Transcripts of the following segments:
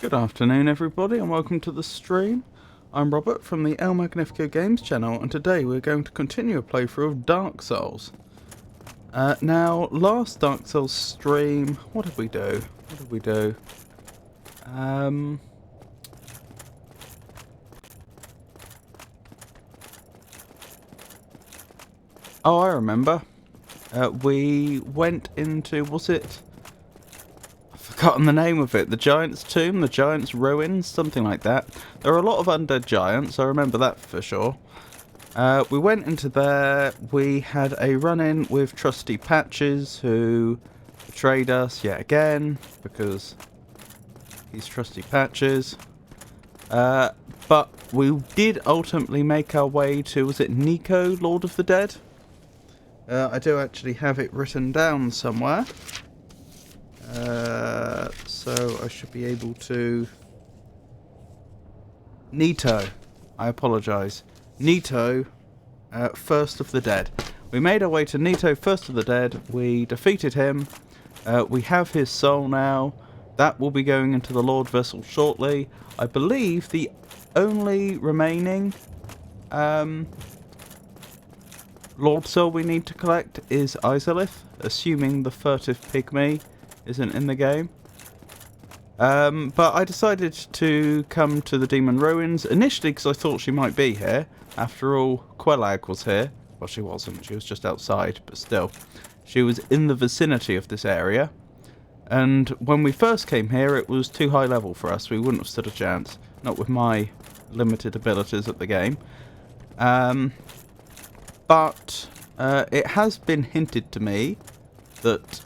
Good afternoon everybody and welcome to the stream. I'm Robert from the El Magnifico Games channel and today we're going to continue a playthrough of Dark Souls. Now, last Dark Souls stream, what did we do? Oh, I remember. We went into, was it? I've forgotten the name of it. The Giant's Tomb, the Giant's Ruins, something like that. There are a lot of undead giants, I remember that for sure. We went into there, we had a run-in with Trusty Patches, who betrayed us yet again, because he's Trusty Patches. But we did ultimately make our way to, was it Nico, Lord of the Dead? I do actually have it written down somewhere. So I should be able to... Nito. I apologise. Nito, First of the Dead. We made our way to Nito, First of the Dead. We defeated him. We have his soul now. That will be going into the Lord Vessel shortly. I believe the only remaining Lord Soul we need to collect is Izalith, assuming the furtive pygmy isn't in the game. But I decided to come to the Demon Ruins, initially because I thought she might be here. After all, Quelag was here. Well, she wasn't, she was just outside, but still. She was in the vicinity of this area. And when we first came here, it was too high level for us. We wouldn't have stood a chance. Not with my limited abilities at the game. But it has been hinted to me that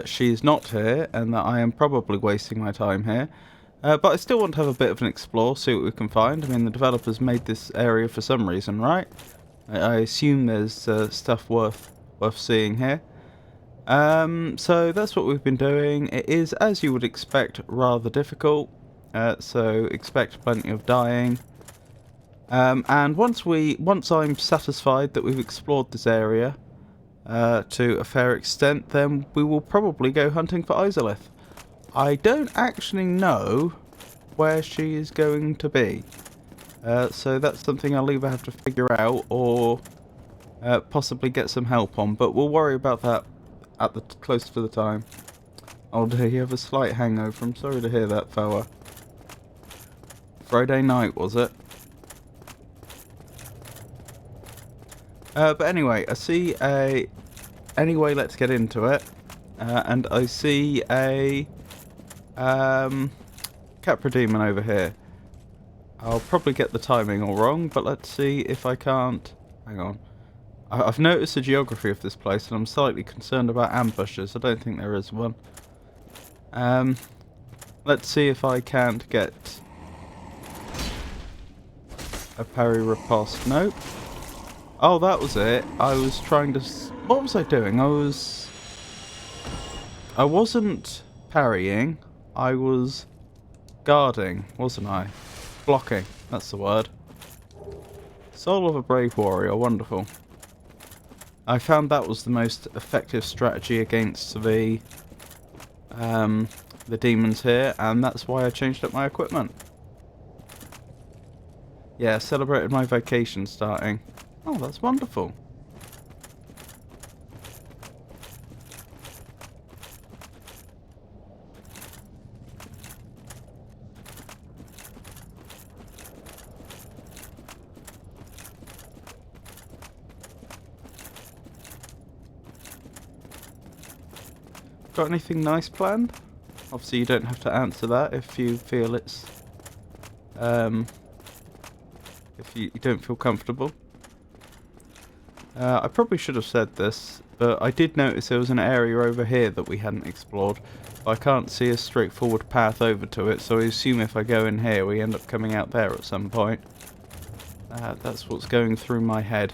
she's not here and that I am probably wasting my time here. But I still want to have a bit of an explore, see what we can find. I mean, the developers made this area for some reason, right? I assume there's stuff worth seeing here. So that's what we've been doing. It is, as you would expect, rather difficult. So expect plenty of dying. And once I'm satisfied that we've explored this area to a fair extent, then we will probably go hunting for Izalith. I don't actually know where she is going to be. So that's something I'll either have to figure out or possibly get some help on. But we'll worry about that at the close to the time. Oh dear, you have a slight hangover. I'm sorry to hear that, fella. Friday night, was it? But anyway, I see a... Anyway, let's get into it. And I see a... Capra Demon over here. I'll probably get the timing all wrong, but let's see if I can't... Hang on. I've noticed the geography of this place, and I'm slightly concerned about ambushes. I don't think there is one. Let's see if I can't get... a parry riposte. Nope. Oh, that was it. I was trying to... What was I doing? I wasn't parrying. I was guarding, wasn't I? Blocking. That's the word. Soul of a Brave Warrior. Wonderful. I found that was the most effective strategy against the demons here, and that's why I changed up my equipment. Yeah, celebrated my vacation starting. Oh, that's wonderful. Got anything nice planned? Obviously you don't have to answer that if you feel it's... if you don't feel comfortable. I probably should have said this, but I did notice there was an area over here that we hadn't explored. I can't see a straightforward path over to it, so I assume if I go in here we end up coming out there at some point. That's what's going through my head.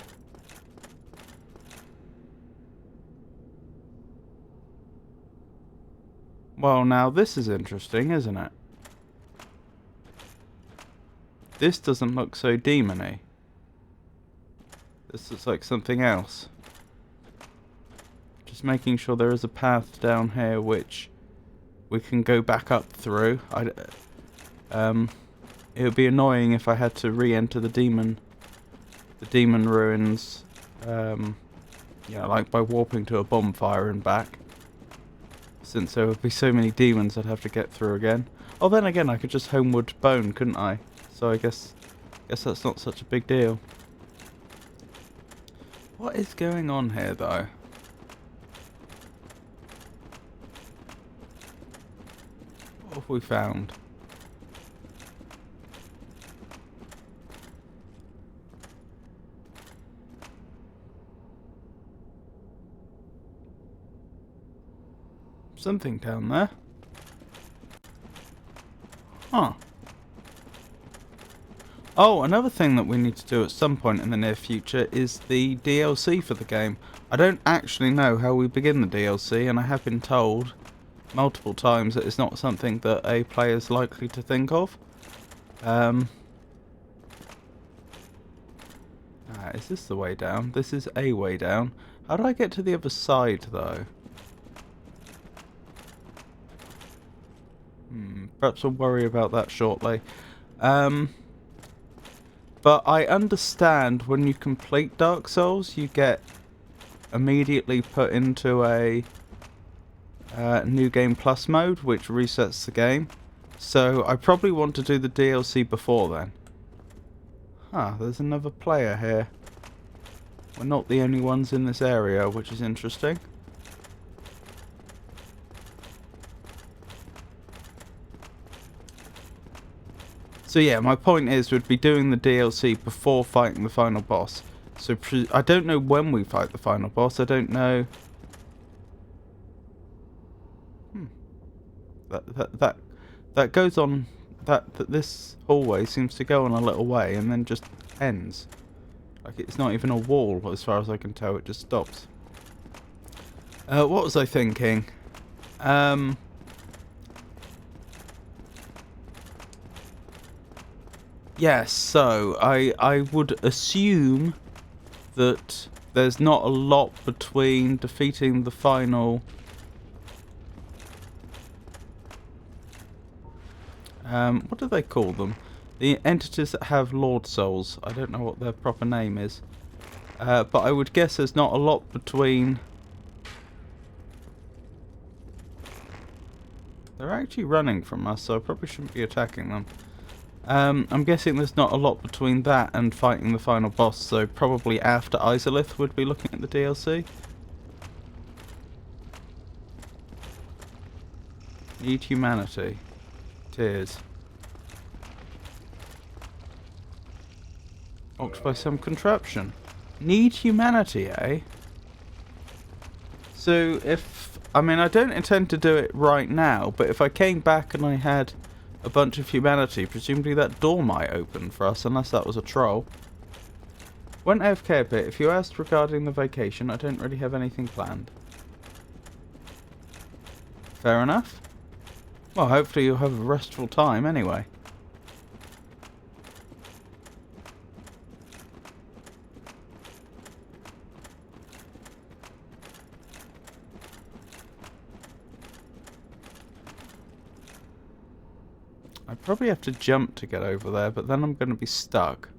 Well, now this is interesting, isn't it? This doesn't look so demony. This looks like something else. Just making sure there is a path down here which we can go back up through. It would be annoying if I had to re-enter the demon ruins, like by warping to a bonfire and back. Since there would be so many demons I'd have to get through again. Oh, then again, I could just homeward bone, couldn't I? So I guess that's not such a big deal. What is going on here, though? What have we found? Something down there. Huh. Oh, another thing that we need to do at some point in the near future is the DLC for the game. I don't actually know how we begin the DLC, and I have been told multiple times that it's not something that a player is likely to think of. Is this the way down? This is a way down. How do I get to the other side, though? Perhaps I'll worry about that shortly. But I understand when you complete Dark Souls, you get immediately put into a New Game Plus mode, which resets the game. So I probably want to do the DLC before then. Huh, there's another player here. We're not the only ones in this area, which is interesting. So yeah, my point is we'd be doing the DLC before fighting the final boss. So I don't know when we fight the final boss. I don't know. That goes on. That this hallway seems to go on a little way and then just ends. Like it's not even a wall as far as I can tell. It just stops. What was I thinking? Yes, so I would assume that there's not a lot between defeating the final what do they call them? The entities that have Lord Souls. I don't know what their proper name is. But I would guess there's not a lot between. They're actually running from us, so I probably shouldn't be attacking them. I'm guessing there's not a lot between that and fighting the final boss, so probably after Izalith would be looking at the DLC. Need humanity. Tears. Locked by some contraption. Need humanity, eh? So if... I mean, I don't intend to do it right now, but if I came back and I had a bunch of humanity, presumably that door might open for us, unless that was a troll. Went AFK a bit. If you asked regarding the vacation, I don't really have anything planned. Fair enough. Well, hopefully you'll have a restful time anyway. I probably have to jump to get over there, but then I'm going to be stuck.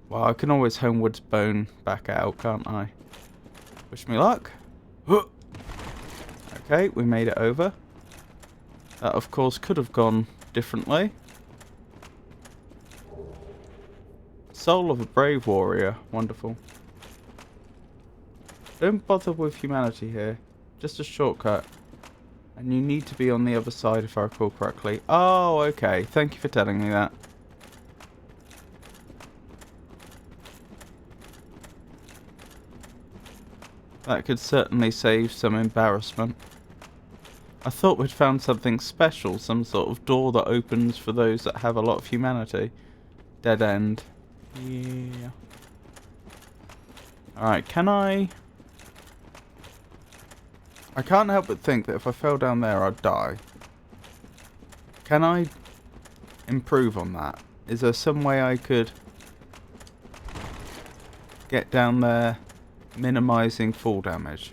Well, I can always homewards bone back out, can't I? Wish me luck. Okay, we made it over. That, of course, could have gone differently. Soul of a brave warrior. Wonderful. Don't bother with humanity here. Just a shortcut. And you need to be on the other side if I recall correctly. Oh, okay. Thank you for telling me that. That could certainly save some embarrassment. I thought we'd found something special, some sort of door that opens for those that have a lot of humanity. Dead end. Yeah. Alright, can I can't help but think that if I fell down there, I'd die. Can I improve on that? Is there some way I could get down there minimizing fall damage?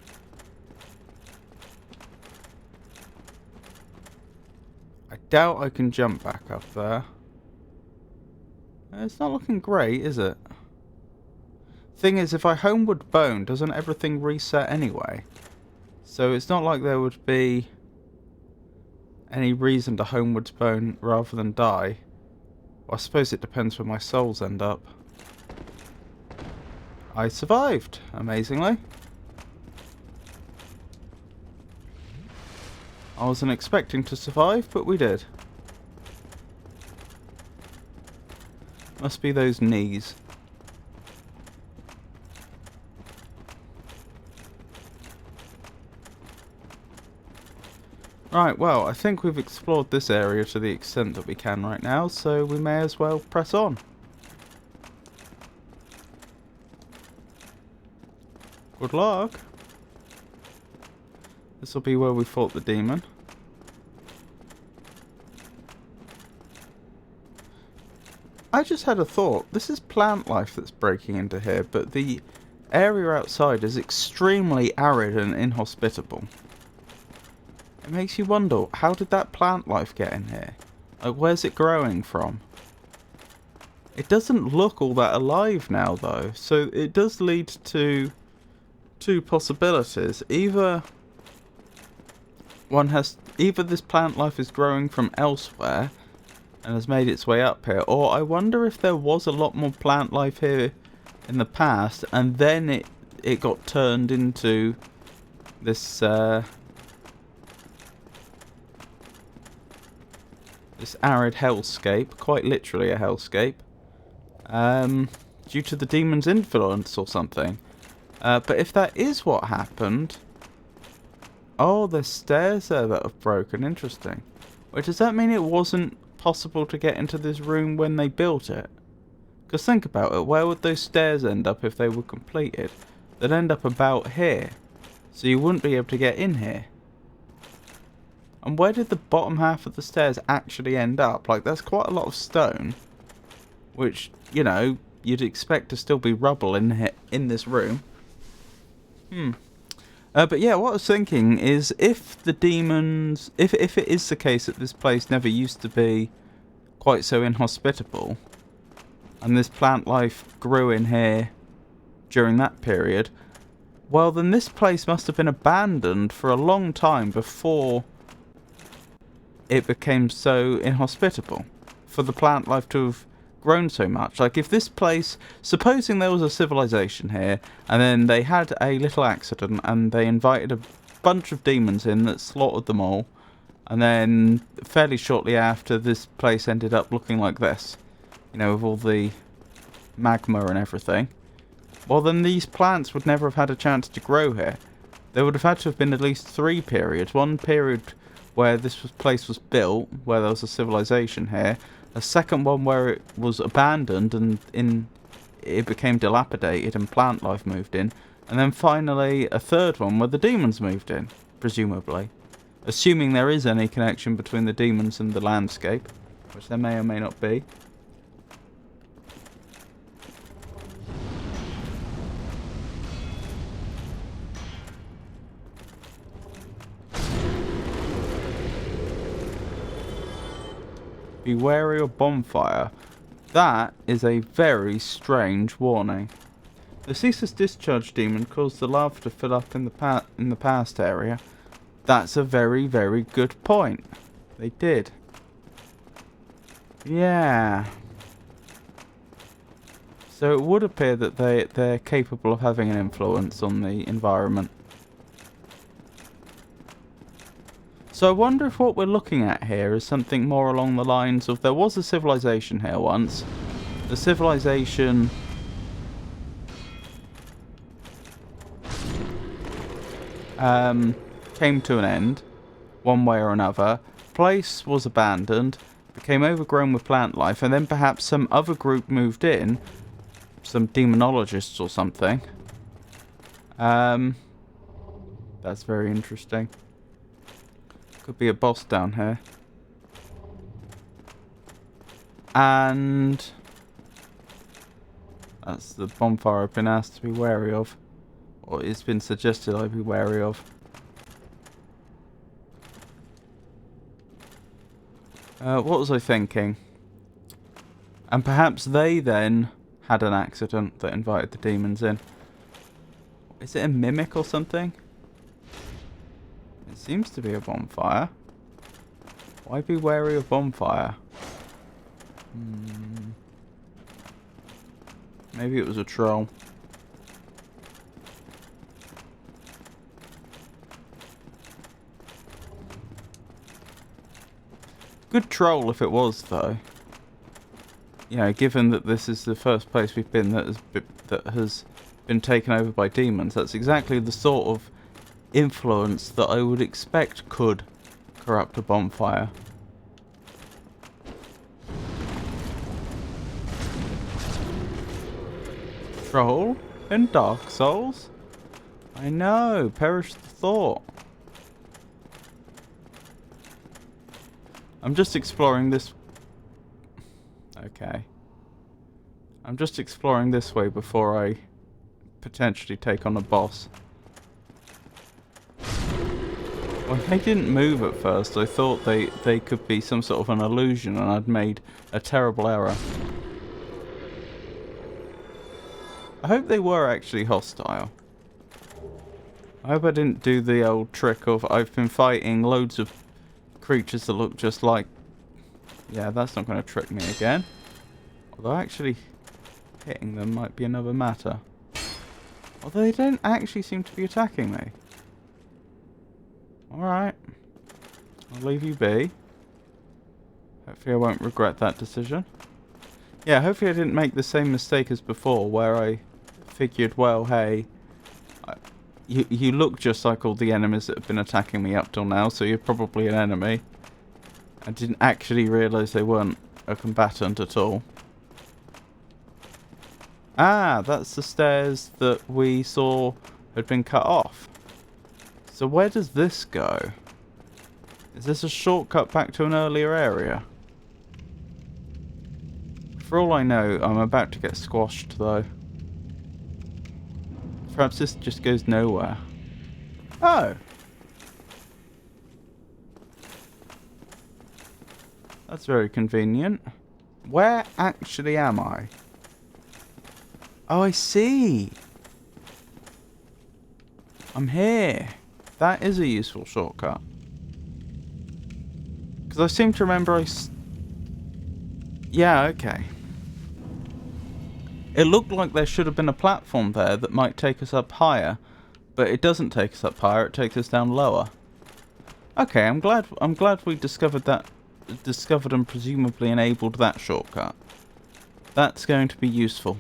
I doubt I can jump back up there. It's not looking great, is it? Thing is, if I homeward bone, doesn't everything reset anyway? So it's not like there would be any reason to homewards bone rather than die. Well, I suppose it depends where my souls end up. I survived, amazingly. I wasn't expecting to survive, but we did. Must be those knees. Right, well, I think we've explored this area to the extent that we can right now, so we may as well press on. Good luck. This will be where we fought the demon. I just had a thought. This is plant life that's breaking into here, but the area outside is extremely arid and inhospitable. It makes you wonder, how did that plant life get in here? Like, where's it growing from? It doesn't look all that alive now, though, so it does lead to two possibilities. Either this plant life is growing from elsewhere and has made its way up here, or I wonder if there was a lot more plant life here in the past, and then it got turned into this this arid hellscape, quite literally a hellscape, due to the demon's influence or something. But if that is what happened... Oh, there's stairs there that have broken. Interesting. Wait, does that mean it wasn't possible to get into this room when they built it? Because think about it, where would those stairs end up if they were completed? They'd end up about here. So you wouldn't be able to get in here. And where did the bottom half of the stairs actually end up? Like, that's quite a lot of stone. Which, you know, you'd expect to still be rubble in this room. But yeah, what I was thinking is, if the demons... If it is the case that this place never used to be quite so inhospitable, and this plant life grew in here during that period, well, then this place must have been abandoned for a long time before it became so inhospitable, for the plant life to have grown so much. Like, if this place, supposing there was a civilization here, and then they had a little accident and they invited a bunch of demons in that slaughtered them all, and then fairly shortly after, this place ended up looking like this, you know, with all the magma and everything, well, then these plants would never have had a chance to grow here. There would have had to have been at least 3 periods. One period where this place was built, where there was a civilization here. A second one where it was abandoned and it became dilapidated and plant life moved in. And then finally a third one where the demons moved in, presumably. Assuming there is any connection between the demons and the landscape, which there may or may not be. Be wary of bonfire. That is a very strange warning. The ceaseless discharge demon caused the lava to fill up in the past area. That's a very, very good point. They did. Yeah. So it would appear that they're capable of having an influence on the environment. So I wonder if what we're looking at here is something more along the lines of, there was a civilization here once. The civilization came to an end, one way or another. Place was abandoned, became overgrown with plant life, and then perhaps some other group moved in, some demonologists or something. That's very interesting. Could be a boss down here. And that's the bonfire I've been asked to be wary of. Or it's been suggested I be wary of. What was I thinking? And perhaps they then had an accident that invited the demons in. Is it a mimic or something? It seems to be a bonfire. Why be wary of bonfire? Maybe it was a troll. Good troll if it was, though. You know, given that this is the first place we've been that has been taken over by demons, that's exactly the sort of influence that I would expect could corrupt a bonfire. Troll in Dark Souls? I know, perish the thought. I'm just exploring this... Okay. I'm just exploring this way before I potentially take on a boss. When they didn't move at first, I thought they could be some sort of an illusion and I'd made a terrible error. I hope they were actually hostile. I hope I didn't do the old trick of I've been fighting loads of creatures that look just like... Yeah, that's not going to trick me again. Although actually hitting them might be another matter. Although they don't actually seem to be attacking me. Alright. I'll leave you be. Hopefully I won't regret that decision. Yeah, hopefully I didn't make the same mistake as before where I figured, well, hey, you look just like all the enemies that have been attacking me up till now, so you're probably an enemy. I didn't actually realise they weren't a combatant at all. Ah, that's the stairs that we saw had been cut off. So where does this go? Is this a shortcut back to an earlier area? For all I know, I'm about to get squashed though. Perhaps this just goes nowhere. Oh! That's very convenient. Where actually am I? Oh, I see! I'm here. That is a useful shortcut. Because I seem to remember yeah, okay. It looked like there should have been a platform there that might take us up higher, but it doesn't take us up higher, it takes us down lower. Okay, I'm glad we discovered and presumably enabled that shortcut. That's going to be useful.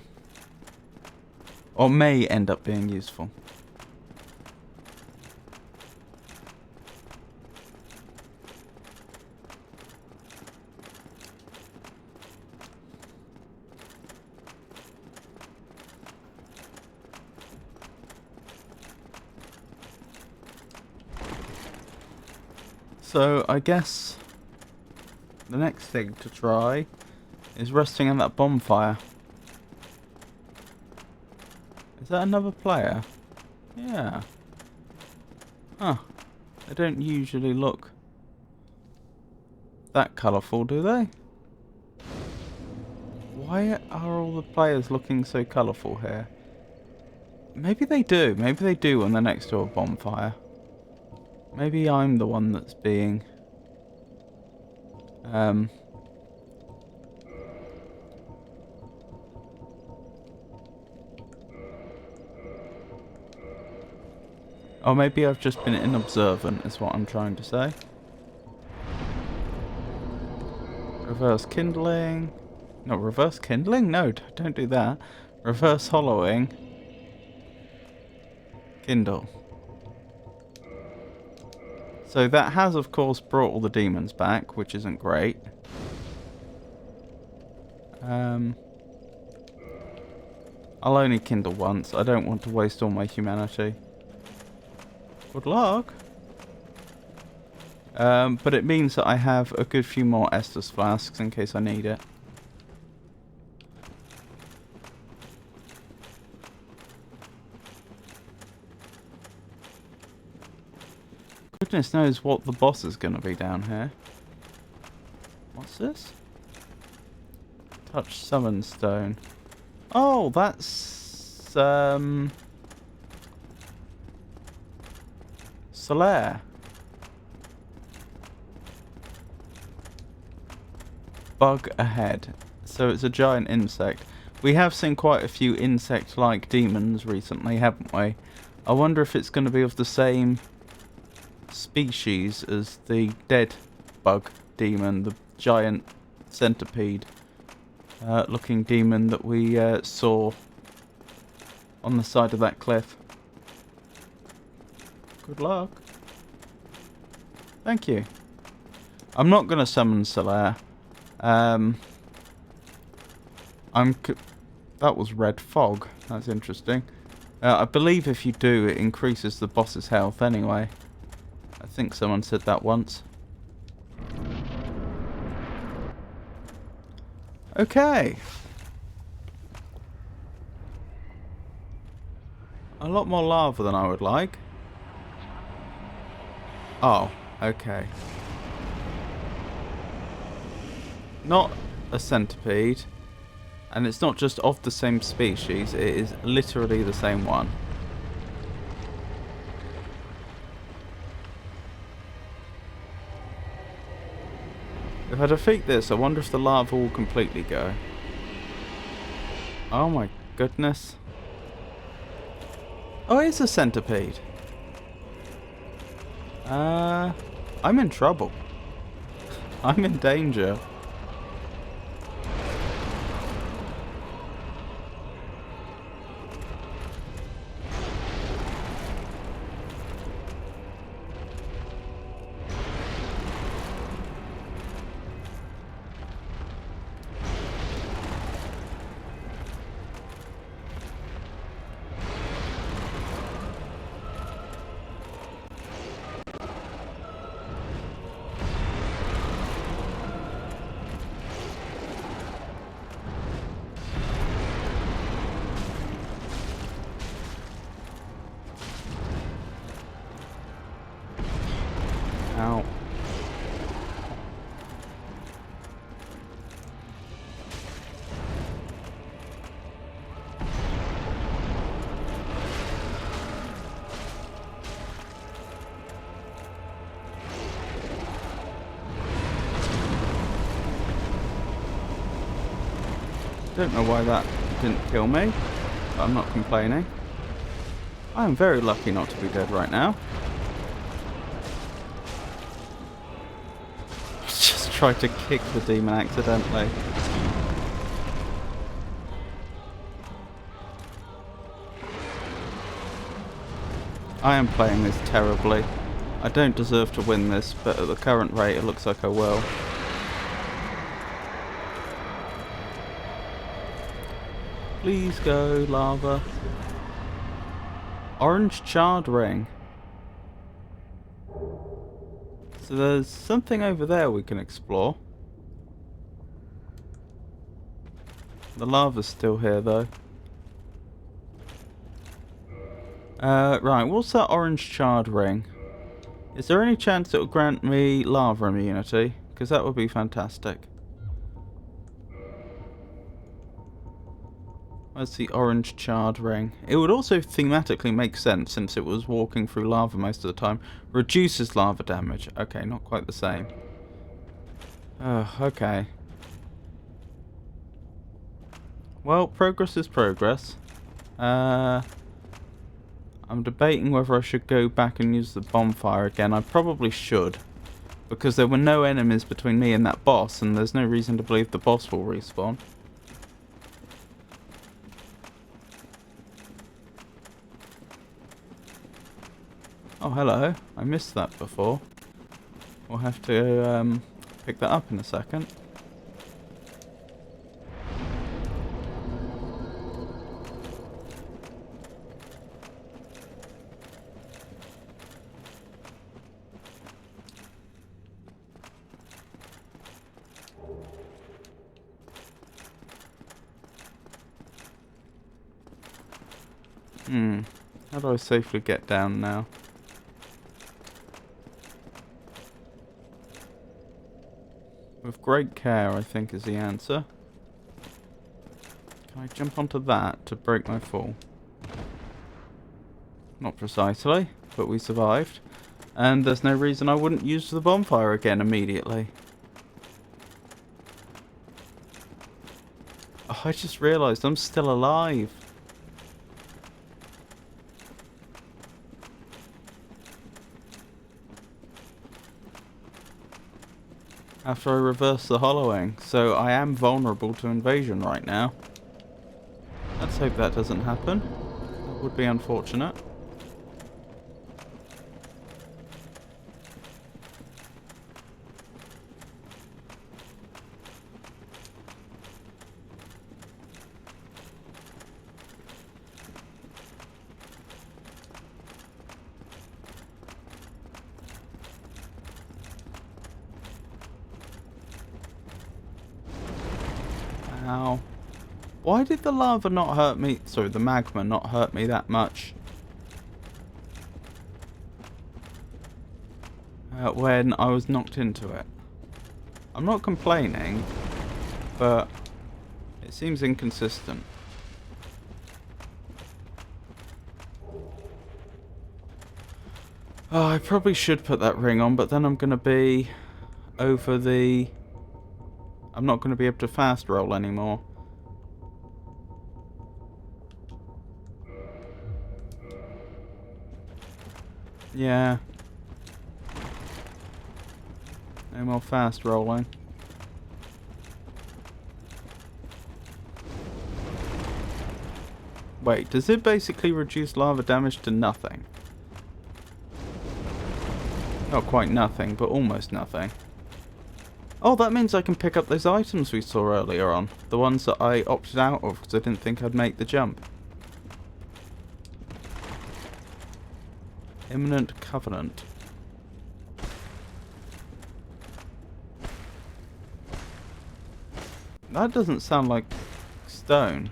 Or may end up being useful. So, I guess the next thing to try is resting in that bonfire. Is that another player? Yeah. Huh. They don't usually look that colourful, do they? Why are all the players looking so colourful here? Maybe they do. Maybe they do when they're next to a bonfire. Maybe I'm the one that's being... Or maybe I've just been inobservant, is what I'm trying to say. Reverse kindling. No, reverse kindling? No, don't do that. Reverse hollowing. Kindle. So that has, of course, brought all the demons back, which isn't great. I'll only kindle once. I don't want to waste all my humanity. Good luck. But it means that I have a good few more Estus flasks in case I need it. Goodness knows what the boss is going to be down here. What's this? Touch summon stone. Oh, that's Solaire. Bug ahead. So it's a giant insect. We have seen quite a few insect-like demons recently, haven't we? I wonder if it's going to be of the same species as the dead bug demon, the giant centipede looking demon that we saw on the side of that cliff. Good luck. Thank you. I'm not going to summon Solaire. That was red fog. That's interesting. I believe if you do, it increases the boss's health anyway. I think someone said that once. Okay. A lot more lava than I would like. Oh, okay. Not a centipede. And it's not just of the same species, it is literally the same one. If I defeat this, I wonder if the lava will completely go. Oh my goodness. Oh, it's a centipede. I'm in trouble. I'm in danger. Ow. Don't know why that didn't kill me, but I'm not complaining. I am very lucky not to be dead right now. Just tried to kick the demon accidentally. I am playing this terribly. I don't deserve to win this, but at the current rate it looks like I will. Please go, lava. Orange charred ring. So there's something over there we can explore. The lava's still here though. Right, what's that orange charred ring? Is there any chance it will grant me lava immunity? Because that would be fantastic. Where's the orange charred ring? It would also thematically make sense since it was walking through lava most of the time. Reduces lava damage. Okay, not quite the same. Okay. Well, progress is progress. I'm debating whether I should go back and use the bonfire again. I probably should. Because there were no enemies between me and that boss, and there's no reason to believe the boss will respawn. Oh, hello. I missed that before. We'll have to pick that up in a second. How do I safely get down now? With great care, I think, is the answer. Can I jump onto that to break my fall? Not precisely, but we survived. And there's no reason I wouldn't use the bonfire again immediately. Oh, I just realised I'm still alive. After I reverse the hollowing, so I am vulnerable to invasion right now. Let's hope that doesn't happen. That would be unfortunate. Ow. Why did the lava not hurt me? Sorry, the magma not hurt me that much? When I was knocked into it. I'm not complaining, but it seems inconsistent. Oh, I probably should put that ring on, but then I'm going to be over the... I'm not going to be able to fast roll anymore. Yeah. No more fast rolling. Wait, does it basically reduce lava damage to nothing? Not quite nothing, but almost nothing. Oh, that means I can pick up those items we saw earlier on. The ones that I opted out of because I didn't think I'd make the jump. Imminent Covenant. That doesn't sound like stone.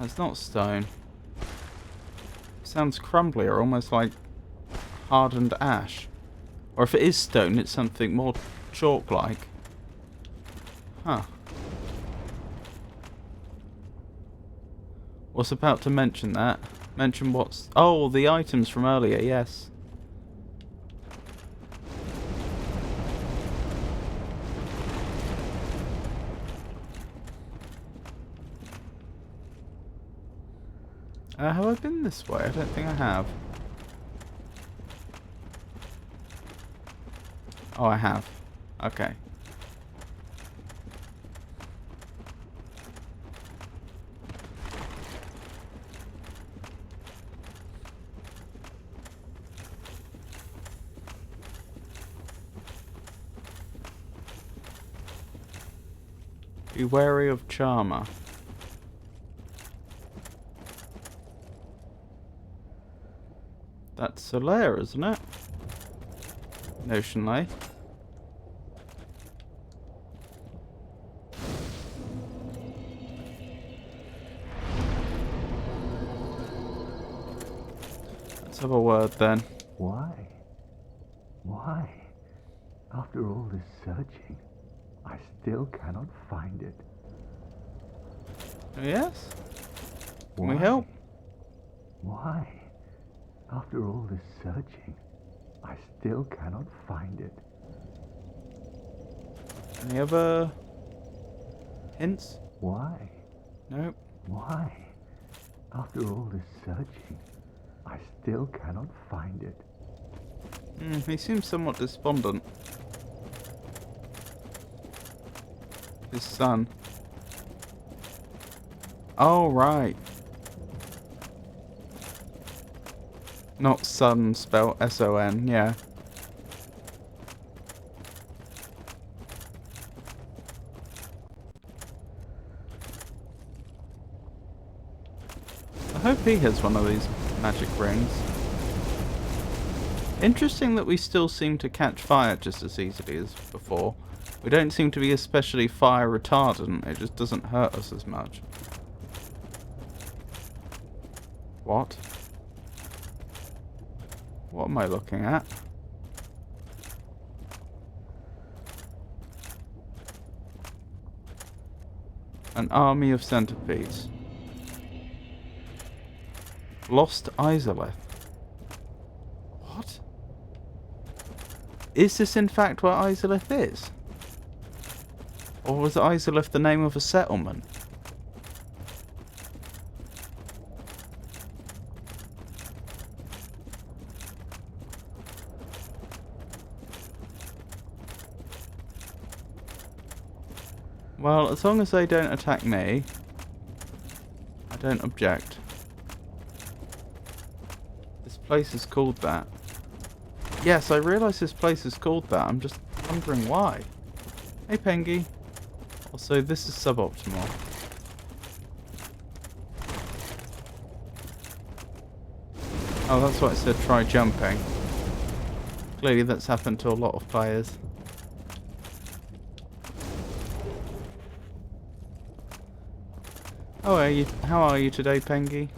It's not stone. It sounds crumblier, almost like hardened ash. Or if it is stone, it's something more chalk-like. Huh. Was about to mention that. Mention what's... Oh, the items from earlier, yes. Have I been this way? I don't think I have. Oh, I have. Okay. Be wary of Charmer. That's a lair, isn't it? Notionally. Let's have a word then. Why? Why? After all this searching, I still cannot find it. Yes? Can we Why? help? Why? After all this searching, I still cannot find it. Any other hints? Why? Nope. Why? After all this searching, I still cannot find it. He seems somewhat despondent. His son. Oh, right. Not son spelled S-O-N, yeah. I hope he has one of these magic rings. Interesting that we still seem to catch fire just as easily as before. We don't seem to be especially fire retardant, it just doesn't hurt us as much. What? What am I looking at? An army of centipedes. Lost Izalith. What? Is this in fact where Izalith is? Or was Izalith the name of a settlement? Well, as long as they don't attack me, I don't object. This place is called that. Yes, I realise this place is called that. I'm just wondering why. Hey, Pengy. Also, this is suboptimal. Oh, that's why it said try jumping. Clearly that's happened to a lot of players. How are you today, Pengy?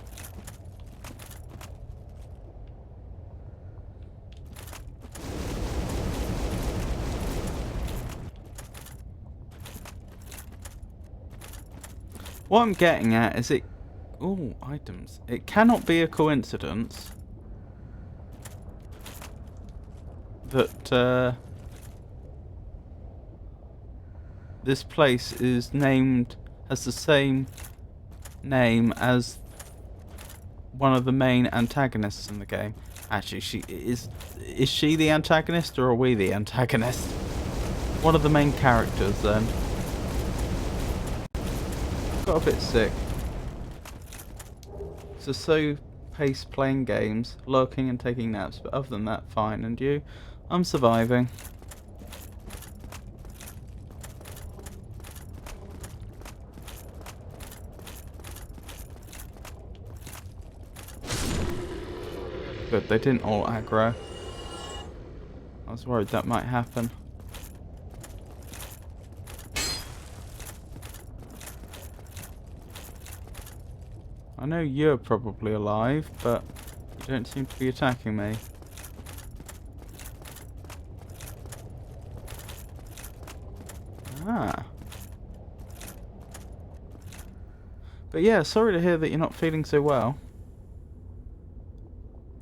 What I'm getting at is it... Ooh, items. It cannot be a coincidence that this place is named... has the same name as one of the main antagonists in the game. Actually, is she the antagonist or are we the antagonist? One of the main characters then. Got a bit sick. So paced playing games, lurking and taking naps, but other than that, fine. And you? I'm surviving. Good, they didn't all aggro. I was worried that might happen. I know you're probably alive, but you don't seem to be attacking me. Ah. But yeah, sorry to hear that you're not feeling so well.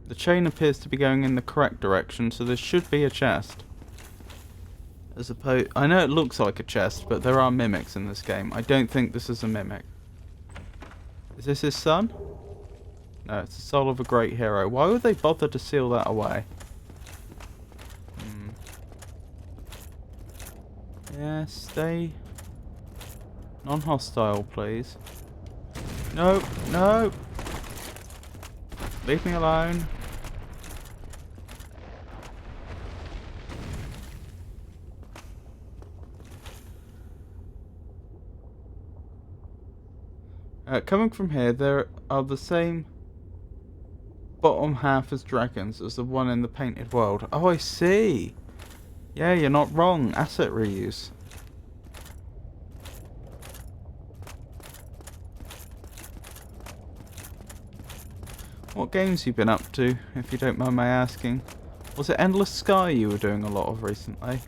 The chain appears to be going in the correct direction, so there should be a chest. As opposed, I know it looks like a chest, but there are mimics in this game. I don't think this is a mimic. Is this his son? No, it's the soul of a great hero. Why would they bother to seal that away? Yeah, stay non-hostile, please. No, no! Leave me alone. Coming from here, there are the same bottom half as dragons as the one in the painted world. Oh, I see. Yeah, you're not wrong. Asset reuse. What games have you been up to, if you don't mind my asking? Was it Endless Sky you were doing a lot of recently?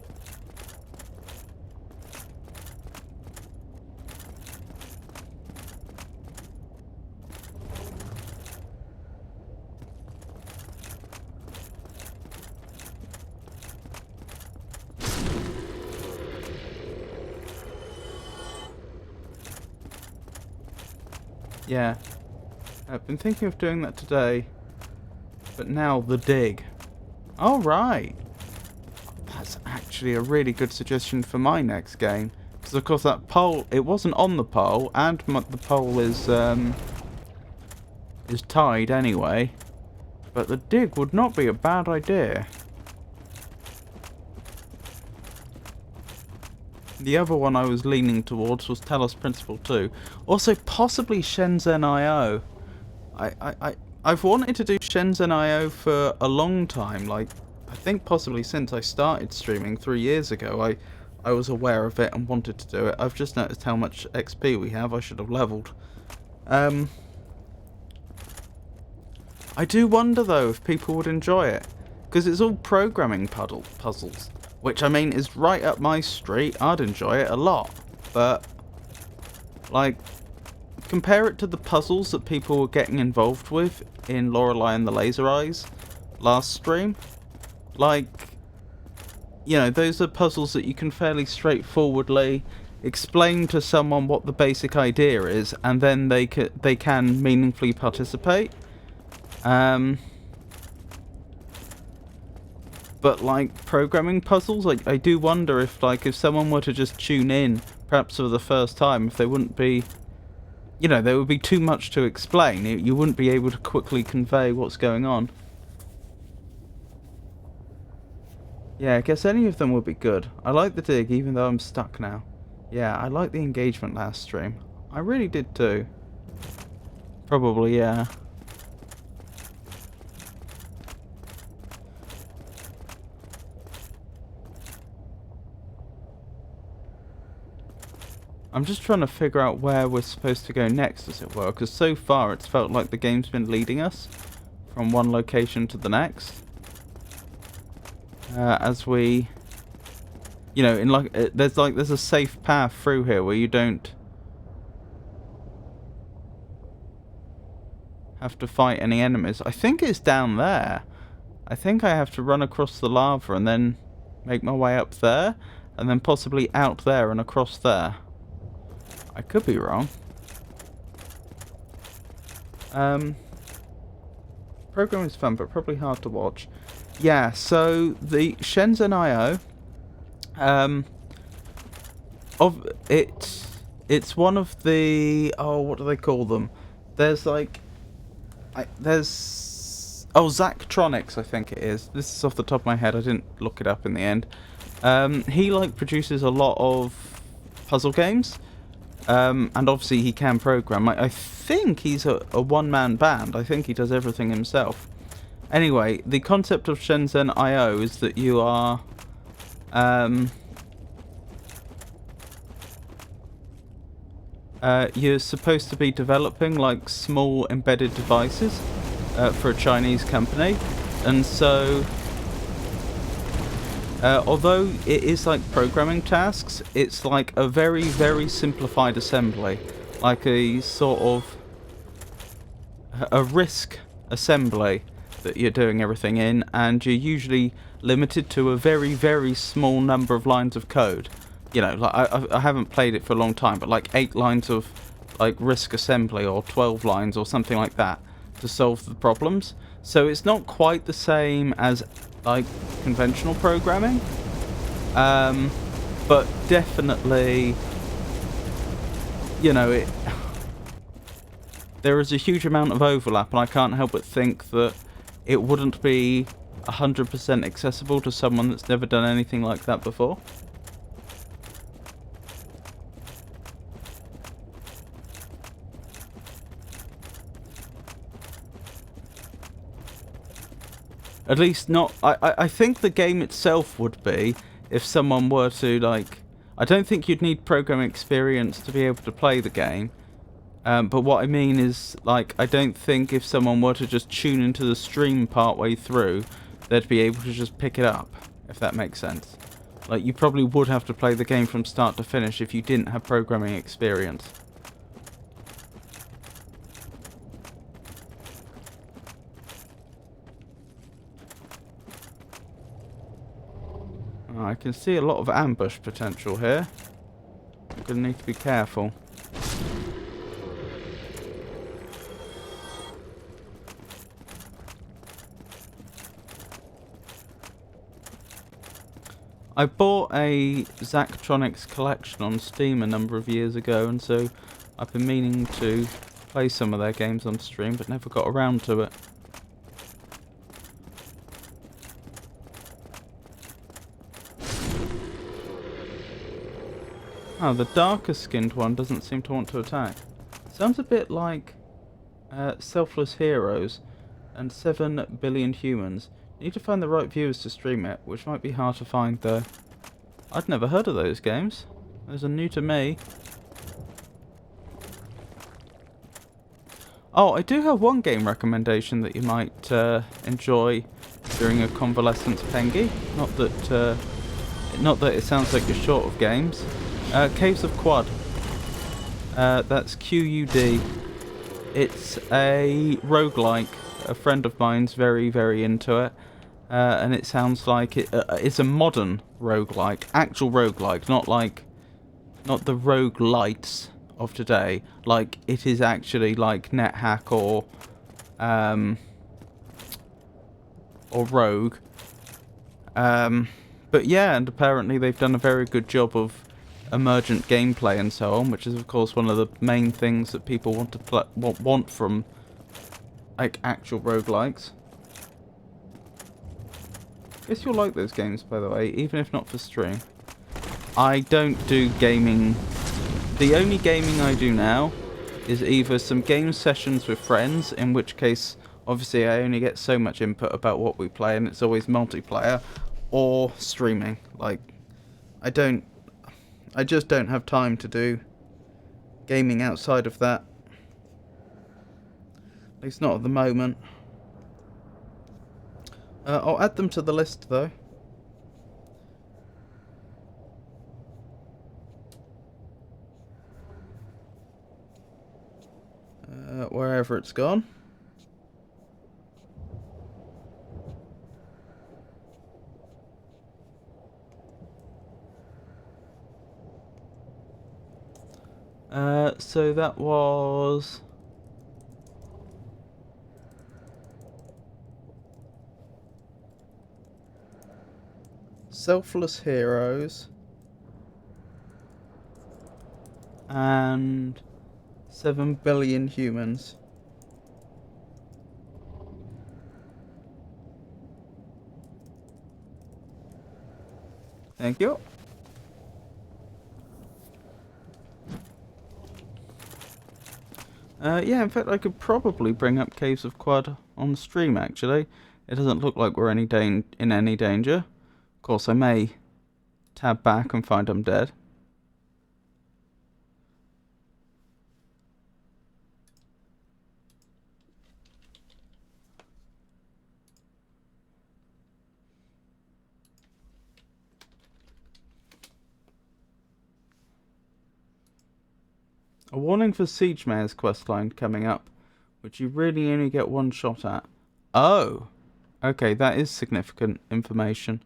Yeah, I've been thinking of doing that today, but now the dig. All right, that's actually a really good suggestion for my next game, because of course that poll, it wasn't on the poll, and the poll is tied anyway. But the dig would not be a bad idea. The other one I was leaning towards was Talos Principle 2. Also, possibly Shenzhen IO. I've wanted to do Shenzhen IO for a long time. Like, I think possibly since I started streaming 3 years ago, I was aware of it and wanted to do it. I've just noticed how much XP we have. I should have leveled. I do wonder, though, if people would enjoy it. Because it's all programming puzzles. Which, I mean, is right up my street. I'd enjoy it a lot. But Like, compare it to the puzzles that people were getting involved with in Lorelei and the Laser Eyes last stream. Like, you know, those are puzzles that you can fairly straightforwardly explain to someone what the basic idea is, and then they can meaningfully participate. But like programming puzzles, I do wonder if someone were to just tune in, perhaps for the first time, if they wouldn't be, you know, there would be too much to explain. You wouldn't be able to quickly convey what's going on. Yeah, I guess any of them would be good. I like the dig, even though I'm stuck now. Yeah, I like the engagement last stream. I really did too. Probably, yeah. I'm just trying to figure out where we're supposed to go next, as it were, because so far it's felt like the game's been leading us from one location to the next. As we, you know, in there's a safe path through here where you don't have to fight any enemies. I think it's down there. I think I have to run across the lava and then make my way up there, and then possibly out there and across there. I could be wrong. Program is fun, but probably hard to watch. Yeah, so the Shenzhen IO, it's one of the, oh, what do they call them? There's like, Zachtronics, I think it is. This is off the top of my head. I didn't look it up in the end. He produces a lot of puzzle games. And obviously he can program. I think he's a one-man band. I think he does everything himself. Anyway, the concept of Shenzhen IO is that you are you're supposed to be developing like small embedded devices for a Chinese company, and so although it is like programming tasks, it's like a very, very simplified assembly, like a sort of a RISC assembly that you're doing everything in, and you're usually limited to a very, very small number of lines of code. You know, like I haven't played it for a long time, but like 8 lines of like RISC assembly, or 12 lines or something like that, to solve the problems. So it's not quite the same as like conventional programming, but definitely, you know, there is a huge amount of overlap, and I can't help but think that it wouldn't be 100% accessible to someone that's never done anything like that before. At least not... I think the game itself would be, if someone were to, like... I don't think you'd need programming experience to be able to play the game. But what I mean is, like, I don't think if someone were to just tune into the stream partway through, they'd be able to just pick it up, if that makes sense. Like, you probably would have to play the game from start to finish if you didn't have programming experience. I can see a lot of ambush potential here. I'm going to need to be careful. I bought a Zachtronics collection on Steam a number of years ago, and so I've been meaning to play some of their games on stream, but never got around to it. Oh, the darker skinned one doesn't seem to want to attack. Sounds a bit like Selfless Heroes and 7 Billion Humans. Need to find the right viewers to stream it, which might be hard to find though. I'd never heard of those games. Those are new to me. Oh, I do have one game recommendation that you might enjoy during a convalescence, Pengy. Not that it sounds like you're short of games. Caves of Quad. That's QUD. It's a roguelike. A friend of mine's very, very into it. And it sounds like it's a modern roguelike. Actual roguelike, not the roguelites of today. Like, it is actually like NetHack or Rogue. But yeah, and apparently they've done a very good job of emergent gameplay and so on, which is of course one of the main things that people want to want from like actual roguelikes. Guess you'll like those games, by the way, even if not for stream. I don't do gaming. The only gaming I do now is either some game sessions with friends, in which case obviously I only get so much input about what we play and it's always multiplayer, or streaming. Like, I just don't have time to do gaming outside of that. At least not at the moment. I'll add them to the list though. Wherever it's gone. So that was Selfless Heroes and 7 billion humans. Thank you. Yeah, in fact, I could probably bring up Caves of Quad on stream, actually. It doesn't look like we're in any danger. Of course, I may tab back and find I'm dead. A warning for Siege Mayor's questline coming up, which you really only get one shot at. Oh! Okay, that is significant information.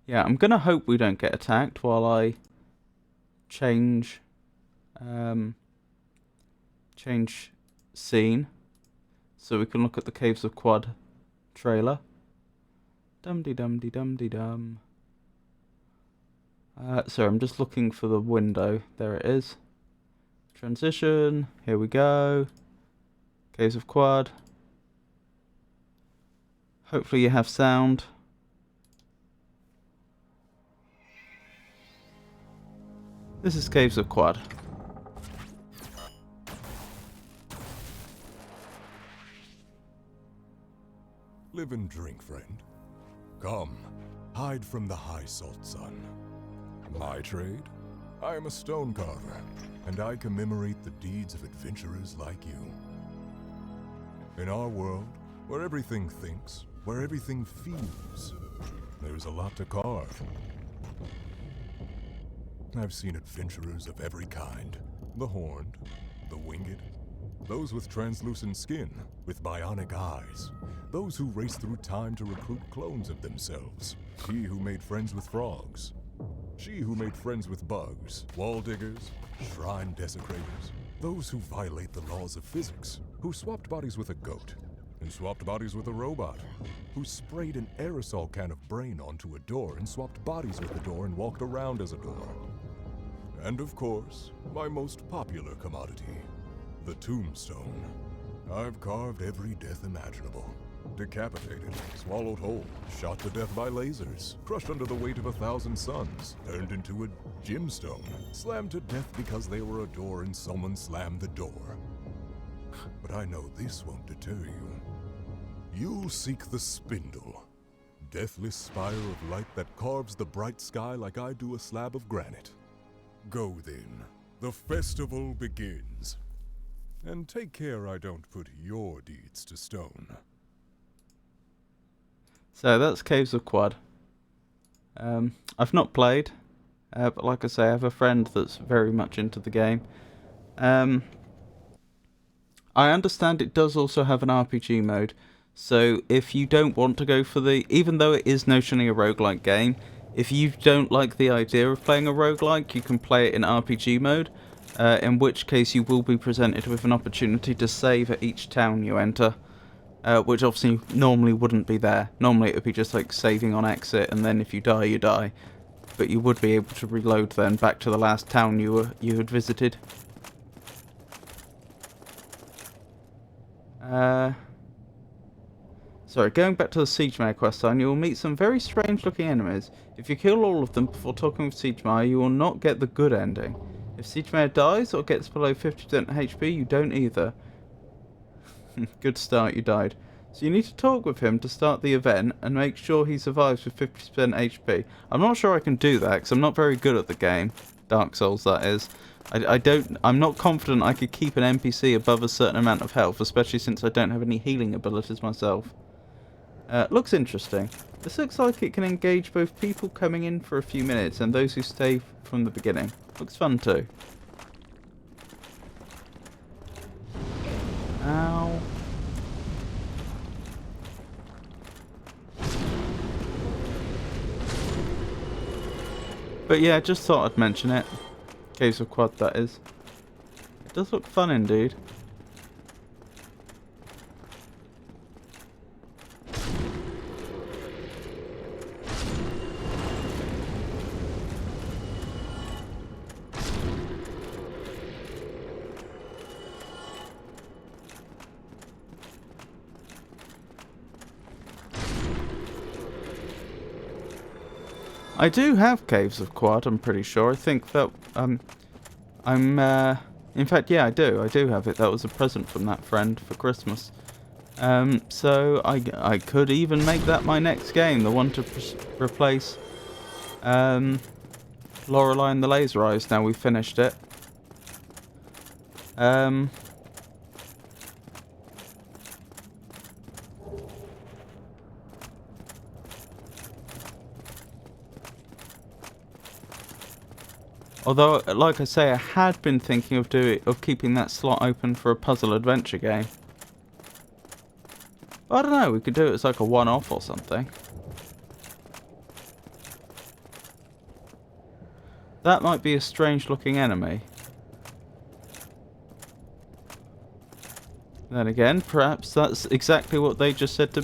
Yeah, I'm gonna hope we don't get attacked while I change scene, so we can look at the Caves of Quad trailer. Dum-de-dum-de-dum-de-dum. So I'm just looking for the window. There it is. Transition. Here we go. Caves of Quad. Hopefully you have sound. This is Caves of Quad. Live and drink, friend. Come, hide from the high salt sun. My trade? I am a stone carver, and I commemorate the deeds of adventurers like you. In our world, where everything thinks, where everything feels, there's a lot to carve. I've seen adventurers of every kind. The horned, the winged, those with translucent skin, with bionic eyes, those who race through time to recruit clones of themselves. He who made friends with frogs. She who made friends with bugs, wall diggers, shrine desecrators, those who violate the laws of physics, who swapped bodies with a goat, and swapped bodies with a robot, who sprayed an aerosol can of brain onto a door and swapped bodies with the door and walked around as a door. And of course, my most popular commodity, the tombstone. I've carved every death imaginable. Decapitated, swallowed whole, shot to death by lasers, crushed under the weight of 1,000 suns, turned into a gemstone, slammed to death because they were a door and someone slammed the door. But I know this won't deter you. You'll seek the spindle, deathless spire of light that carves the bright sky like I do a slab of granite. Go then, the festival begins. And take care I don't put your deeds to stone. So that's Caves of Quad. I've not played, but like I say, I have a friend that's very much into the game. I understand it does also have an RPG mode, so if you don't want to go for even though it is notionally a roguelike game, if you don't like the idea of playing a roguelike, you can play it in RPG mode, in which case you will be presented with an opportunity to save at each town you enter. Which obviously normally wouldn't be there. Normally it would be just like saving on exit, and then if you die, you die. But you would be able to reload then back to the last town you had visited. Sorry, going back to the Siegmeyer quest line, you will meet some very strange looking enemies. If you kill all of them before talking with Siegmeyer, you will not get the good ending. If Siegmeyer dies or gets below 50% HP, you don't either. Good start, you died. So you need to talk with him to start the event and make sure he survives with 50% HP. I'm not sure I can do that because I'm not very good at the game. Dark Souls, that is. I'm not confident I could keep an NPC above a certain amount of health, especially since I don't have any healing abilities myself. Looks interesting. This looks like it can engage both people coming in for a few minutes and those who stay from the beginning. Looks fun too. Ow. But yeah, just thought I'd mention it. Caves of Quad, that is. It does look fun indeed. I do have Caves of Quad, I'm pretty sure. I think that, in fact, yeah, I do have it. That was a present from that friend for Christmas. So I could even make that my next game, the one to replace, Lorelei and the Laser Eyes, now we've finished it. Although, like I say, I had been thinking of keeping that slot open for a puzzle adventure game. But I don't know, we could do it as like a one-off or something. That might be a strange looking enemy. Then again, perhaps that's exactly what they just said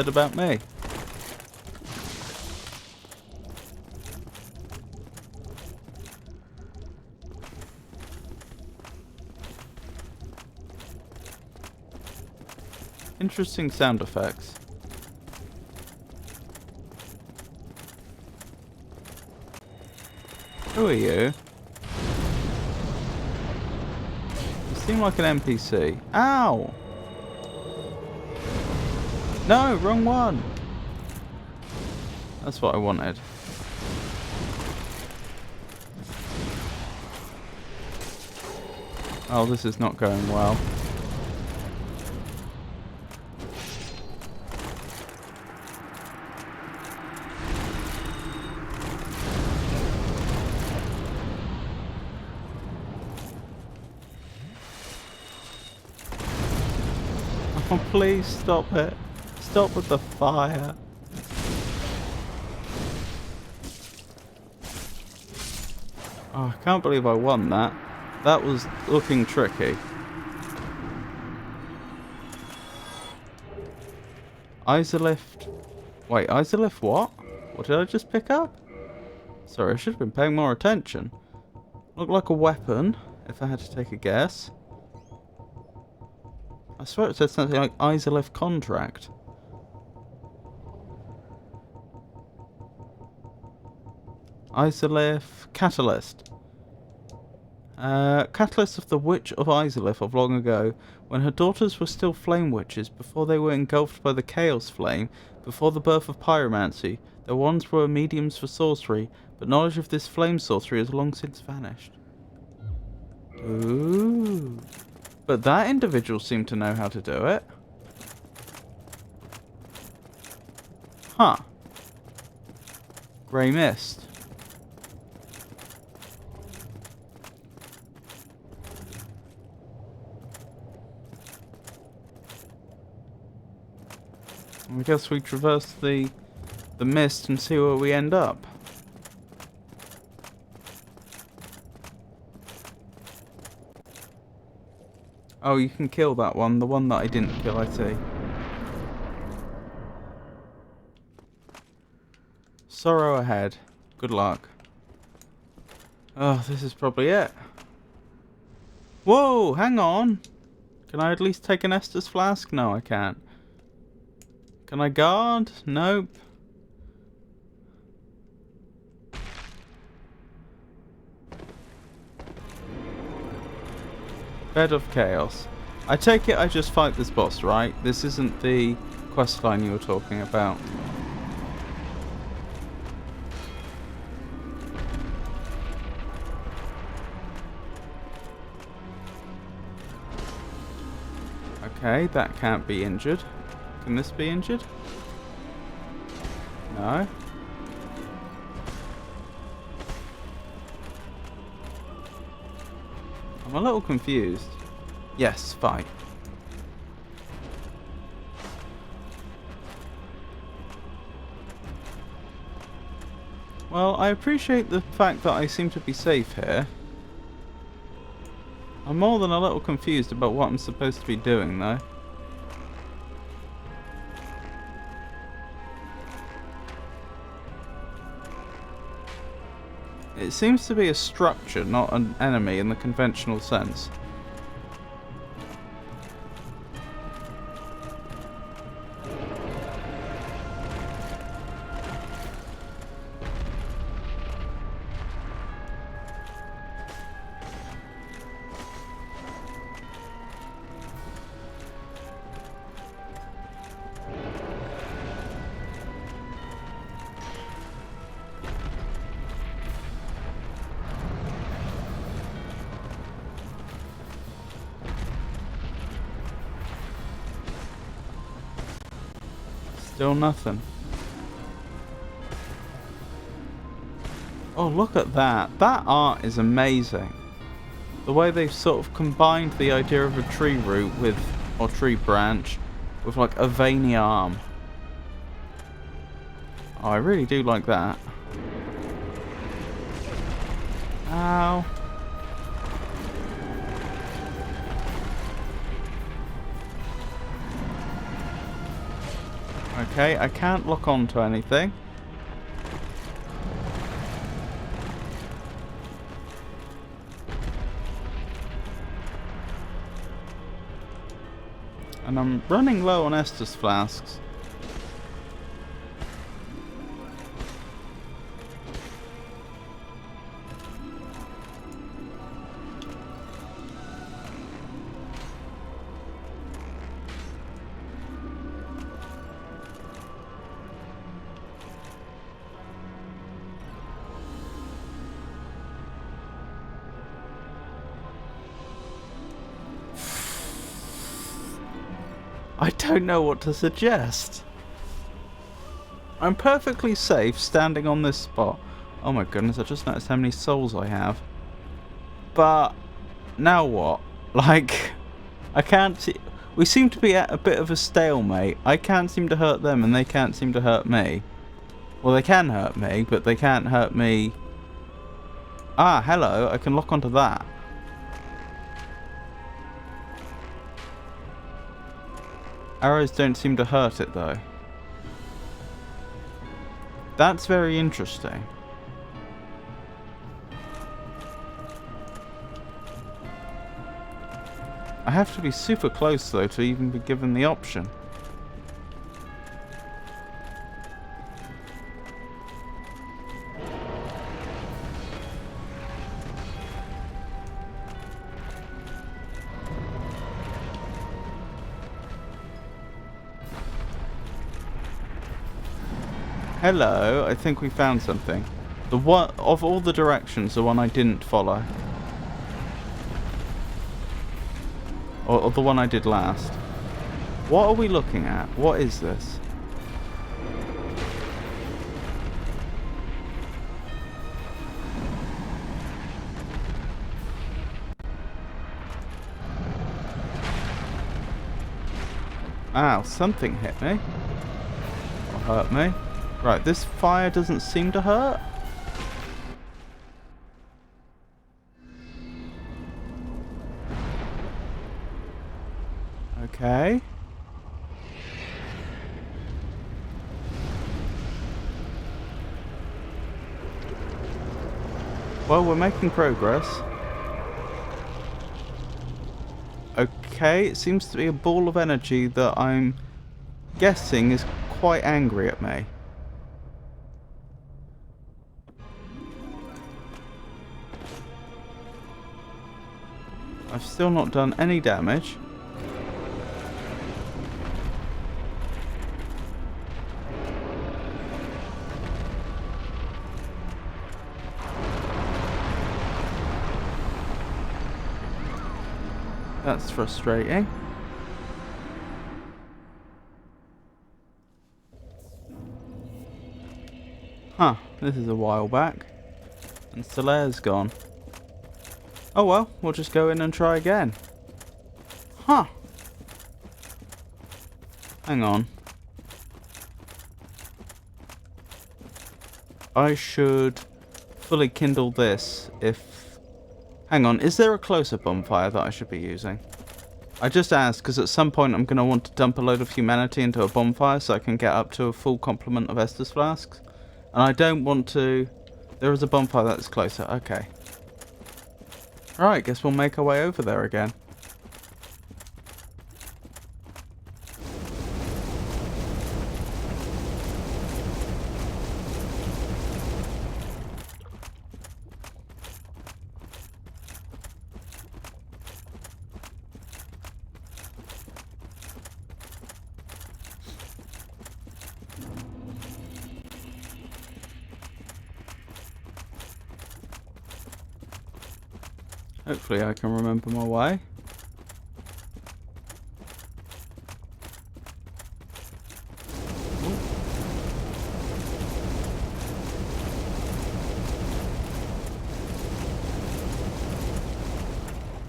about me. Interesting sound effects. Who are you? You seem like an NPC. Ow! No, wrong one! That's what I wanted. Oh, this is not going well. Oh, please stop it. Stop with the fire. Oh, I can't believe I won that. That was looking tricky. Isolith. Wait, Isolith what? What did I just pick up? Sorry, I should have been paying more attention. Looked like a weapon, if I had to take a guess. I swear it said something like Isolith contract. Isolith catalyst. Catalyst of the Witch of Isolith of long ago, when her daughters were still flame witches, before they were engulfed by the chaos flame, before the birth of pyromancy. Their wands were mediums for sorcery, but knowledge of this flame sorcery has long since vanished. Ooh. But that individual seemed to know how to do it. Huh. Grey mist. I guess we traverse the mist and see where we end up. Oh, you can kill that one. The one that I didn't kill, I see. Sorrow ahead. Good luck. Oh, this is probably it. Whoa, hang on. Can I at least take an Estus flask? No, I can't. Can I guard? Nope. Bed of Chaos. I take it I just fight this boss, right? This isn't the questline you were talking about. Okay, that can't be injured. Can this be injured? No. I'm a little confused. Yes, fight. Well, I appreciate the fact that I seem to be safe here. I'm more than a little confused about what I'm supposed to be doing, though. It seems to be a structure, not an enemy in the conventional sense. Still nothing. Oh, look at that. That art is amazing. The way they've sort of combined the idea of a tree root with, or tree branch, with like a veiny arm. Oh, I really do like that. Ow. Okay, I can't lock on to anything. And I'm running low on Estus flasks. I don't know what to suggest. I'm perfectly safe standing on this spot. Oh my goodness, I just noticed how many souls I have. But now what? Like, I can't see. We seem to be at a bit of a stalemate. I can't seem to hurt them and they can't seem to hurt me. Well, they can hurt me, but they can't hurt me. Ah, hello, I can lock onto that. Arrows don't seem to hurt it though. That's very interesting. I have to be super close though to even be given the option. Hello, I think we found something. The one of all the directions, the one I didn't follow. Or the one I did last. What are we looking at? What is this? Ow, something hit me. Or hurt me. Right, this fire doesn't seem to hurt. Okay. Well, we're making progress. Okay, it seems to be a ball of energy that I'm guessing is quite angry at me. I've still not done any damage. That's frustrating. Huh, this is a while back. And Solaire's gone. Oh well, we'll just go in and try again. Huh. Hang on. I should fully kindle this if... Hang on, is there a closer bonfire that I should be using? I just asked because at some point I'm going to want to dump a load of humanity into a bonfire so I can get up to a full complement of Estus flasks. And I don't want to... There is a bonfire that's closer, okay. Right, guess we'll make our way over there again. Hopefully I can remember my way.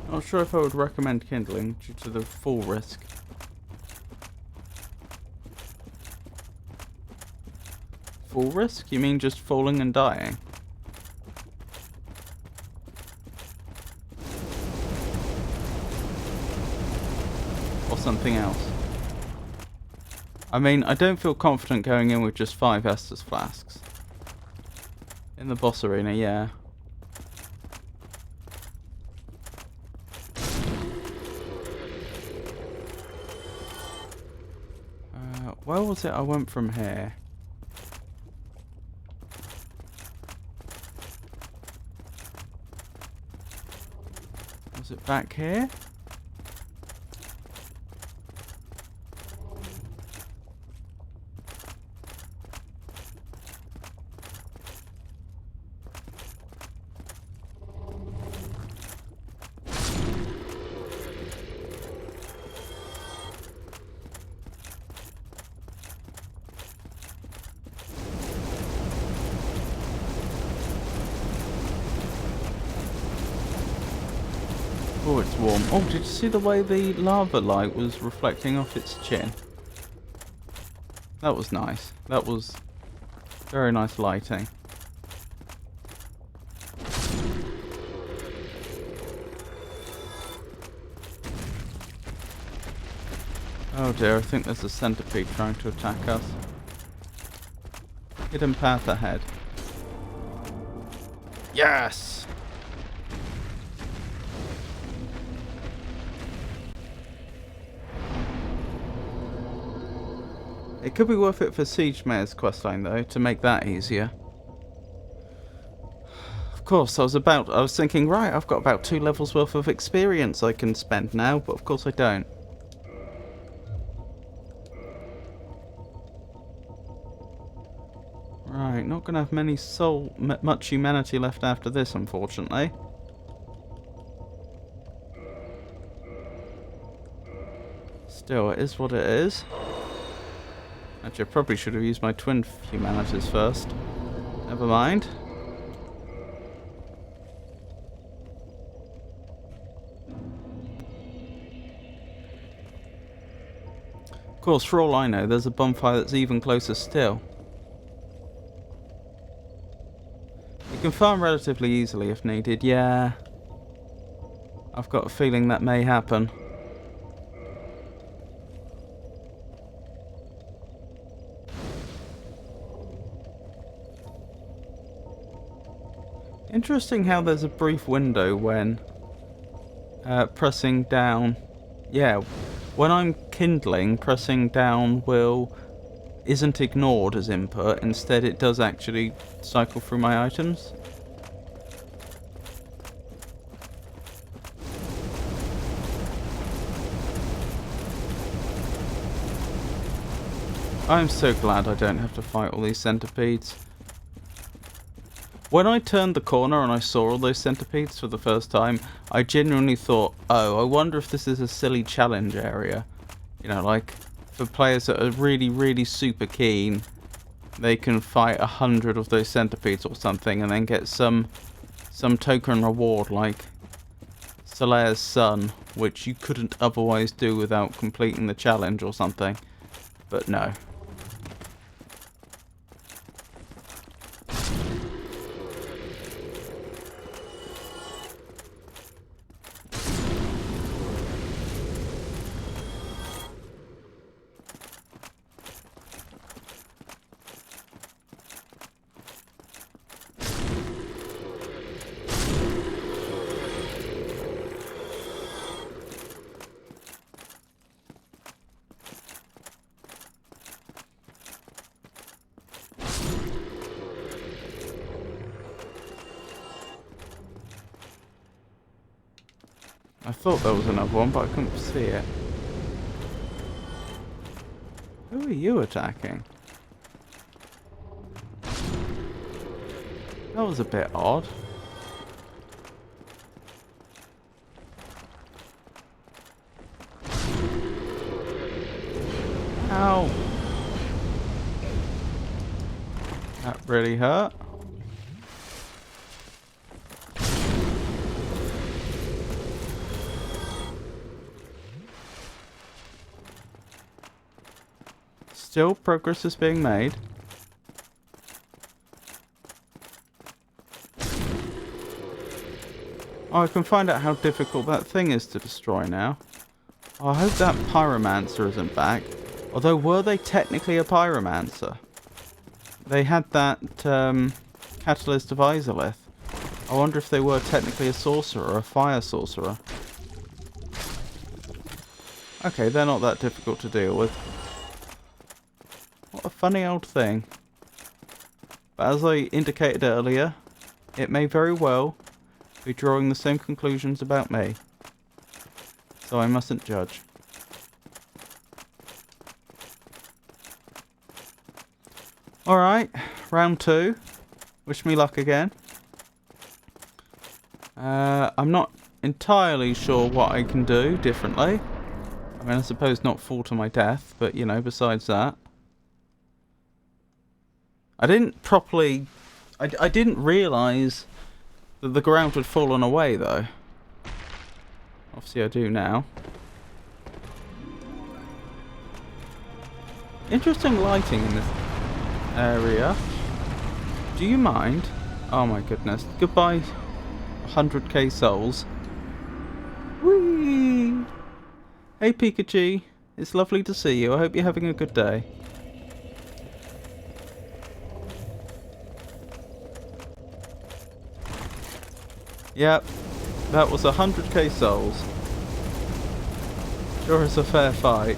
Not sure if I would recommend kindling due to the fall risk. Fall risk? You mean just falling and dying? Or something else? I mean, I don't feel confident going in with just 5 Estus flasks. In the boss arena, yeah. Where was it I went from here? Was it back here? Oh, it's warm. Oh, did you see the way the lava light was reflecting off its chin? That was nice. That was very nice lighting. Oh dear, I think there's a centipede trying to attack us. Hidden path ahead. Yes! It could be worth it for Siege Mayor's questline though, to make that easier. Of course, I was thinking, right, I've got about 2 levels worth of experience I can spend now, but of course I don't. Right, not gonna have much humanity left after this, unfortunately. Still, it is what it is. Actually, I probably should have used my twin humanities first. Never mind. Of course, for all I know, there's a bonfire that's even closer still. You can farm relatively easily if needed, yeah. I've got a feeling that may happen. Interesting how there's a brief window when pressing down. Yeah, when I'm kindling, pressing down isn't ignored as input. Instead, it does actually cycle through my items. I'm so glad I don't have to fight all these centipedes. When I turned the corner and I saw all those centipedes for the first time, I genuinely thought, oh, I wonder if this is a silly challenge area. You know, like, for players that are really, really super keen, they can fight 100 of those centipedes or something and then get some token reward like Solaire's Son, which you couldn't otherwise do without completing the challenge or something. But no. I thought there was another one, but I couldn't see it. Who are you attacking? That was a bit odd. Ow! That really hurt. Still, progress is being made. Oh, I can find out how difficult that thing is to destroy now. Oh, I hope that pyromancer isn't back. Although, were they technically a pyromancer? They had that catalyst of Izalith. I wonder if they were technically a sorcerer, a fire sorcerer. Okay, they're not that difficult to deal with. What a funny old thing. But as I indicated earlier, it may very well be drawing the same conclusions about me. So I mustn't judge. Alright, round 2. Wish me luck again. I'm not entirely sure what I can do differently. I mean, I suppose not fall to my death, but you know, besides that. I didn't properly... I didn't realise that the ground had fallen away, though. Obviously I do now. Interesting lighting in this area. Do you mind? Oh my goodness. Goodbye, 100k souls. Whee! Hey Pikachu. It's lovely to see you. I hope you're having a good day. Yep, that was 100k souls. Sure is a fair fight.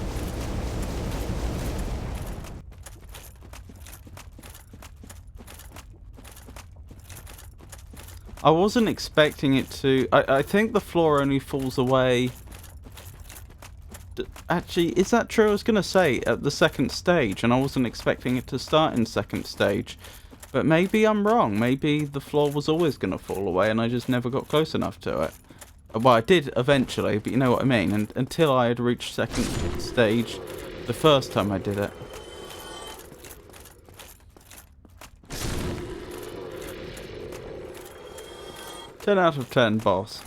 I wasn't expecting it to... I think the floor only falls away... Actually, is that true? I was going to say at the second stage, and I wasn't expecting it to start in second stage. But maybe I'm wrong. Maybe the floor was always going to fall away and I just never got close enough to it. Well, I did eventually, but you know what I mean. And until I had reached second stage the first time I did it. Ten out of 10 boss.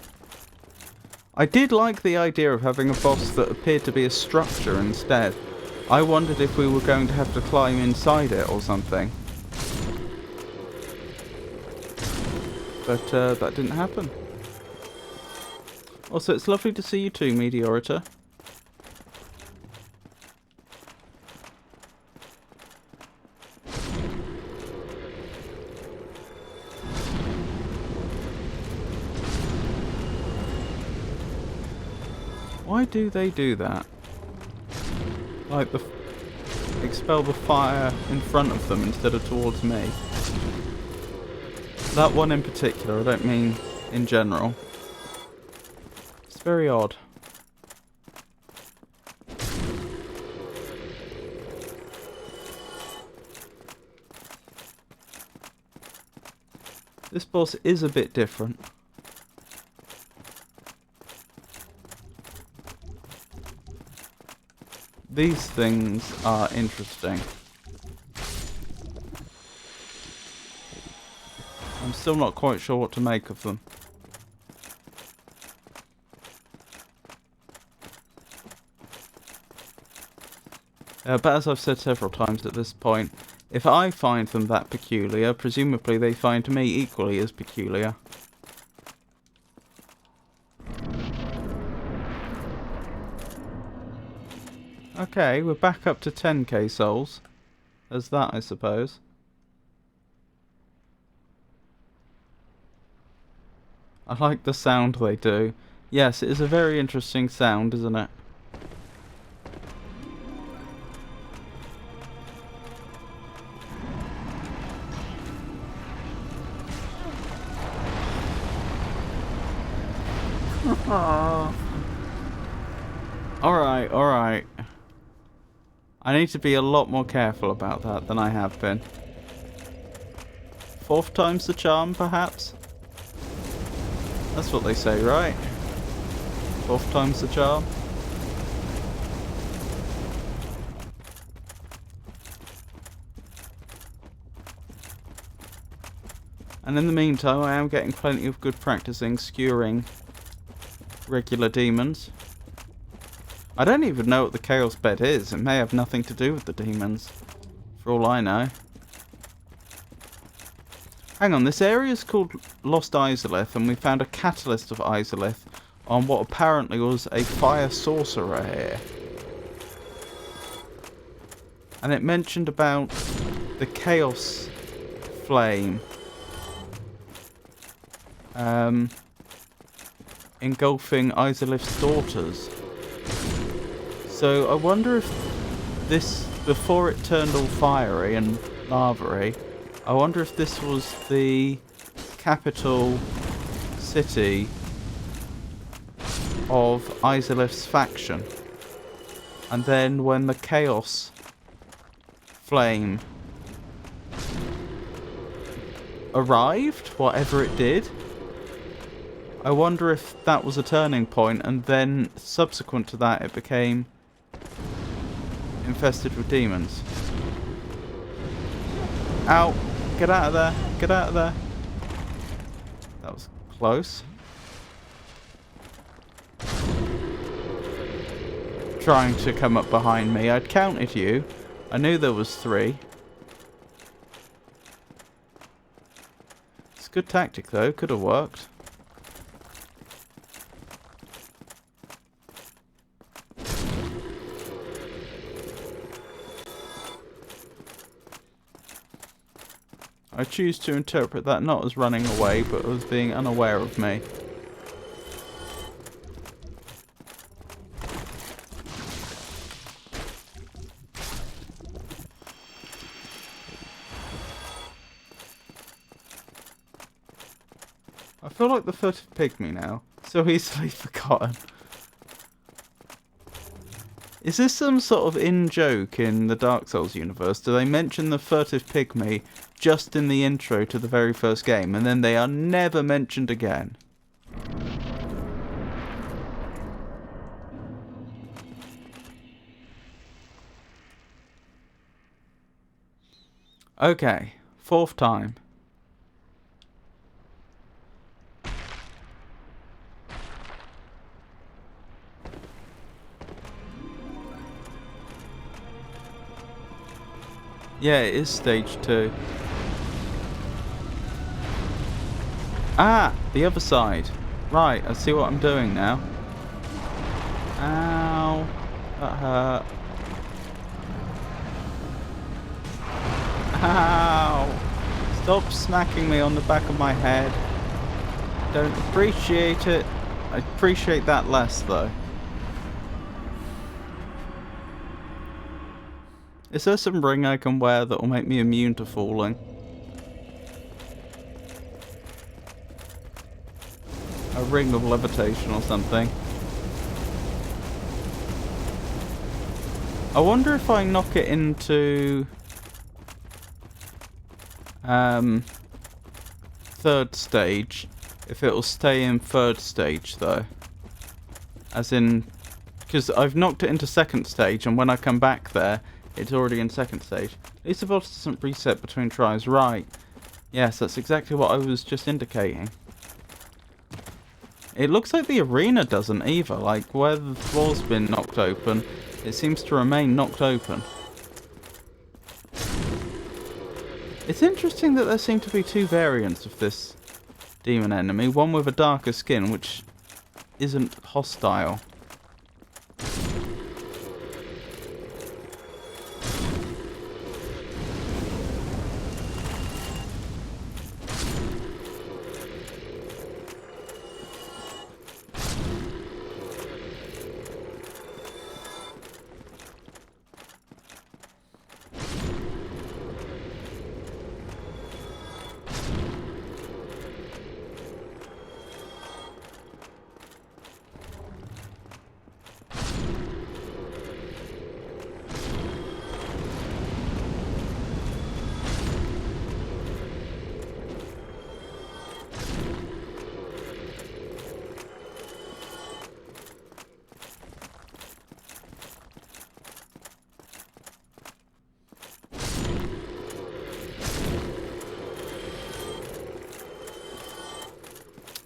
I did like the idea of having a boss that appeared to be a structure instead. I wondered if we were going to have to climb inside it or something. But that didn't happen. Also, it's lovely to see you too, Meteorita. Why do they do that? Like expel the fire in front of them instead of towards me. That one in particular, I don't mean in general. It's very odd. This boss is a bit different. These things are interesting. I'm still not quite sure what to make of them. But as I've said several times at this point, if I find them that peculiar, presumably they find me equally as peculiar. Okay, we're back up to 10k souls. There's that, I suppose. I like the sound they do. Yes, it is a very interesting sound, isn't it? Alright, alright. I need to be a lot more careful about that than I have been. Fourth time's the charm, perhaps? That's what they say, right? Fourth time's the charm. And in the meantime, I am getting plenty of good practicing skewering regular demons. I don't even know what the Chaos Bed is. It may have nothing to do with the demons, for all I know. Hang on, this area is called Lost Izalith, and we found a catalyst of Izalith on what apparently was a fire sorcerer here. And it mentioned about the Chaos Flame engulfing Izalith's daughters. So I wonder if this, before it turned all fiery and lava-y, I wonder if this was the capital city of Izalith's faction. And then when the Chaos Flame arrived, whatever it did, I wonder if that was a turning point, and then subsequent to that it became infested with demons. Ow! Get out of there! Get out of there! That was close. Trying to come up behind me. I'd counted you. I knew there was 3. It's a good tactic though. Could have worked. I choose to interpret that not as running away, but as being unaware of me. I feel like the furtive pygmy now. So easily forgotten. Is this some sort of in-joke in the Dark Souls universe? Do they mention the furtive pygmy just in the intro to the very first game, and then they are never mentioned again? Okay, 4th time. Yeah, it is stage 2. Ah, the other side. Right, I see what I'm doing now. Ow, that hurt. Ow! Stop smacking me on the back of my head. Don't appreciate it. I appreciate that less, though. Is there some ring I can wear that will make me immune to falling? A ring of levitation or something. I wonder if I knock it into 3rd stage, if it will stay in 3rd stage though. As in, because I've knocked it into 2nd stage, and when I come back there, it's already in 2nd stage. At least the boss doesn't reset between tries. Right. Yes, that's exactly what I was just indicating. It looks like the arena doesn't either. Like, where the floor's been knocked open, it seems to remain knocked open. It's interesting that there seem to be 2 variants of this demon enemy. One with a darker skin, which isn't hostile.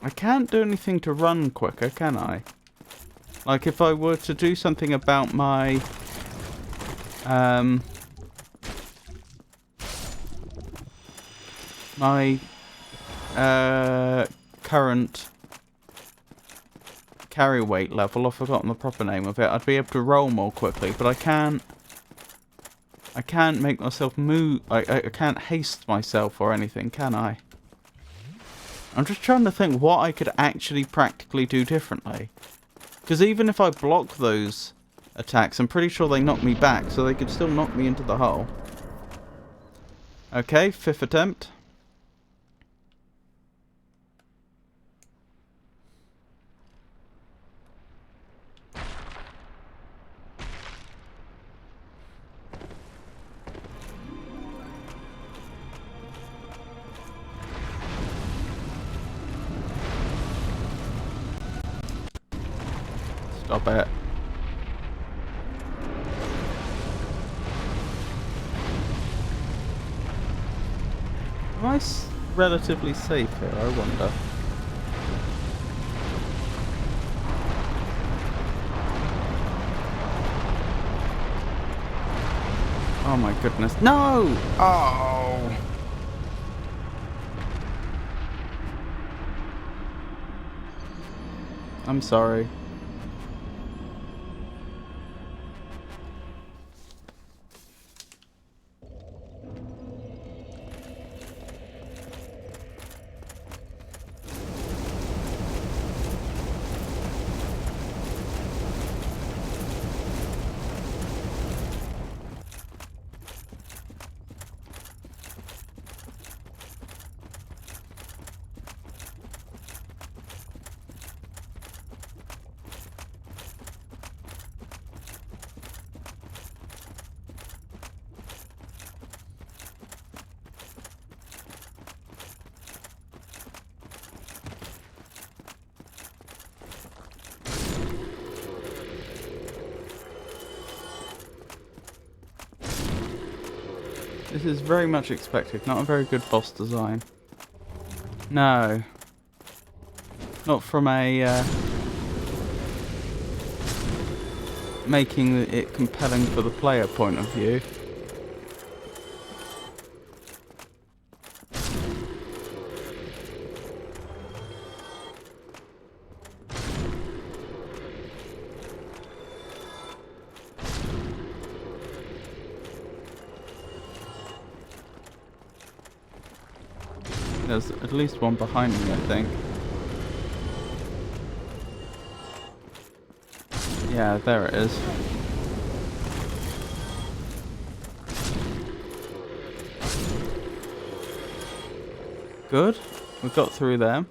I can't do anything to run quicker, can I? Like, if I were to do something about my... my... current... carry weight level, I've forgotten the proper name of it, I'd be able to roll more quickly, but I can't make myself move... I can't haste myself or anything, can I? I'm just trying to think what I could actually practically do differently. Because even if I block those attacks, I'm pretty sure they knock me back, so they could still knock me into the hole. Okay, 5th attempt. Stop it. Am I relatively safe here, I wonder? Oh my goodness. No! Oh! I'm sorry. This is very much expected. Not a very good boss design. No. Not from a... making it compelling for the player point of view. There's at least one behind me, I think. Yeah, there it is. Good. We got through them.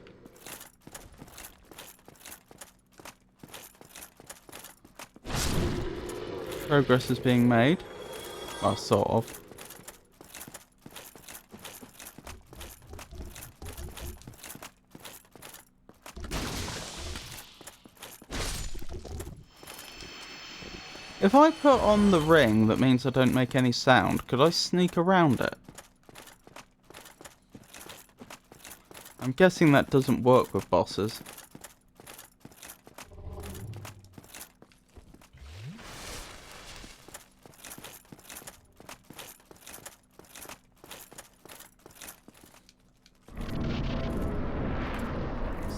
Progress is being made. Well, sort of. If I put on the ring that means I don't make any sound, could I sneak around it? I'm guessing that doesn't work with bosses.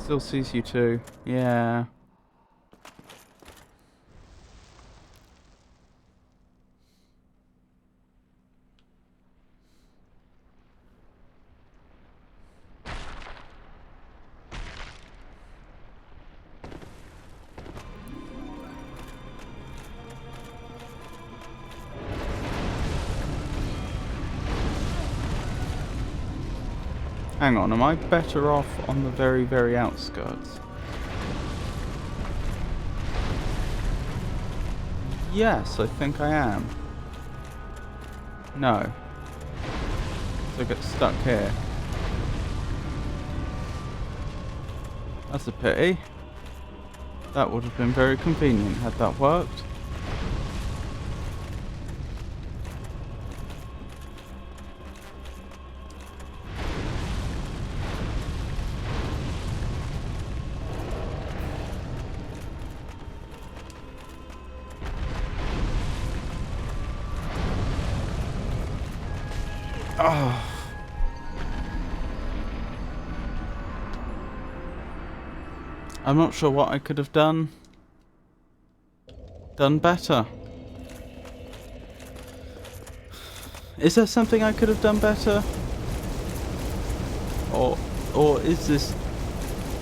Still sees you too. Yeah. Hang on, am I better off on the very, very outskirts? Yes, I think I am. No. So I get stuck here. That's a pity. That would have been very convenient had that worked. Oh. I'm not sure what I could have done better. Is there something I could have done better? Or is this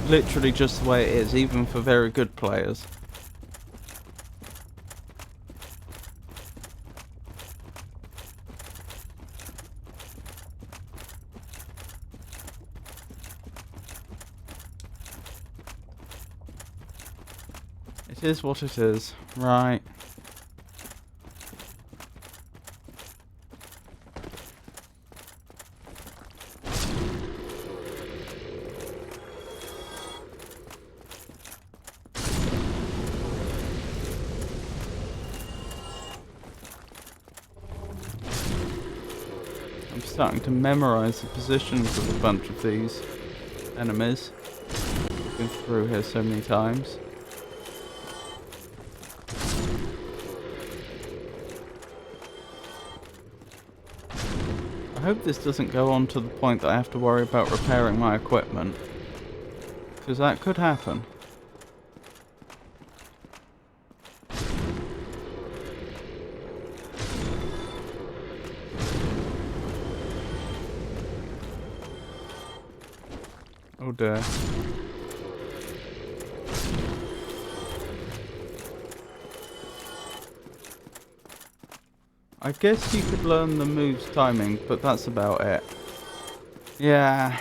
literally just the way it is, even for very good players? It is what it is, right. I'm starting to memorize the positions of a bunch of these enemies. I've been through here so many times. I hope this doesn't go on to the point that I have to worry about repairing my equipment, because that could happen. Oh dear. I guess you could learn the moves timing, but that's about it. Yeah.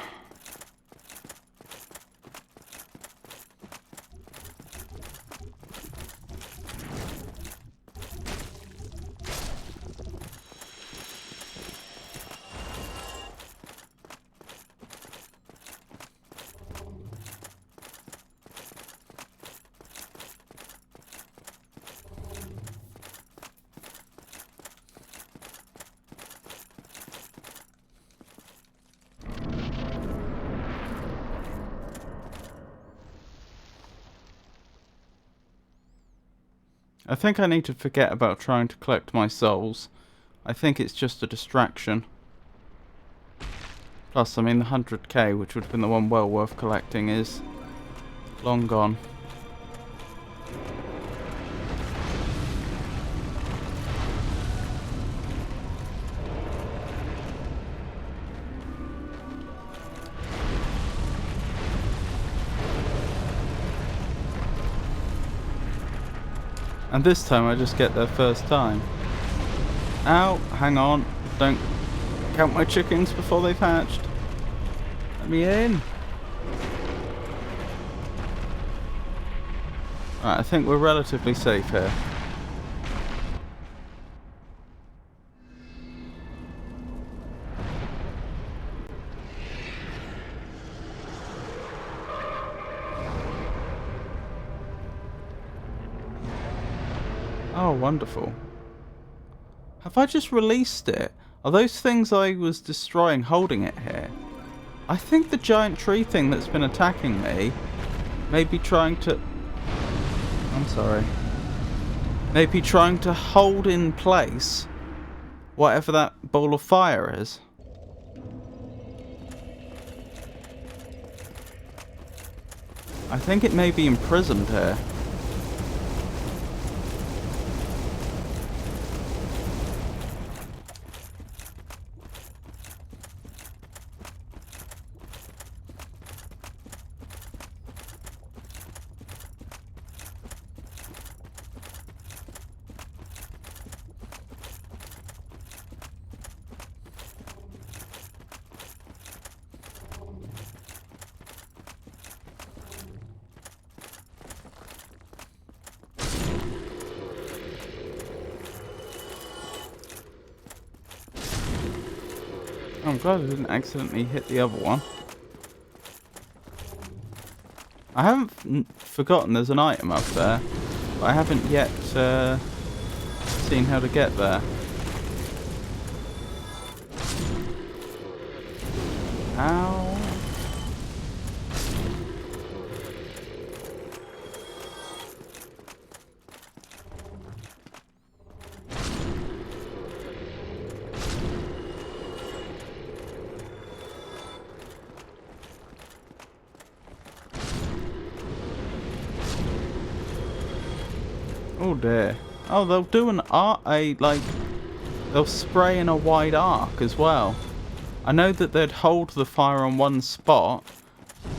I think I need to forget about trying to collect my souls. I think it's just a distraction. Plus, I mean, the 100k, which would have been the one well worth collecting, is long gone. And this time I just get there first time. Ow, hang on. Don't count my chickens before they've hatched. Let me in. Right, I think we're relatively safe here. Oh, wonderful. Have I just released it? Are those things I was destroying holding it here? I think the giant tree thing that's been attacking me may be trying to... I'm sorry. May be trying to hold in place whatever that ball of fire is. I think it may be imprisoned here. I'm glad I didn't accidentally hit the other one. I haven't forgotten there's an item up there, but I haven't yet seen how to get there. Ow. Oh dear. Oh, they'll do an they'll spray in a wide arc as well. I know that they'd hold the fire on one spot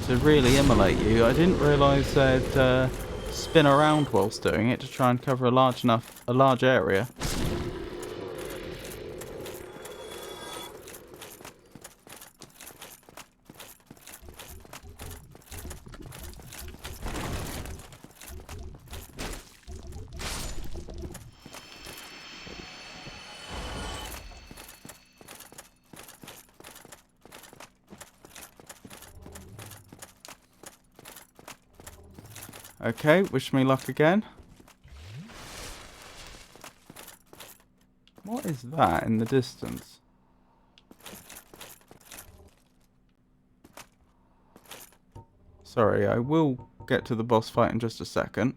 to really immolate you. I didn't realise they'd spin around whilst doing it to try and cover a large area. Okay, wish me luck again. What is that in the distance? Sorry, I will get to the boss fight in just a second.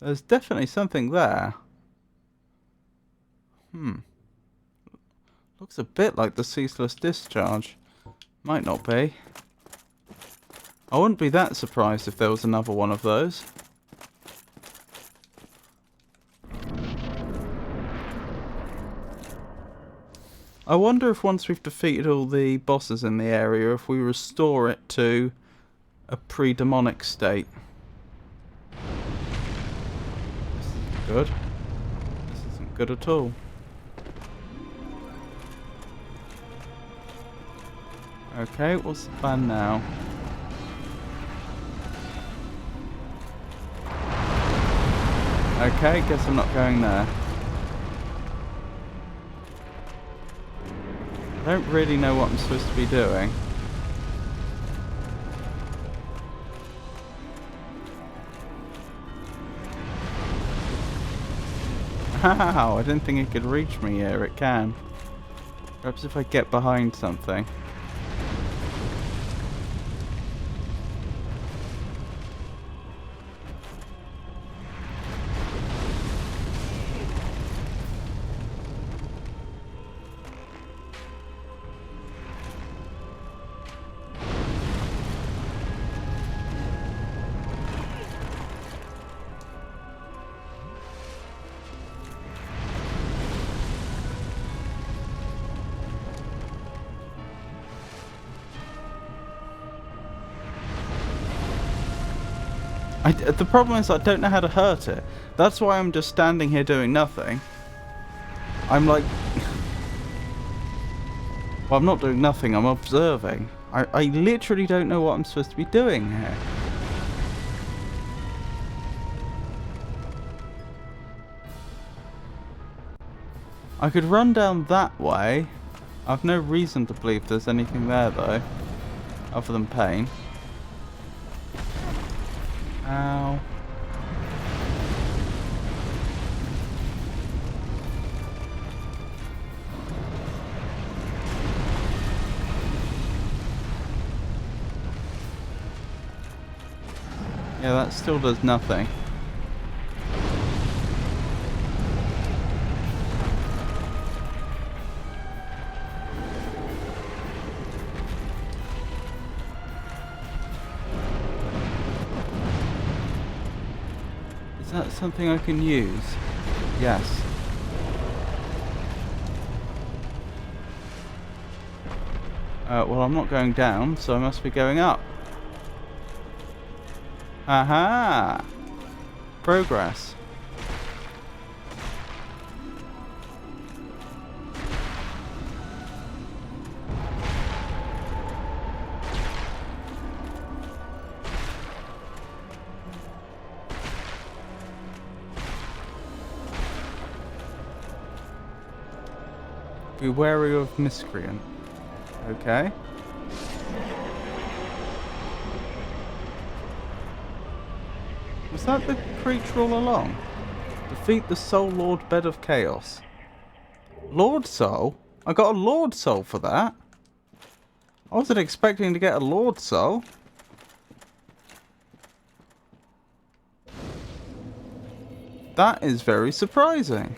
There's definitely something there. Looks a bit like the ceaseless discharge. Might not be. I wouldn't be that surprised if there was another one of those. I wonder if once we've defeated all the bosses in the area, if we restore it to a pre-demonic state. This isn't good. This isn't good at all. Okay, what's the plan now? Okay, guess I'm not going there. I don't really know what I'm supposed to be doing. Ow, I didn't think it could reach me here. It can. Perhaps if I get behind something. The problem is I don't know how to hurt it. That's why I'm just standing here doing nothing. I'm like... Well, I'm not doing nothing, I'm observing. I literally don't know what I'm supposed to be doing here. I could run down that way. I've no reason to believe there's anything there, though. Other than pain. Ow. Yeah, that still does nothing. Is that something I can use? Yes. Well, I'm not going down, so I must be going up. Aha! Progress. Be wary of miscreant. Okay. Was that the creature all along? Defeat the Soul Lord Bed of Chaos. Lord Soul? I got a Lord Soul for that. I wasn't expecting to get a Lord Soul. That is very surprising.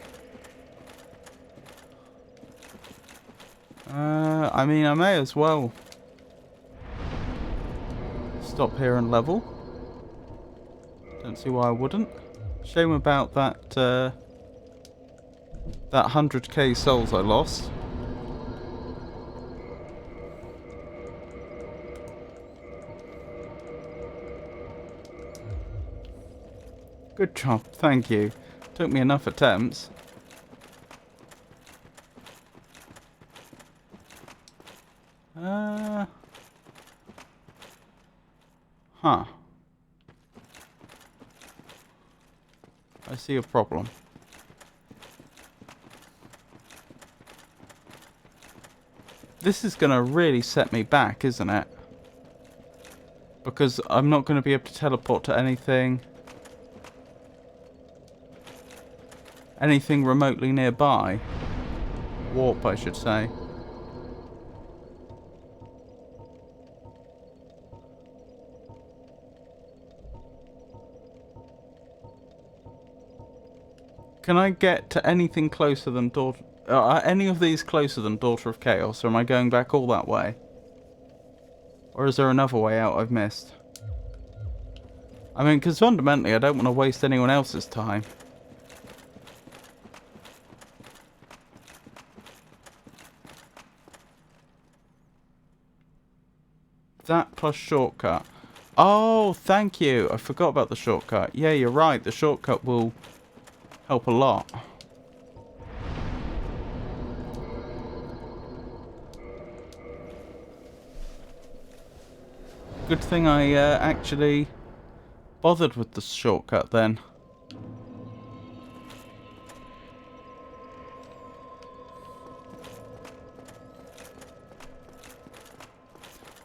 I mean, I may as well stop here and level. Don't see why I wouldn't. Shame about that, that 100k souls I lost. Good job, thank you. Took me enough attempts. Huh. I see a problem. This is going to really set me back, isn't it? Because I'm not going to be able to teleport to anything. Anything remotely nearby. Warp, I should say. Can I get to anything closer than Daughter... Are any of these closer than Daughter of Chaos, or am I going back all that way? Or is there another way out I've missed? I mean, because fundamentally I don't want to waste anyone else's time. That plus shortcut. Oh, thank you. I forgot about the shortcut. Yeah, you're right. The shortcut will help a lot. Good thing I actually bothered with the shortcut then.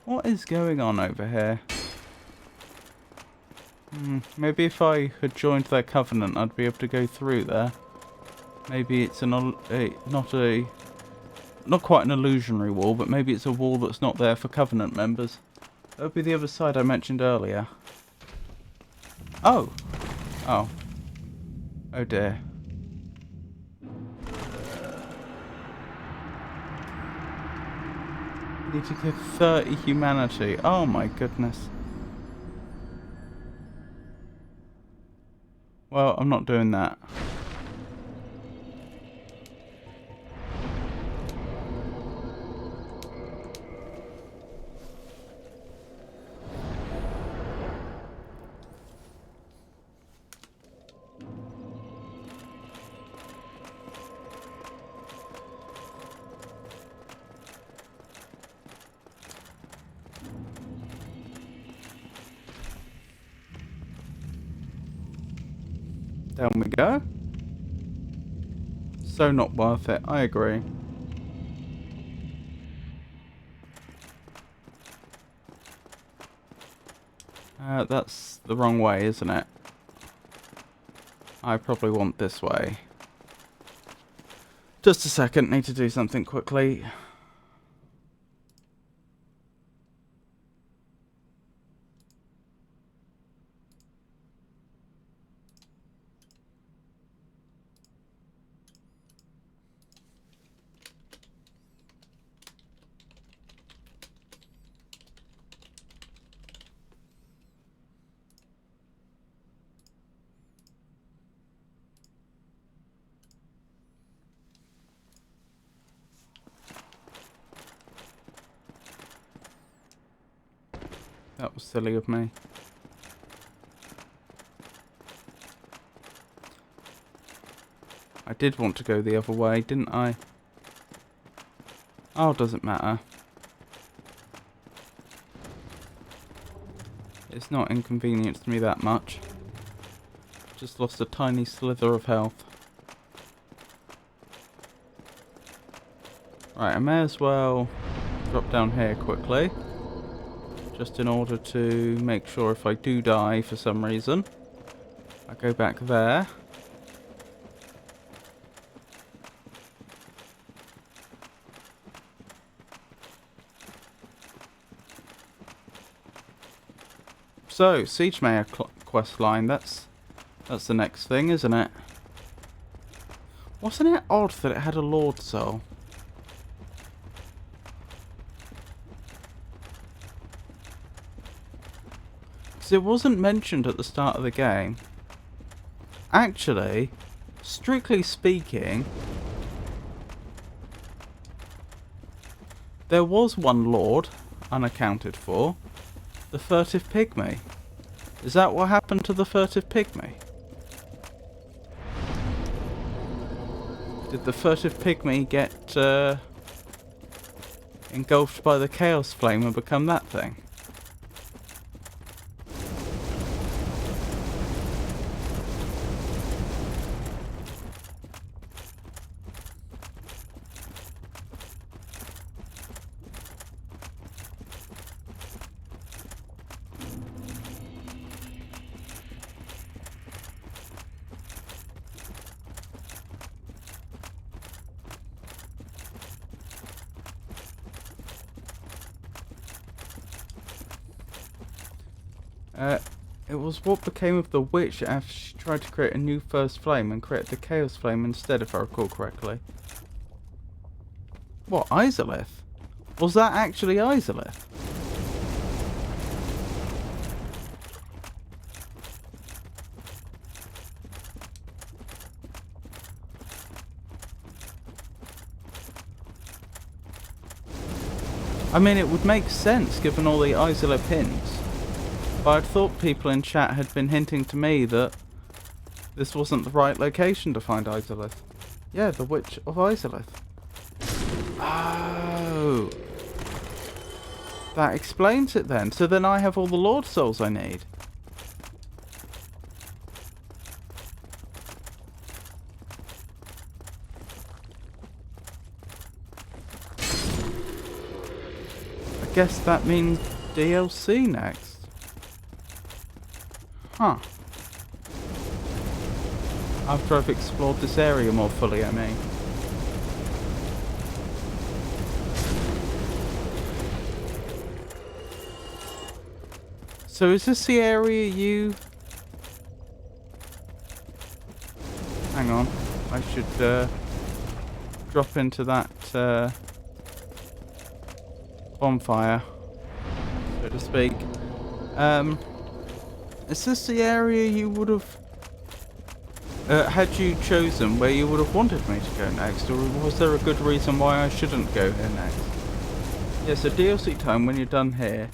What is going on over here? Maybe if I had joined their covenant, I'd be able to go through there. Maybe it's not quite an illusionary wall, but maybe it's a wall that's not there for covenant members. That would be the other side I mentioned earlier. Oh. Oh. Oh dear. Need to get 30 humanity. Oh my goodness. Well, I'm not doing that. Down we go. So not worth it, I agree. That's the wrong way, isn't it? I probably want this way. Just a second, need to do something quickly. That was silly of me. I did want to go the other way, didn't I? Oh, doesn't matter. It's not inconvenienced me that much. Just lost a tiny slither of health. Right, I may as well drop down here quickly. Just in order to make sure if I do die for some reason, I go back there. So, Siege Mayor quest line, that's the next thing, isn't it? Wasn't it odd that it had a Lord Soul? Because it wasn't mentioned at the start of the game. Actually, strictly speaking, there was one Lord unaccounted for. The Furtive Pygmy. Is that what happened to the Furtive Pygmy? Did the Furtive Pygmy get engulfed by the Chaos Flame and become that thing? It was what became of the witch after she tried to create a new first flame and created the Chaos Flame instead, if I recall correctly. What, Izalith? Was that actually Izalith? I mean, it would make sense given all the Izalith hints. But I'd thought people in chat had been hinting to me that this wasn't the right location to find Izalith. Yeah, the Witch of Izalith. Oh. That explains it then. So then I have all the Lord Souls I need. I guess that means DLC next. Huh. After I've explored this area more fully, I mean. So is this the area you... Hang on. I should drop into that bonfire, so to speak. Is this the area you would have, had you chosen, where you would have wanted me to go next, or was there a good reason why I shouldn't go here next? Yeah, so DLC time when you're done here,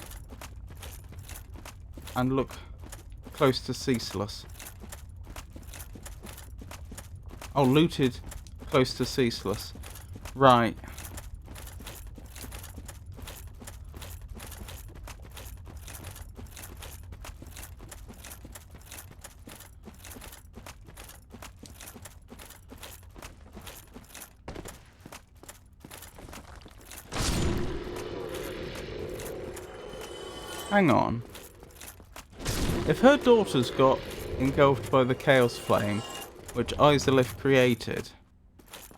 and look close to Ceaseless. Oh, looted close to Ceaseless. Right. Hang on. If her daughters got engulfed by the Chaos Flame, which Izalith created,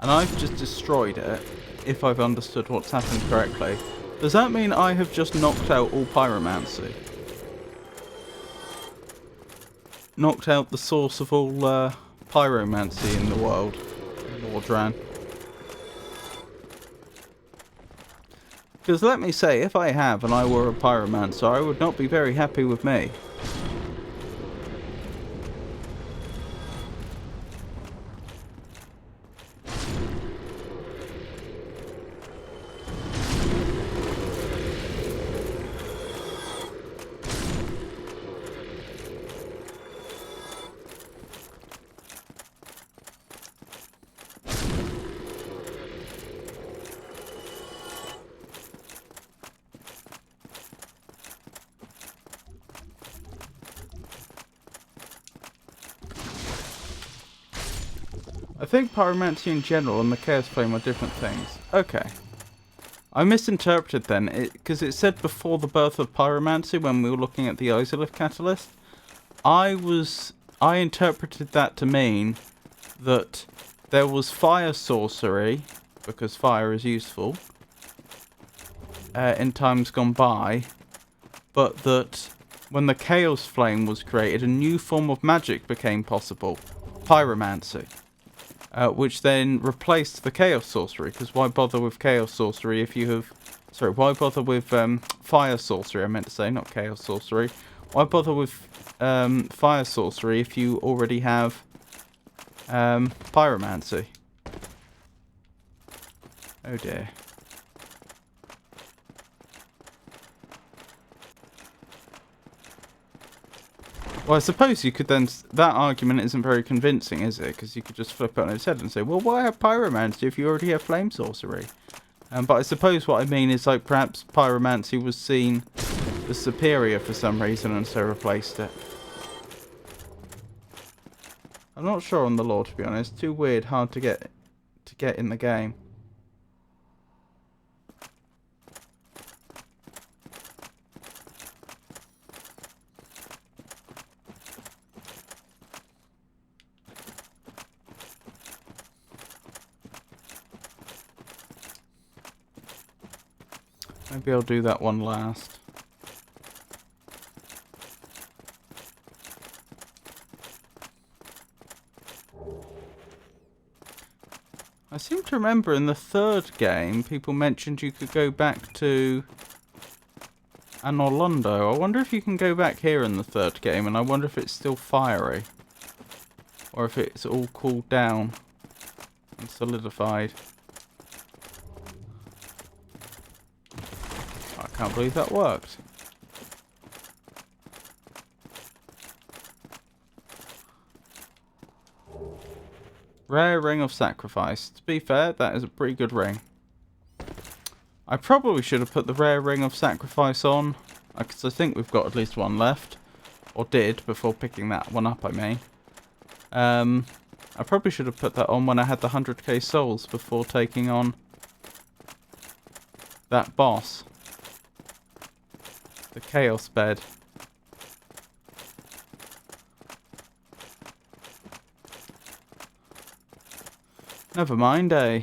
and I've just destroyed it, if I've understood what's happened correctly, does that mean I have just knocked out all pyromancy? Knocked out the source of all pyromancy in the world, Lordran. Because let me say, if I have and I were a pyromancer, I would not be very happy with me. I think pyromancy in general and the Chaos Flame are different things. Okay. I misinterpreted then, because it said before the birth of pyromancy when we were looking at the Izalith catalyst. I interpreted that to mean that there was fire sorcery, because fire is useful, in times gone by, but that when the Chaos Flame was created, a new form of magic became possible. Pyromancy. Which then replaced the Chaos Sorcery, because why bother with Chaos Sorcery if you have... Sorry, why bother with Fire Sorcery, I meant to say, not Chaos Sorcery. Why bother with Fire Sorcery if you already have Pyromancy? Oh dear. Well, I suppose you could then... That argument isn't very convincing, is it? Because you could just flip it on its head and say, well, why have pyromancy if you already have flame sorcery? But I suppose what I mean is, like, perhaps pyromancy was seen as superior for some reason and so replaced it. I'm not sure on the lore, to be honest. Too weird, hard to get in the game. Maybe I'll do that one last. I seem to remember in the third game, people mentioned you could go back to Anorlondo. I wonder if you can go back here in the third game, and I wonder if it's still fiery. Or if it's all cooled down and solidified. I can't believe that worked. Rare Ring of Sacrifice. To be fair, that is a pretty good ring. I probably should have put the Rare Ring of Sacrifice on, because I think we've got at least one left. Or did, before picking that one up, I mean. I probably should have put that on when I had the 100k souls before taking on that boss. The Chaos Bed. Never mind, eh?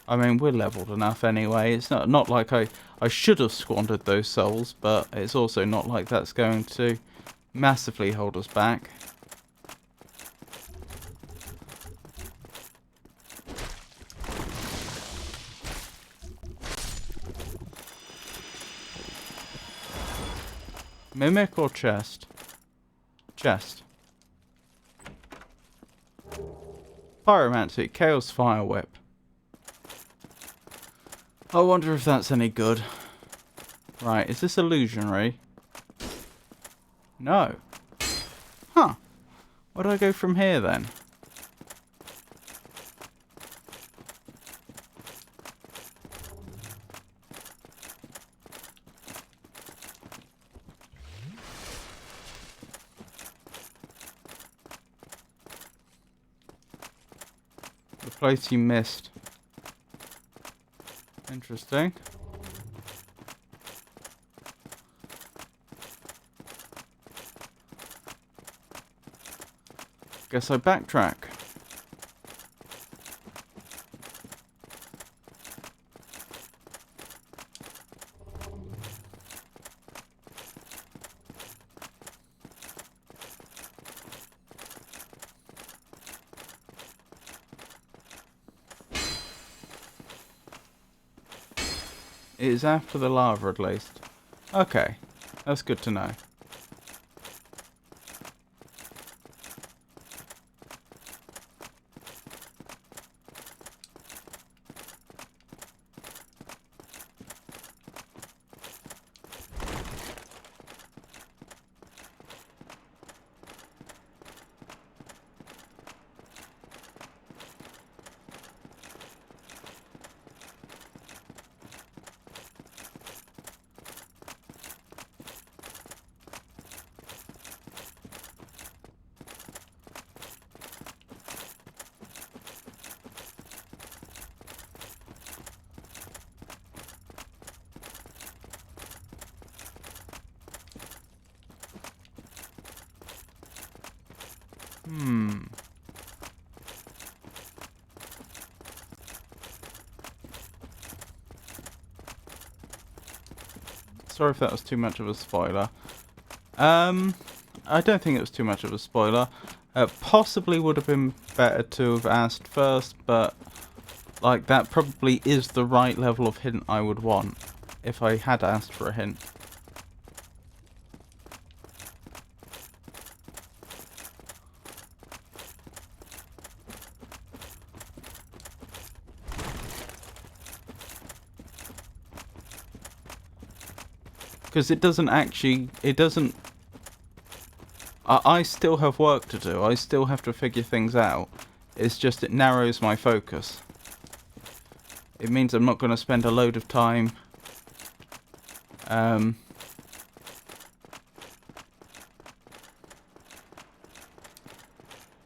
I mean, we're leveled enough anyway. It's not like I should have squandered those souls, but it's also not like that's going to massively hold us back. Mimic or chest? Chest. Pyromancy, Chaos Fire Whip. I wonder if that's any good. Right, is this illusionary? No. Huh. Where do I go from here then? The place you missed. Interesting. Guess I backtrack. It is after the lava, at least. Okay, that's good to know. Sorry if that was too much of a spoiler. I don't think it was too much of a spoiler. Possibly would have been better to have asked first, but like that probably is the right level of hint I would want if I had asked for a hint. Because it doesn't actually, I still have work to do. I still have to figure things out. It's just it narrows my focus. It means I'm not going to spend a load of time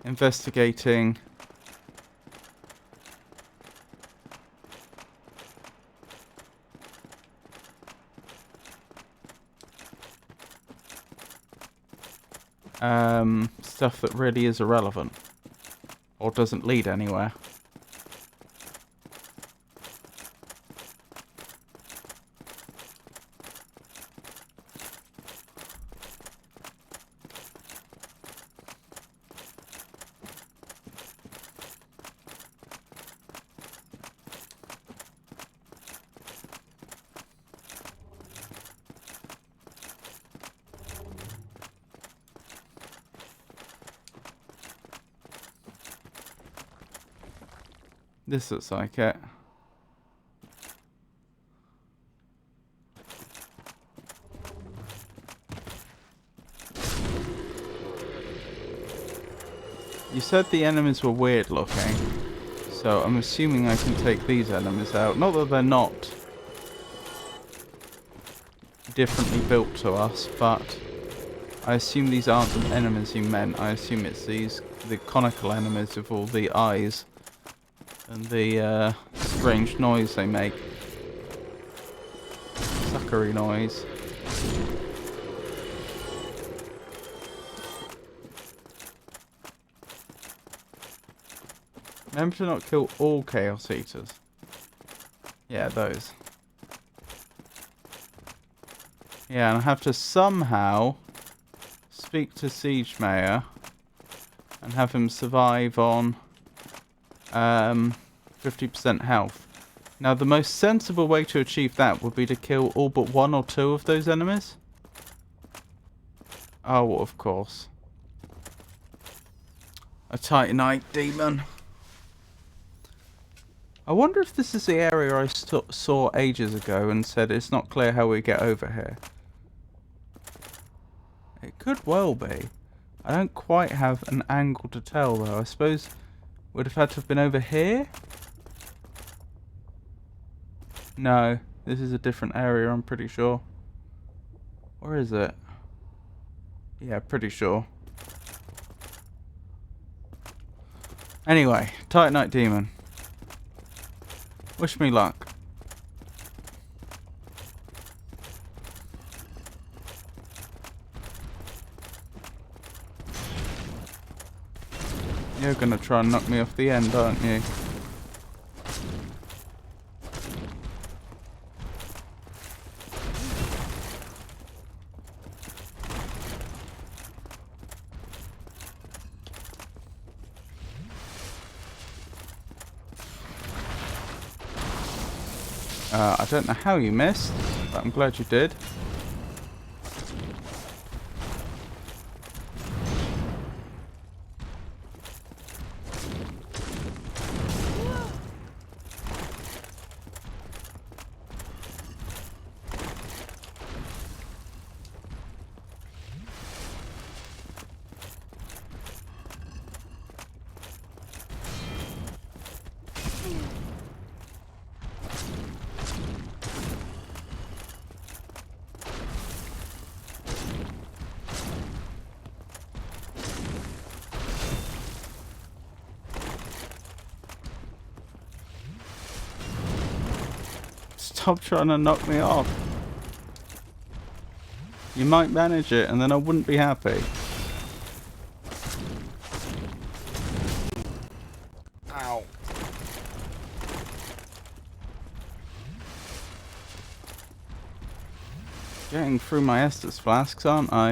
investigating stuff that really is irrelevant or doesn't lead anywhere. This looks like it. You said the enemies were weird looking, so I'm assuming I can take these enemies out. Not that they're not differently built to us, but I assume these aren't the enemies you meant. I assume it's the conical enemies with all the eyes and the strange noise they make. Suckery noise. Remember to not kill all Chaos Eaters. Yeah, those. Yeah, and I have to somehow speak to Siege Mayor and have him survive on 50% health. Now, the most sensible way to achieve that would be to kill all but one or two of those enemies. Oh, of course. A Titanite demon. I wonder if this is the area I saw ages ago and said it's not clear how we get over here. It could well be. I don't quite have an angle to tell though. I suppose would have had to have been over here? No, this is a different area, I'm pretty sure. Or is it? Yeah, pretty sure. Anyway, Titanite demon. Wish me luck. You're gonna try and knock me off the end, aren't you? I don't know how you missed, but I'm glad you did. Stop trying to knock me off. You might manage it and then I wouldn't be happy. Ow. Getting through my Estus flasks, aren't I?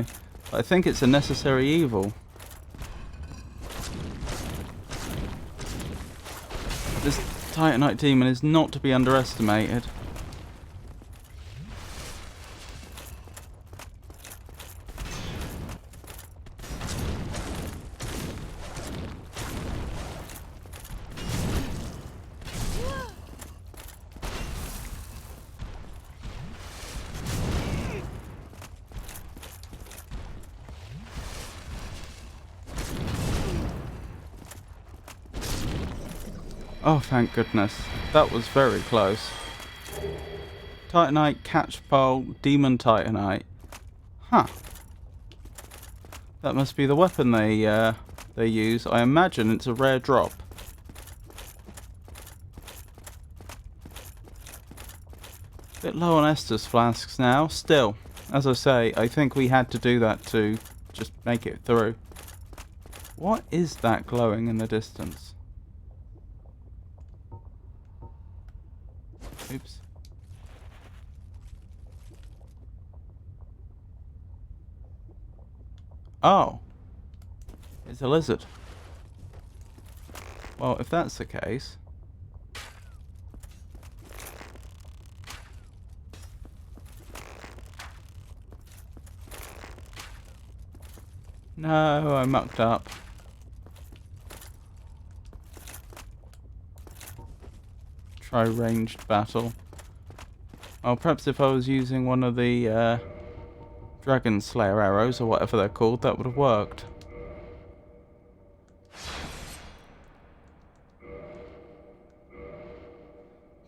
I think it's a necessary evil. This Titanite demon is not to be underestimated. Oh, thank goodness. That was very close. Titanite, catchpole, demon Titanite. Huh. That must be the weapon they use. I imagine it's a rare drop. Bit low on Estus flasks now. Still, as I say, I think we had to do that to just make it through. What is that glowing in the distance? Oops. Oh. It's a lizard. Well, if that's the case... No, I mucked up. Try ranged battle. Well, perhaps if I was using one of the Dragon Slayer arrows, or whatever they're called, that would have worked.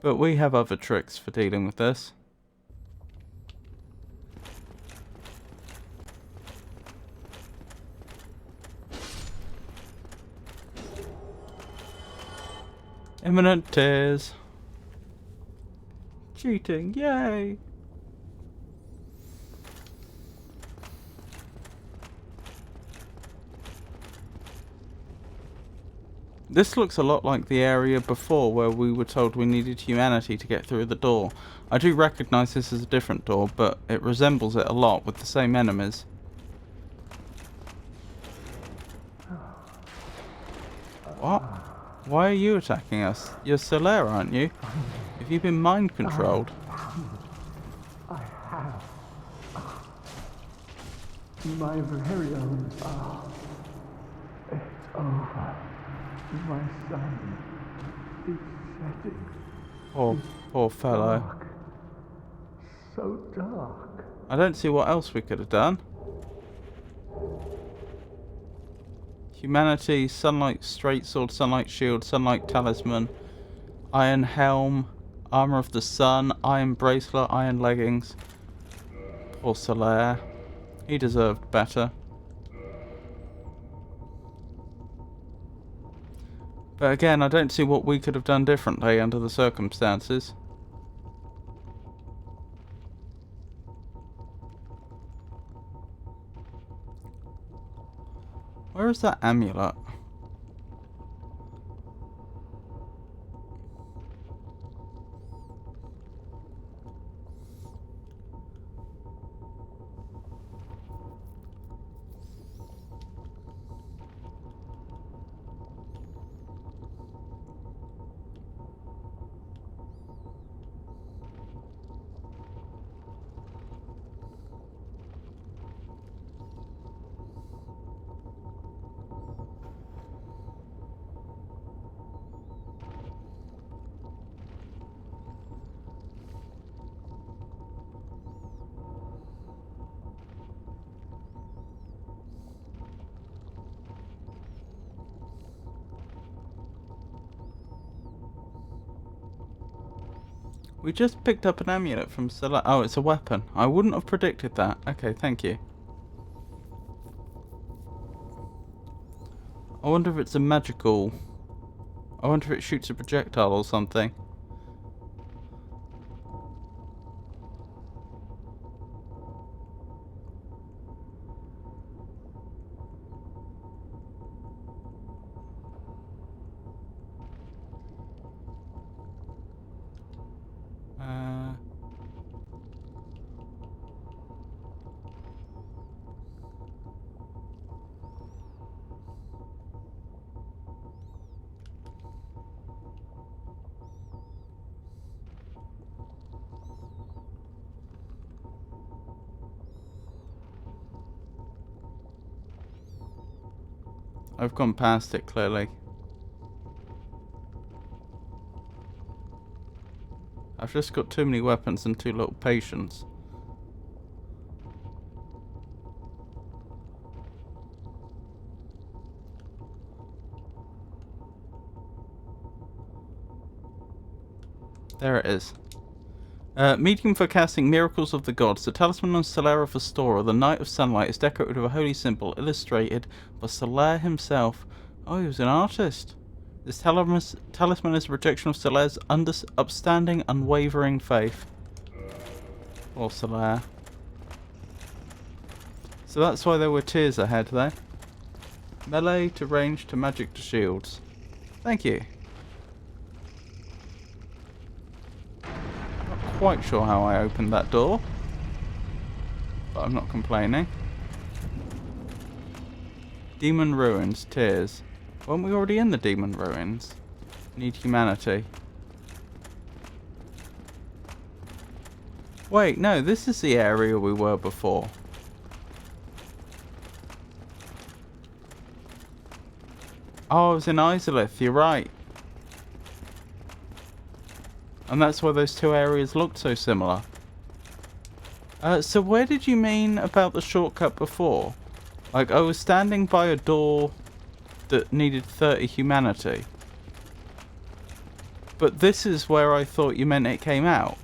But we have other tricks for dealing with this. Imminent tears. Cheating, yay! This looks a lot like the area before where we were told we needed humanity to get through the door. I do recognise this as a different door, but it resembles it a lot with the same enemies. What? Why are you attacking us? You're Solaire, aren't you? Have you been mind controlled? I have. My very own. It's over. My sun is setting. Poor fellow. Dark. So dark. I don't see what else we could have done. Humanity, Sunlight Straight Sword, Sunlight Shield, Sunlight Talisman, Iron Helm, Armour of the Sun, Iron Bracelet, Iron Leggings. Poor Solaire. He deserved better. But again, I don't see what we could have done differently under the circumstances. Where is that amulet? We just picked up an amulet from Solar. Oh, it's a weapon. I wouldn't have predicted that. Okay, thank you. I wonder if it's a magical... I wonder if it shoots a projectile or something. I've gone past it, clearly. I've just got too many weapons and too little patience. There it is. Medium for casting Miracles of the Gods. The talisman on Solar of Astora, the Knight of Sunlight, is decorated with a holy symbol illustrated by Solar himself. Oh, he was an artist. This talisman is a projection of Solar's upstanding, unwavering faith. Or Solar. So that's why there were tiers ahead there. Melee to range to magic to shields. Thank you. Quite sure how I opened that door, but I'm not complaining. Demon Ruins, Tears. Weren't we already in the Demon Ruins? Need humanity. Wait, no, this is the area we were before. Oh, I was in Izalith, you're right. And that's why those two areas looked so similar. So where did you mean about the shortcut before? Like, I was standing by a door that needed 30 humanity. But this is where I thought you meant it came out.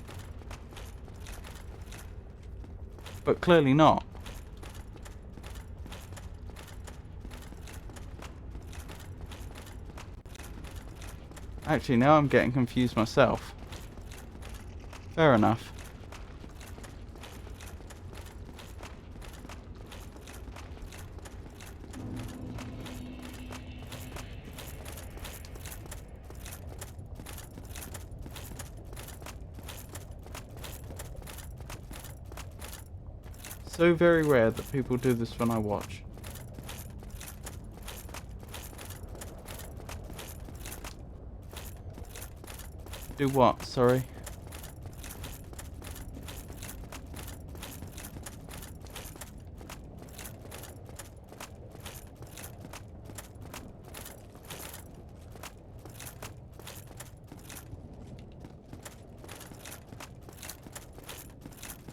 But clearly not. Actually, now I'm getting confused myself. Fair enough. So very rare that people do this when I watch. Do what? Sorry.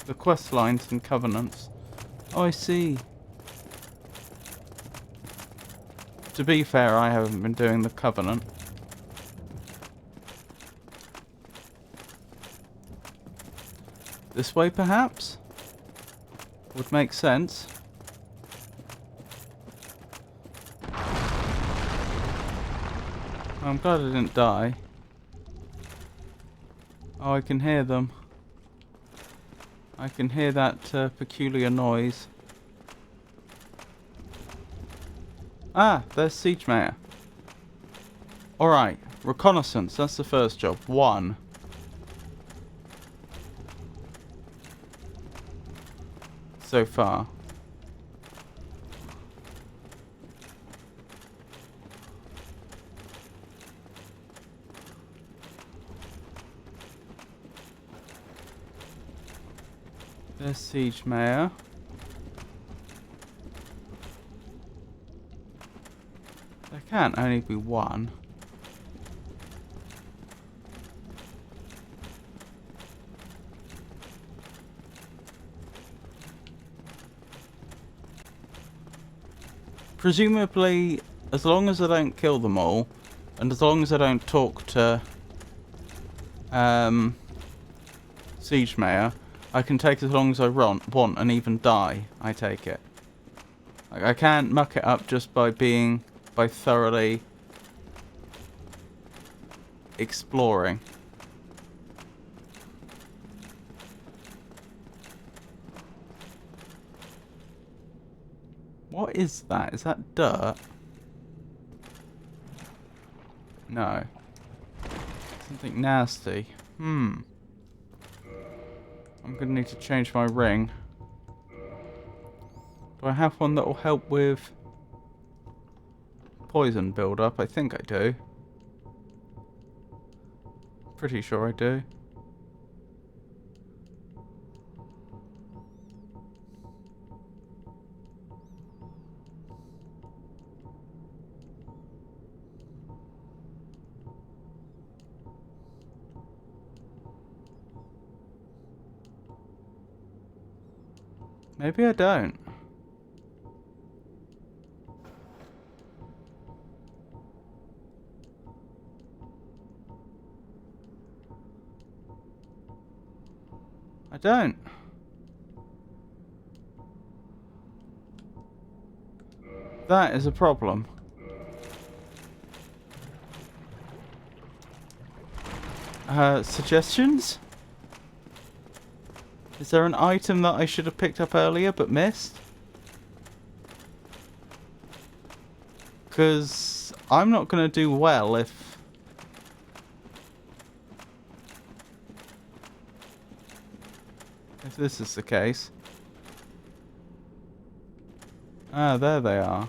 The quest lines and covenants. Oh, I see. To be fair, I haven't been doing the covenant. This way, perhaps? Would make sense. I'm glad I didn't die. Oh, I can hear them. I can hear that peculiar noise. Ah, there's Siege Mayor. Alright, reconnaissance, that's the first job. 1. So far. There's Siege Mayor. There can't only be 1. Presumably, as long as I don't kill them all, and as long as I don't talk to Siege Mayor, I can take as long as I want and even die, I take it. Like, I can't muck it up just by thoroughly exploring. What is that? Is that dirt? No. Something nasty. I'm gonna need to change my ring. Do I have one that will help with poison build-up? I think I do. Pretty sure I do. Maybe I don't. I don't. That is a problem. Suggestions? Is there an item that I should have picked up earlier but missed? Because I'm not going to do well if this is the case. Ah, there they are.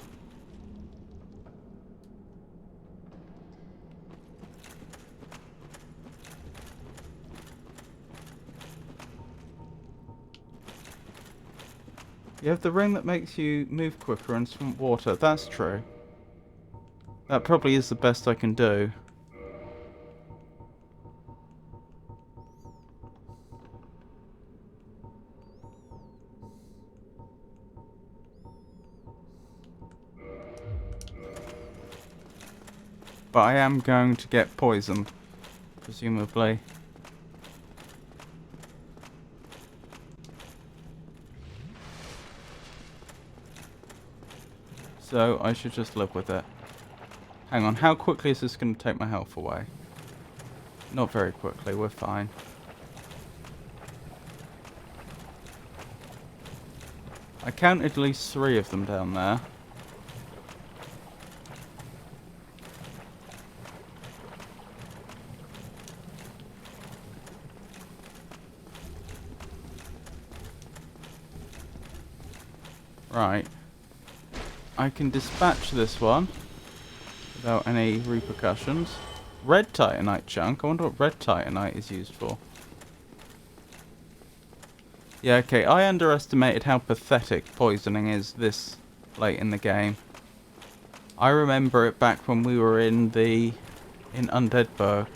You have the ring that makes you move quicker and swim water. That's true. That probably is the best I can do. But I am going to get poisoned, presumably. So I should just live with it. Hang on, how quickly is this going to take my health away? Not very quickly, we're fine. I counted at least 3 of them down there. Right. I can dispatch this one without any repercussions. Red Titanite chunk. I wonder what red Titanite is used for. Yeah, okay. I underestimated how pathetic poisoning is this late in the game. I remember it back when we were in Undeadburg,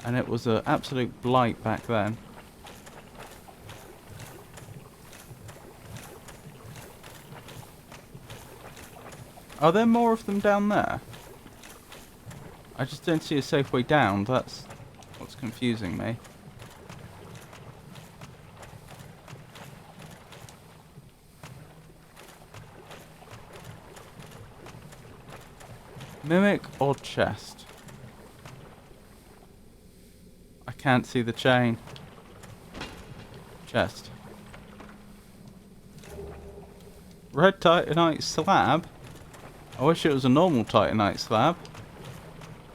and it was an absolute blight back then. Are there more of them down there? I just don't see a safe way down. That's what's confusing me. Mimic or chest? I can't see the chain. Chest. Red Titanite slab? I wish it was a normal Titanite slab.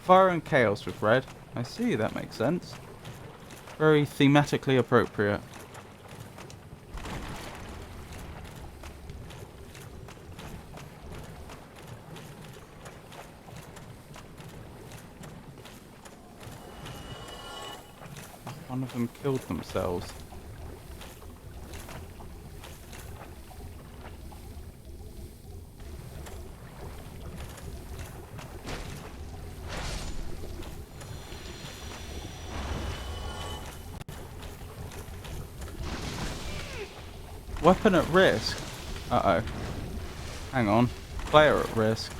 Fire and chaos with red. I see, that makes sense. Very thematically appropriate. One of them killed themselves. Weapon at risk? Uh-oh. Hang on. Player at risk.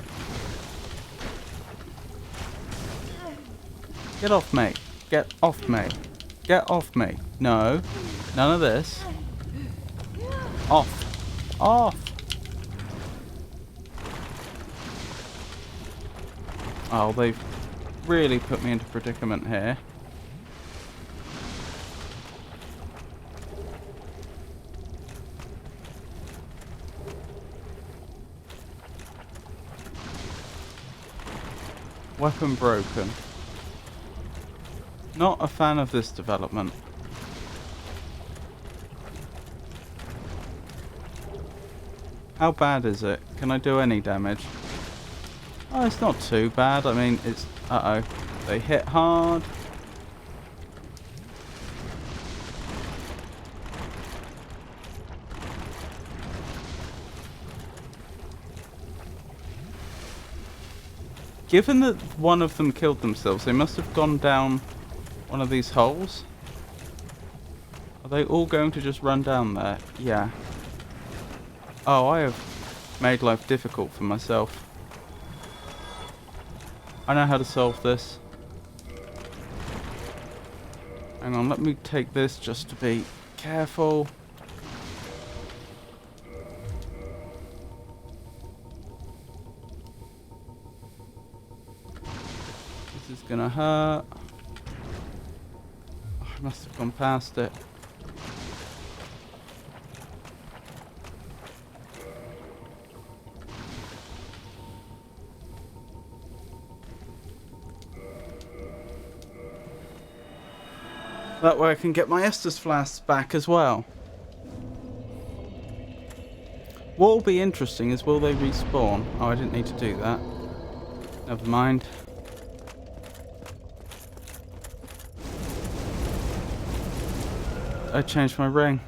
Get off me. Get off me. Get off me. No. None of this. Off. Off. Oh, they've really put me into predicament here. Weapon broken. Not a fan of this development. How bad is it? Can I do any damage? Oh, it's not too bad. I mean, it's... Uh-oh. They hit hard. Given that one of them killed themselves, they must have gone down one of these holes. Are they all going to just run down there? Yeah. Oh, I have made life difficult for myself. I know how to solve this. Hang on, let me take this just to be careful. This is gonna hurt. Oh, I must have gone past it. That way I can get my Estus flasks back as well. What will be interesting is, will they respawn? Oh, I didn't need to do that. Never mind. I changed my ring.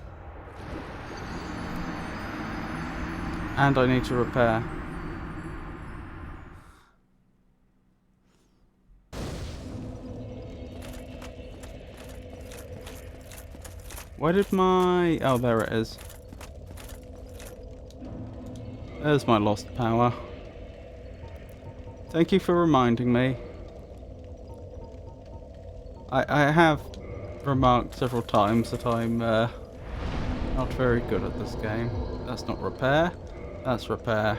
And I need to repair. Where did my... Oh, there it is. There's my lost power. Thank you for reminding me. I have remarked several times that I'm not very good at this game. That's not repair. That's repair.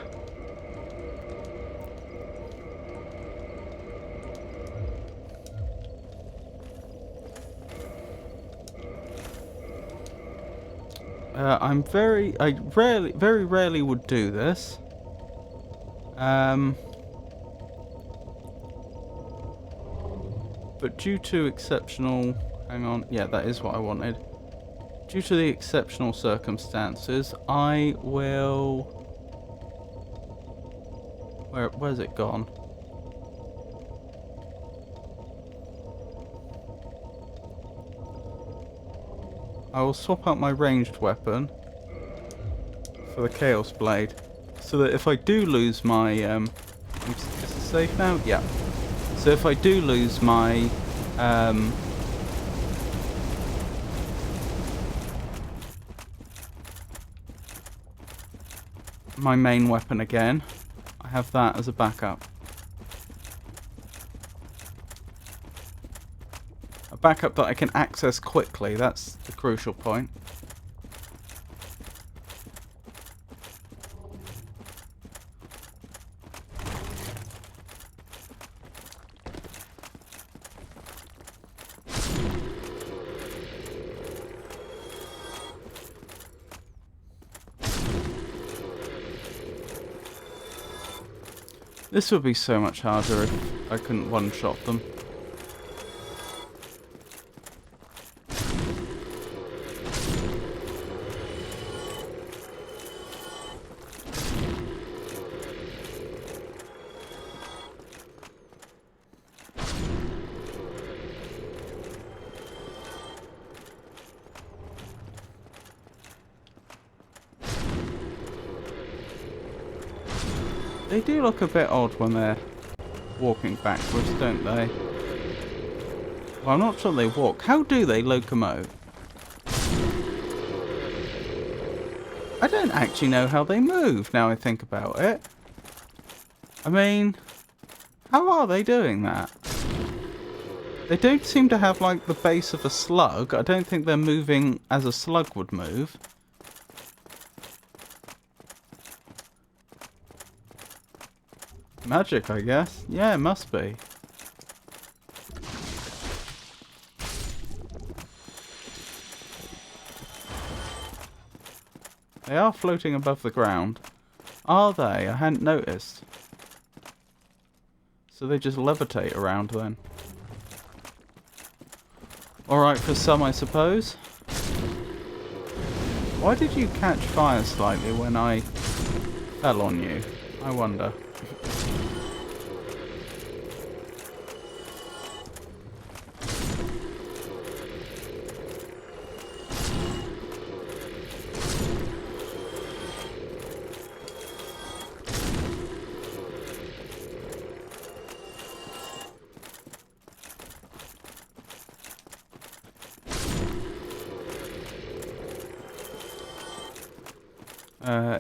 I very rarely would do this. But due to exceptional... Hang on. Yeah, that is what I wanted. Due to the exceptional circumstances, I will... Where's it gone? I will swap out my ranged weapon for the Chaos Blade, so that if I do lose my... is it safe now? Yeah. So if I do lose my... my main weapon again, I have that as a backup. A backup that I can access quickly, that's the crucial point. This would be so much harder if I couldn't one-shot them. They do look a bit odd when they're walking backwards, don't they? Well, I'm not sure they walk. How do they locomote? I don't actually know how they move, now I think about it. I mean, how are they doing that? They don't seem to have, like, the base of a slug. I don't think they're moving as a slug would move. Magic, I guess. Yeah, it must be. They are floating above the ground. Are they? I hadn't noticed. So they just levitate around then. Alright for some, I suppose. Why did you catch fire slightly when I fell on you? I wonder.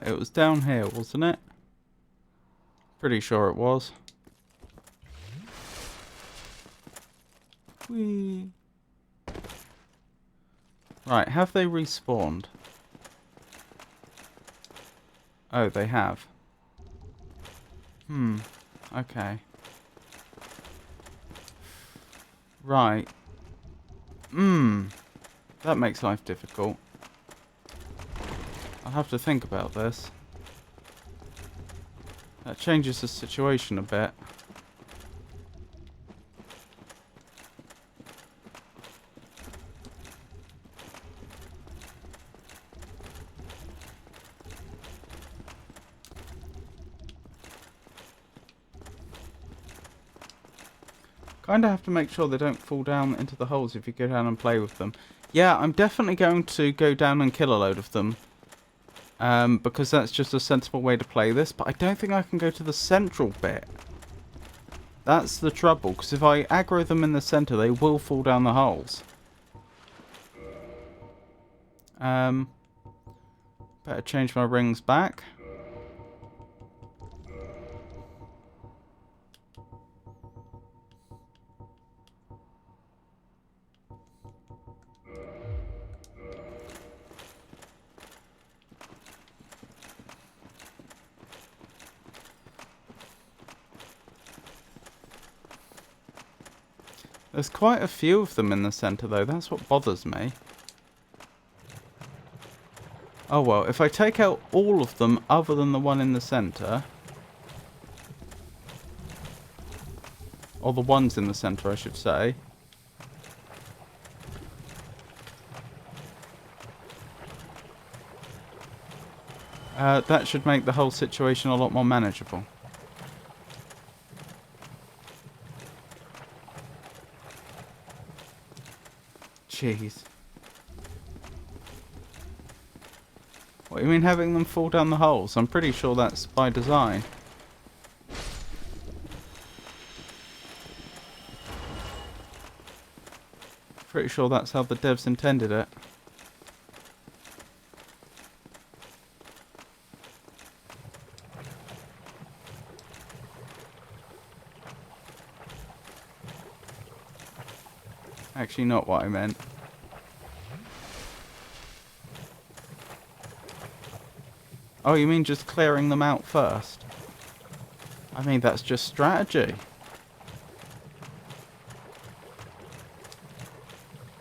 It was down here, wasn't it? Pretty sure it was. Whee! Right, have they respawned? Oh, they have. Okay. Right. That makes life difficult. I'll have to think about this. That changes the situation a bit. Kinda have to make sure they don't fall down into the holes if you go down and play with them. Yeah, I'm definitely going to go down and kill a load of them. Because that's just a sensible way to play this. But I don't think I can go to the central bit. That's the trouble. Because if I aggro them in the centre, they will fall down the holes. Better change my rings back. There's quite a few of them in the centre though, that's what bothers me. Oh well, if I take out all of them other than the one in the centre... or the ones in the centre I should say. That should make the whole situation a lot more manageable. Jeez. What, you mean having them fall down the holes? I'm pretty sure that's by design. Pretty sure that's how the devs intended it. Actually, not what I meant. Oh, you mean just clearing them out first? I mean, that's just strategy.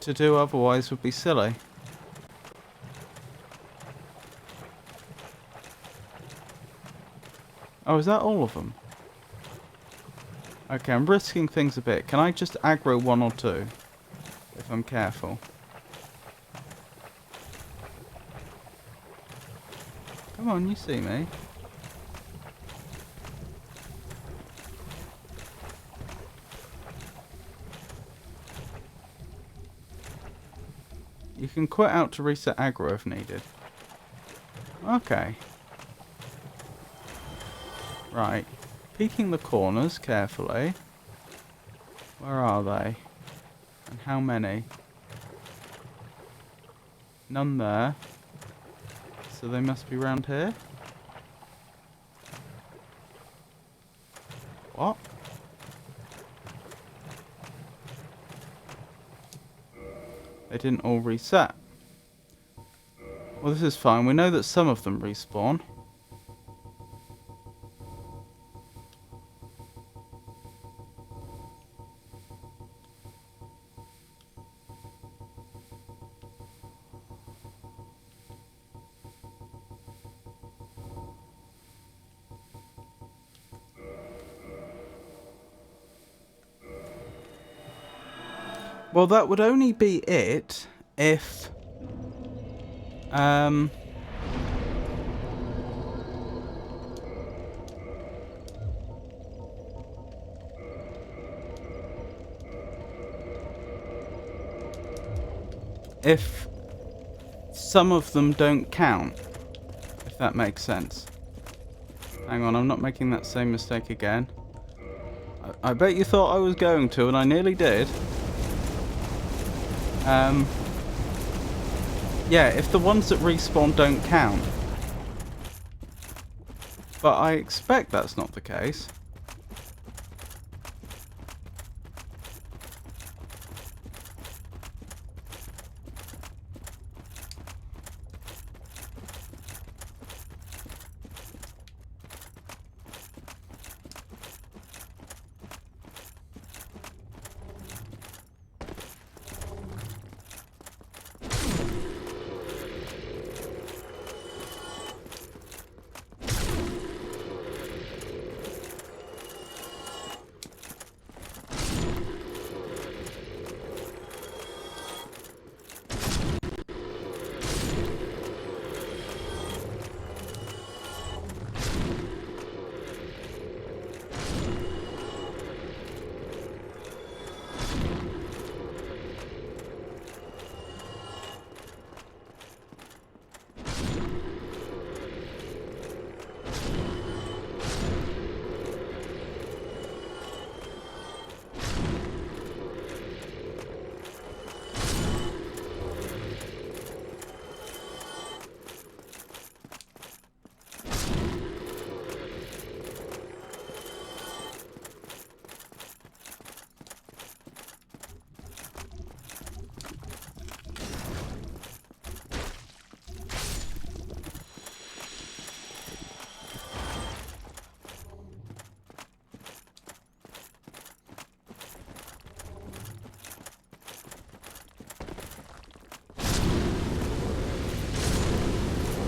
To do otherwise would be silly. Oh, is that all of them? Okay, I'm risking things a bit. Can I just aggro one or two? If I'm careful. Come on, you see me. You can quit out to reset aggro if needed. Okay. Right. Peeking the corners carefully. Where are they? And how many? None there. So they must be round here. What? They didn't all reset. Well, this is fine. We know that some of them respawn. Well, that would only be it if... if some of them don't count, if that makes sense. Hang on, I'm not making that same mistake again. I bet you thought I was going to, and I nearly did. Yeah, if the ones that respawn don't count. But I expect that's not the case.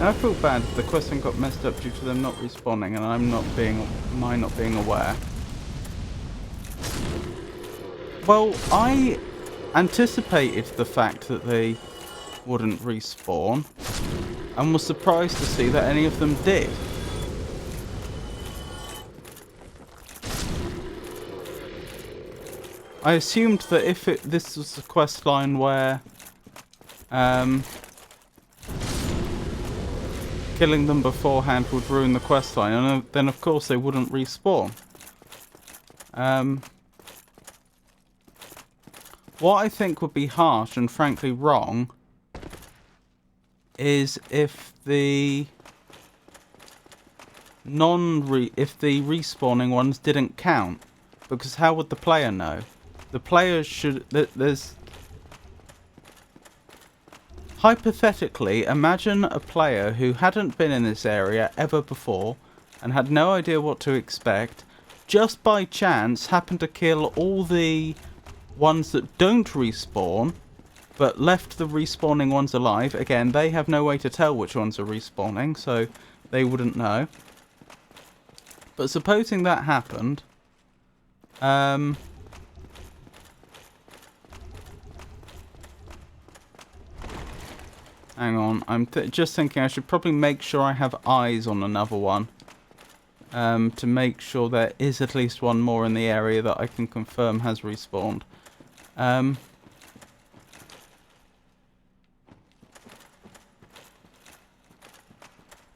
I feel bad if the question got messed up due to them not respawning and I'm not being aware. Well, I anticipated the fact that they wouldn't respawn and was surprised to see that any of them did. I assumed that if this was a quest line where killing them beforehand would ruin the questline, and then of course they wouldn't respawn. What I think would be harsh and frankly wrong is if the respawning ones didn't count, because how would the player know? The player should... There's... Hypothetically, imagine a player who hadn't been in this area ever before and had no idea what to expect, just by chance happened to kill all the ones that don't respawn, but left the respawning ones alive. Again, they have no way to tell which ones are respawning, so they wouldn't know. But supposing that happened, hang on, I'm just thinking I should probably make sure I have eyes on another one. To make sure there is at least one more in the area that I can confirm has respawned.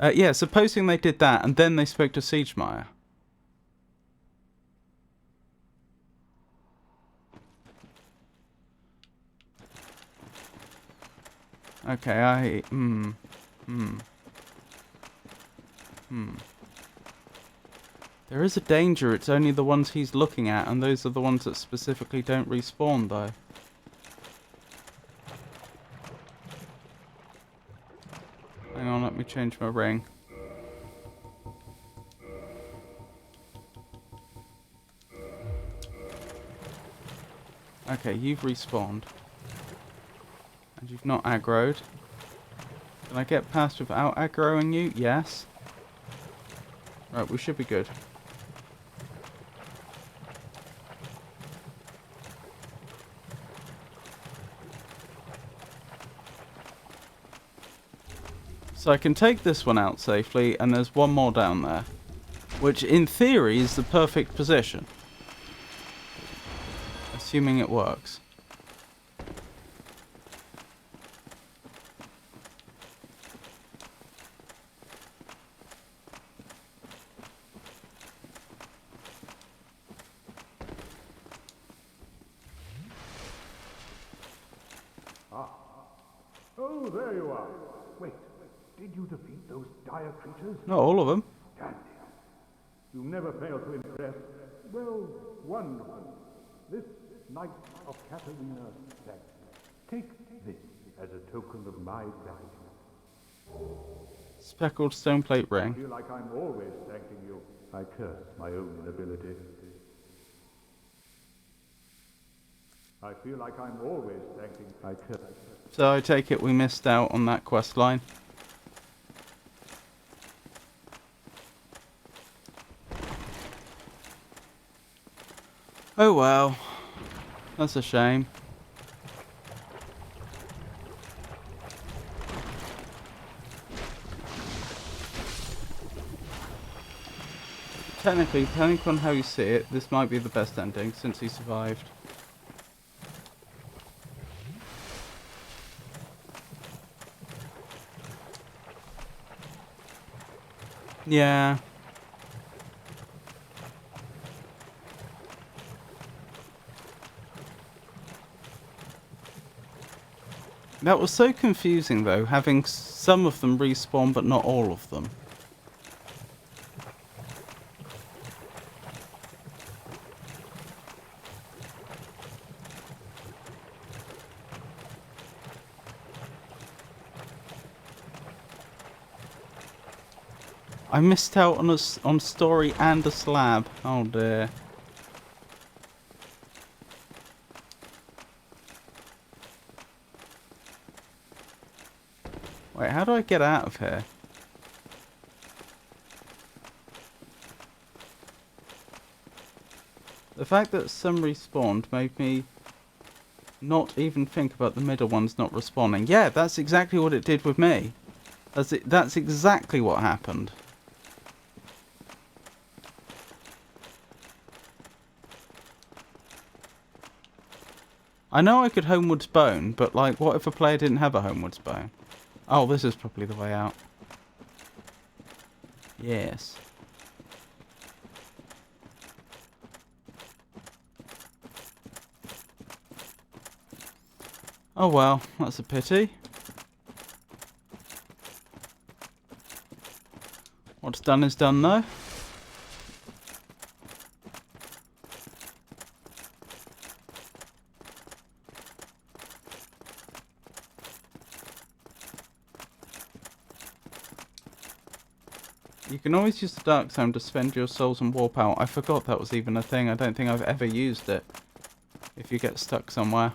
Yeah, supposing they did that and then they spoke to Siegemeier. Okay, There is a danger, it's only the ones he's looking at, and those are the ones that specifically don't respawn, though. Hang on, let me change my ring. Okay, you've respawned. And you've not aggroed. Can I get past without aggroing you? Yes. Right, we should be good. So I can take this one out safely, and there's one more down there. Which, in theory, is the perfect position. Assuming it works. Oh, there you are. Wait, did you defeat those dire creatures? Not all of them. Dandy. You never fail to impress. Well, wonderful. This Knight of Catalina said, take this as a token of my gratitude. Speckled stone plate I ring. feel like I'm always thanking you. I curse my own inability. I feel like I'm always thanking. I curse. So I take it we missed out on that quest line. Oh well. That's a shame. Technically, depending on how you see it, this might be the best ending since he survived. Yeah. That was so confusing though, having some of them respawn but not all of them. I missed out on story and a slab. Oh dear. Wait, how do I get out of here? The fact that some respawned made me not even think about the middle ones not respawning. Yeah, that's exactly what it did with me. That's exactly what happened. I know I could Homewards Bone, but like, what if a player didn't have a Homewards Bone? Oh, this is probably the way out. Yes. Oh well, that's a pity. What's done is done though. You can always use the Dark Zone to spend your souls and warp out. I forgot that was even a thing. I don't think I've ever used it. If you get stuck somewhere.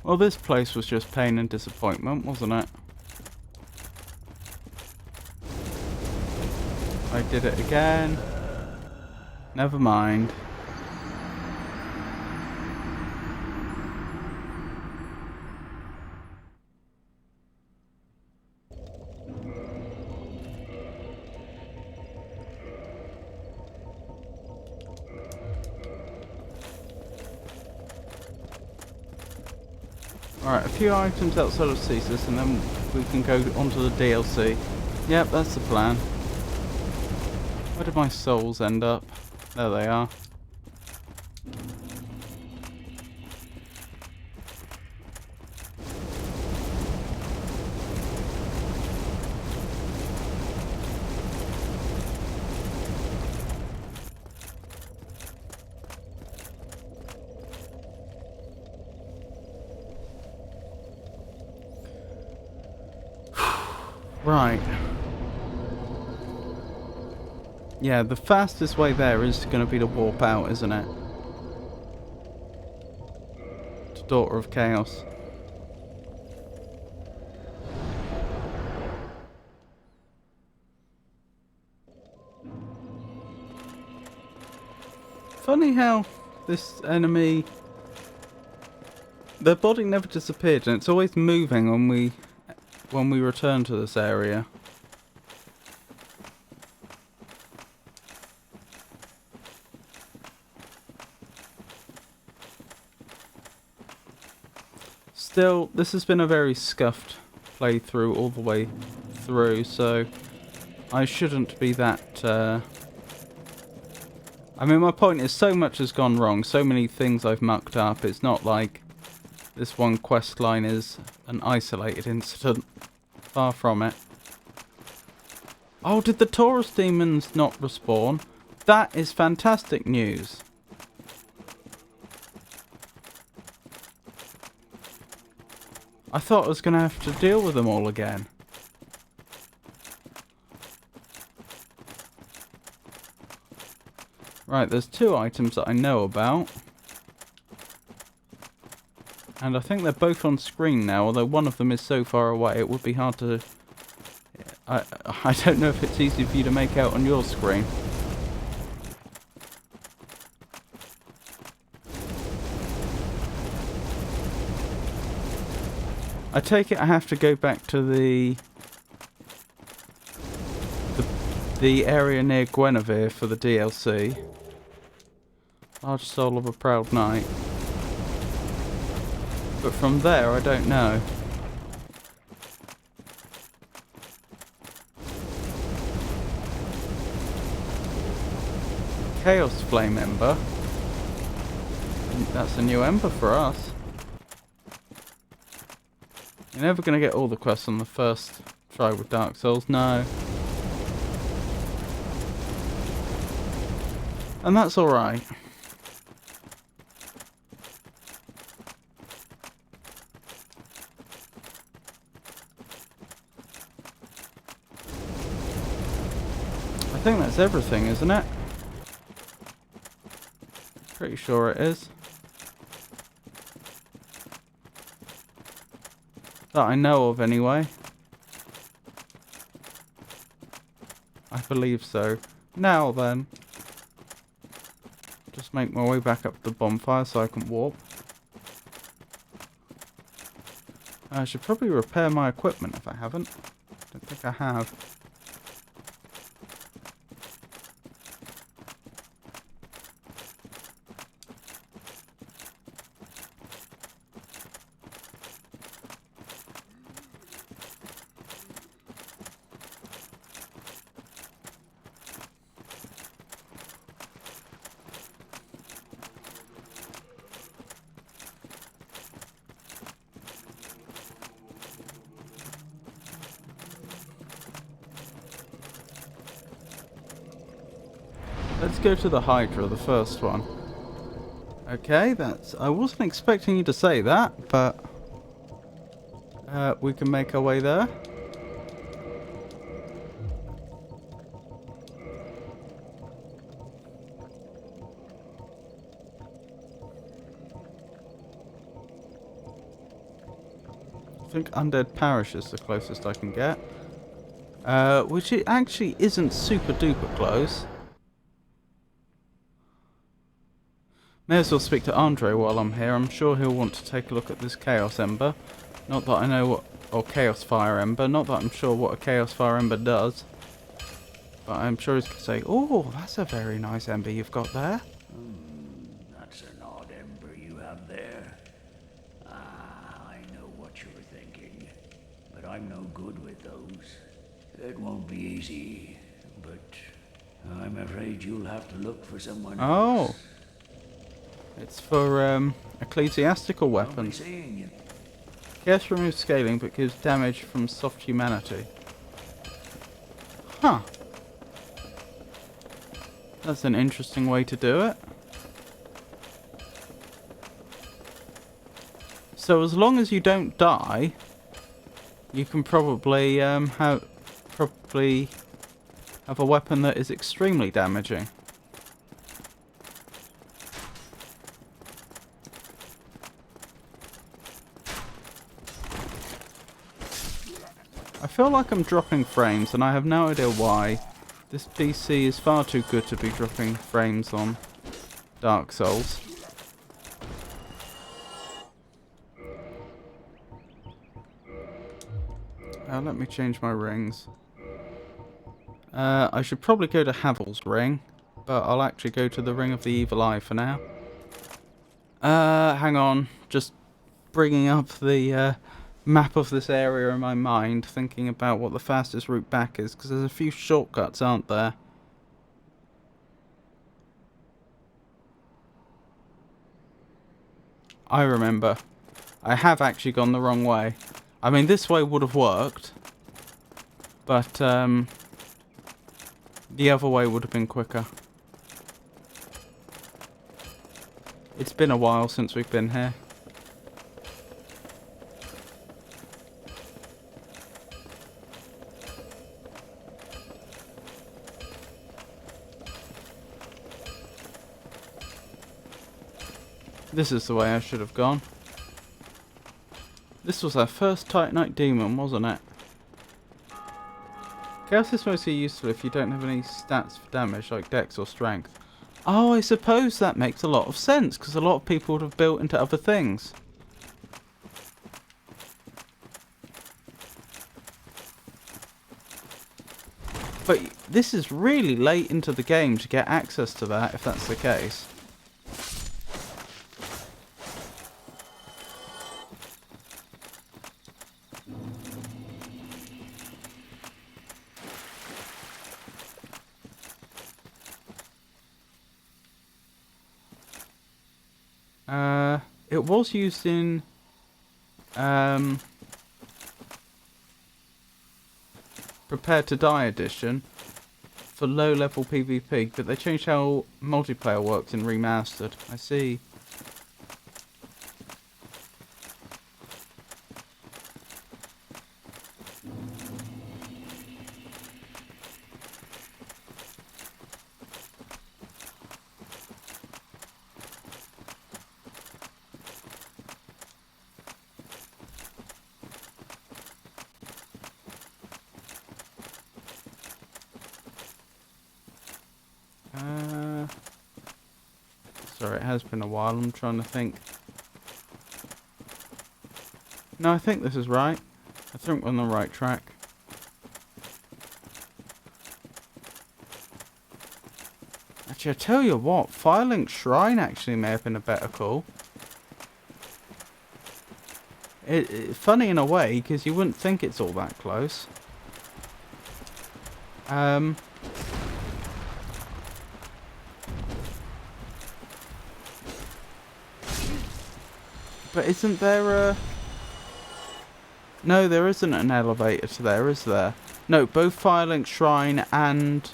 Well, this place was just pain and disappointment, wasn't it? I did it again. Never mind. Alright, a few items outside of Ceaseless and then we can go onto the DLC. Yep, that's the plan. Where did my souls end up? There they are. Right. Yeah, the fastest way there is going to be to warp out, isn't it? To Daughter of Chaos. Funny how this enemy... Their body never disappeared and it's always moving when we return to this area. Still, this has been a very scuffed playthrough all the way through, so I shouldn't be that... I mean, my point is so much has gone wrong, so many things I've mucked up. It's not like this one quest line is an isolated incident. Far from it. Oh, did the Taurus demons not respawn? That is fantastic news. I thought I was going to have to deal with them all again. Right, there's 2 items that I know about. And I think they're both on screen now, although one of them is so far away it would be hard to... I don't know if it's easy for you to make out on your screen. I take it I have to go back to the area near Guinevere for the DLC. Large Soul of a Proud Knight. But from there, I don't know. Chaos Flame Ember. That's a new ember for us. You're never going to get all the quests on the first try with Dark Souls, no. And that's alright. I think that's everything, isn't it? Pretty sure it is. That I know of, anyway. I believe so. Now then. Just make my way back up the bonfire so I can warp. I should probably repair my equipment if I haven't. Don't think I have. Let's go to the Hydra, the first one. Okay, that's... I wasn't expecting you to say that, but... we can make our way there. I think Undead Parish is the closest I can get. Which it actually isn't super duper close. May as well speak to Andre while I'm here. I'm sure he'll want to take a look at this Chaos Ember. Not that I know what... Or Chaos Fire Ember. Not that I'm sure what a Chaos Fire Ember does. But I'm sure he's going to say, oh, that's a very nice ember you've got there. That's an odd ember you have there. Ah, I know I'm no good with those. It won't be easy, but I'm afraid you'll have to look for someone else. Oh. It's for ecclesiastical I'll be weapons. seeing you. Chaos removes scaling but gives damage from soft humanity. Huh. That's an interesting way to do it. So as long as you don't die, you can probably have a weapon that is extremely damaging. I feel like I'm dropping frames and I have no idea why. This PC is far too good to be dropping frames on Dark Souls. Let me change my rings. I should probably go to Havel's ring, but I'll actually go to the Ring of the Evil Eye for now. Hang on. Just bringing up the map of this area in my mind, thinking about what the fastest route back is, because there's a few shortcuts, aren't there? I remember. I have actually gone the wrong way. I mean, this way would have worked, but the other way would have been quicker. It's been a while since we've been here. This is the way I should have gone. This was our first Titanite demon, wasn't it? Chaos is mostly useful if you don't have any stats for damage, like dex or strength. Oh, I suppose that makes a lot of sense, because a lot of people would have built into other things. But this is really late into the game to get access to that, if that's the case. It was used in Prepare to Die edition for low level PvP, but they changed how multiplayer works in Remastered. I see. Sorry, it has been a while. I'm trying to think. No, I think this is right. I think we're on the right track. Actually, I tell you what, Firelink Shrine actually may have been a better call. It's funny in a way, because you wouldn't think it's all that close. But isn't there a... No, there isn't an elevator to there, is there? No, both Firelink Shrine and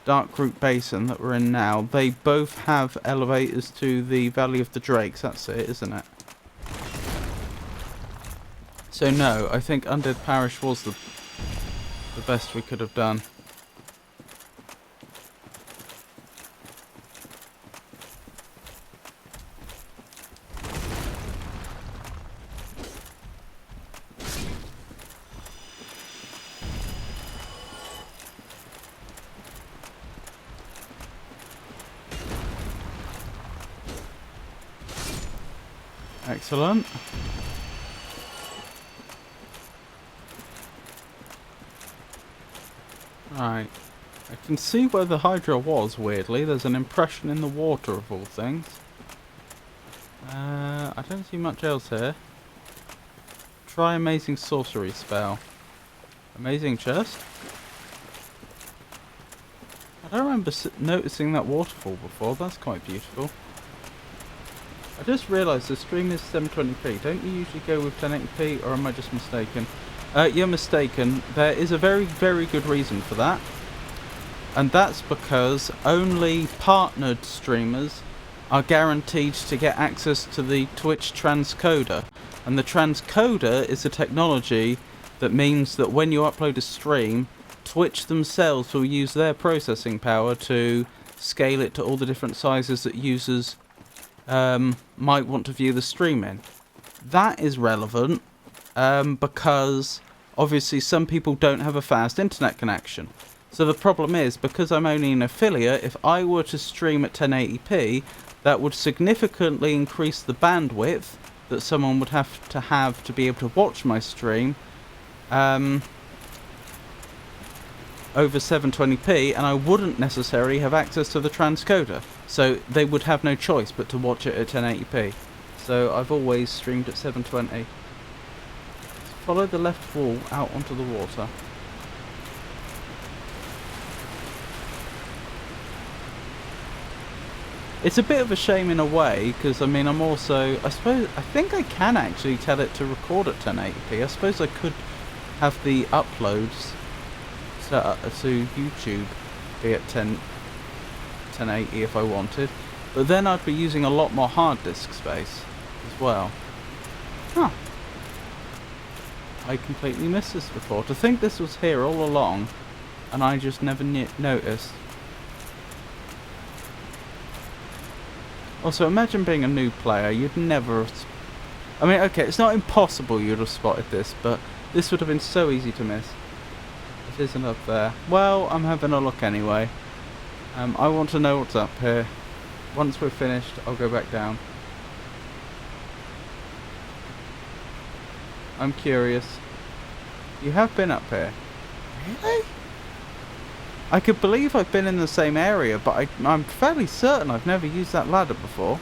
Darkroot Basin that we're in now, they both have elevators to the Valley of the Drakes. That's it, isn't it? So no, I think Undead Parish was the best we could have done. Excellent. Right. I can see where the Hydra was, weirdly. There's an impression in the water, of all things. I don't see much else here. Try amazing sorcery spell. Amazing chest? I don't remember noticing that waterfall before. That's quite beautiful. I just realised the stream is 720p. Don't you usually go with 1080p, or am I just mistaken? You're mistaken. There is a very, very good reason for that. And that's because only partnered streamers are guaranteed to get access to the Twitch transcoder. And the transcoder is a technology that means that when you upload a stream, Twitch themselves will use their processing power to scale it to all the different sizes that users might want to view the stream in. That is relevant because obviously some people don't have a fast internet connection. So the problem is, because I'm only an affiliate, if I were to stream at 1080p, that would significantly increase the bandwidth that someone would have to be able to watch my stream over 720p, and I wouldn't necessarily have access to the transcoder. So they would have no choice but to watch it at 1080p. So I've always streamed at 720. Follow the left wall out onto the water. It's a bit of a shame in a way, because I mean I think I can actually tell it to record at 1080p. I suppose I could have the uploads set up to YouTube be at 1080 if I wanted, but then I'd be using a lot more hard disk space as well. Huh. I completely missed this before. To think this was here all along and I just never noticed. Also, imagine being a new player, you'd never... I mean, okay, it's not impossible you'd have spotted this, but this would have been so easy to miss. It isn't up there. Well, I'm having a look anyway. I want to know what's up here. Once we're finished, I'll go back down. I'm curious. You have been up here. Really? I could believe I've been in the same area, but I'm fairly certain I've never used that ladder before.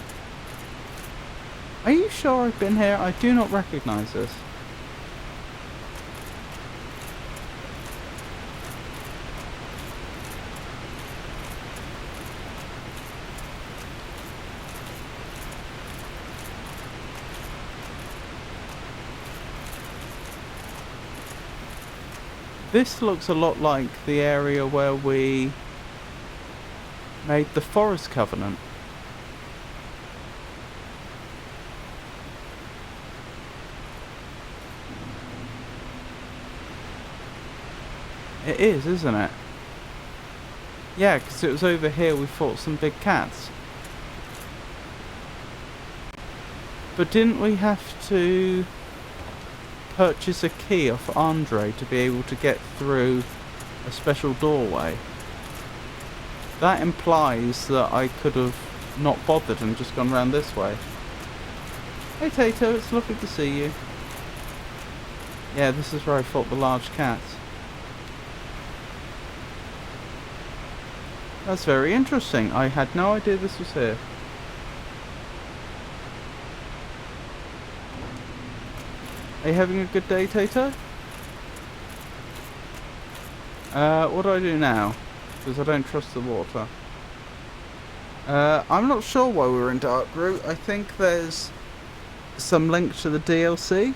Are you sure I've been here? I do not recognise this. This looks a lot like the area where we made the Forest Covenant. It is, isn't it? Yeah, because it was over here we fought some big cats. But didn't we have to purchase a key off Andre to be able to get through a special doorway? That implies that I could have not bothered and just gone round this way. Hey Tato, it's lovely to see you. Yeah, this is where I fought the large cats. That's very interesting. I had no idea this was here. Are you having a good day, Tato? What do I do now? Because I don't trust the water. I'm not sure why we're in Darkroot. I think there's some link to the DLC.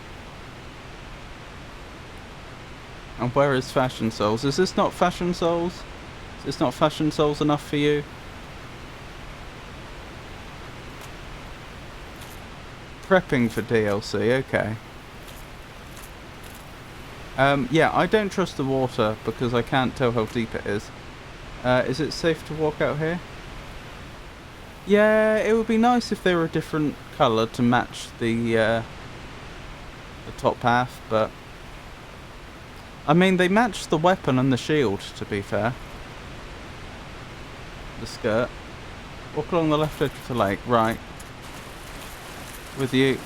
And where is Fashion Souls? Is this not Fashion Souls? Is this not Fashion Souls enough for you? Prepping for DLC, okay. Yeah, I don't trust the water because I can't tell how deep it is. Is it safe to walk out here? Yeah, it would be nice if they were a different colour to match the top half, but... I mean, they match the weapon and the shield, to be fair. The skirt. Walk along the left edge of the lake, right. With you.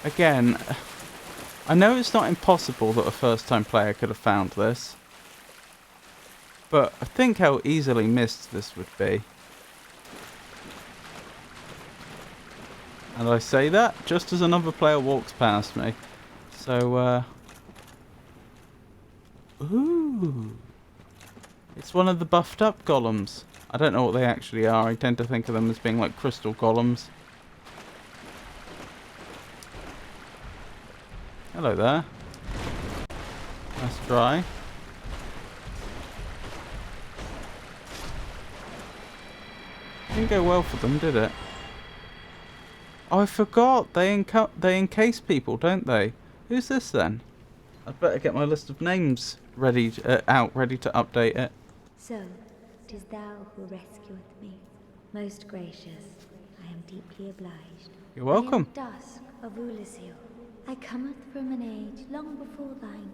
Again, I know it's not impossible that a first-time player could have found this, but I think how easily missed this would be. And I say that just as another player walks past me. So, ooh. It's one of the buffed up golems. I don't know what they actually are. I tend to think of them as being like crystal golems. Hello there. Nice try. Didn't go well for them, did it? Oh, I forgot. They encase people, don't they? Who's this then? I'd better get my list of names ready to update it. So, 'tis thou who rescueth me. Most gracious, I am deeply obliged. You're welcome. I am Dusk of Ulasil. I cometh from an age long before thine.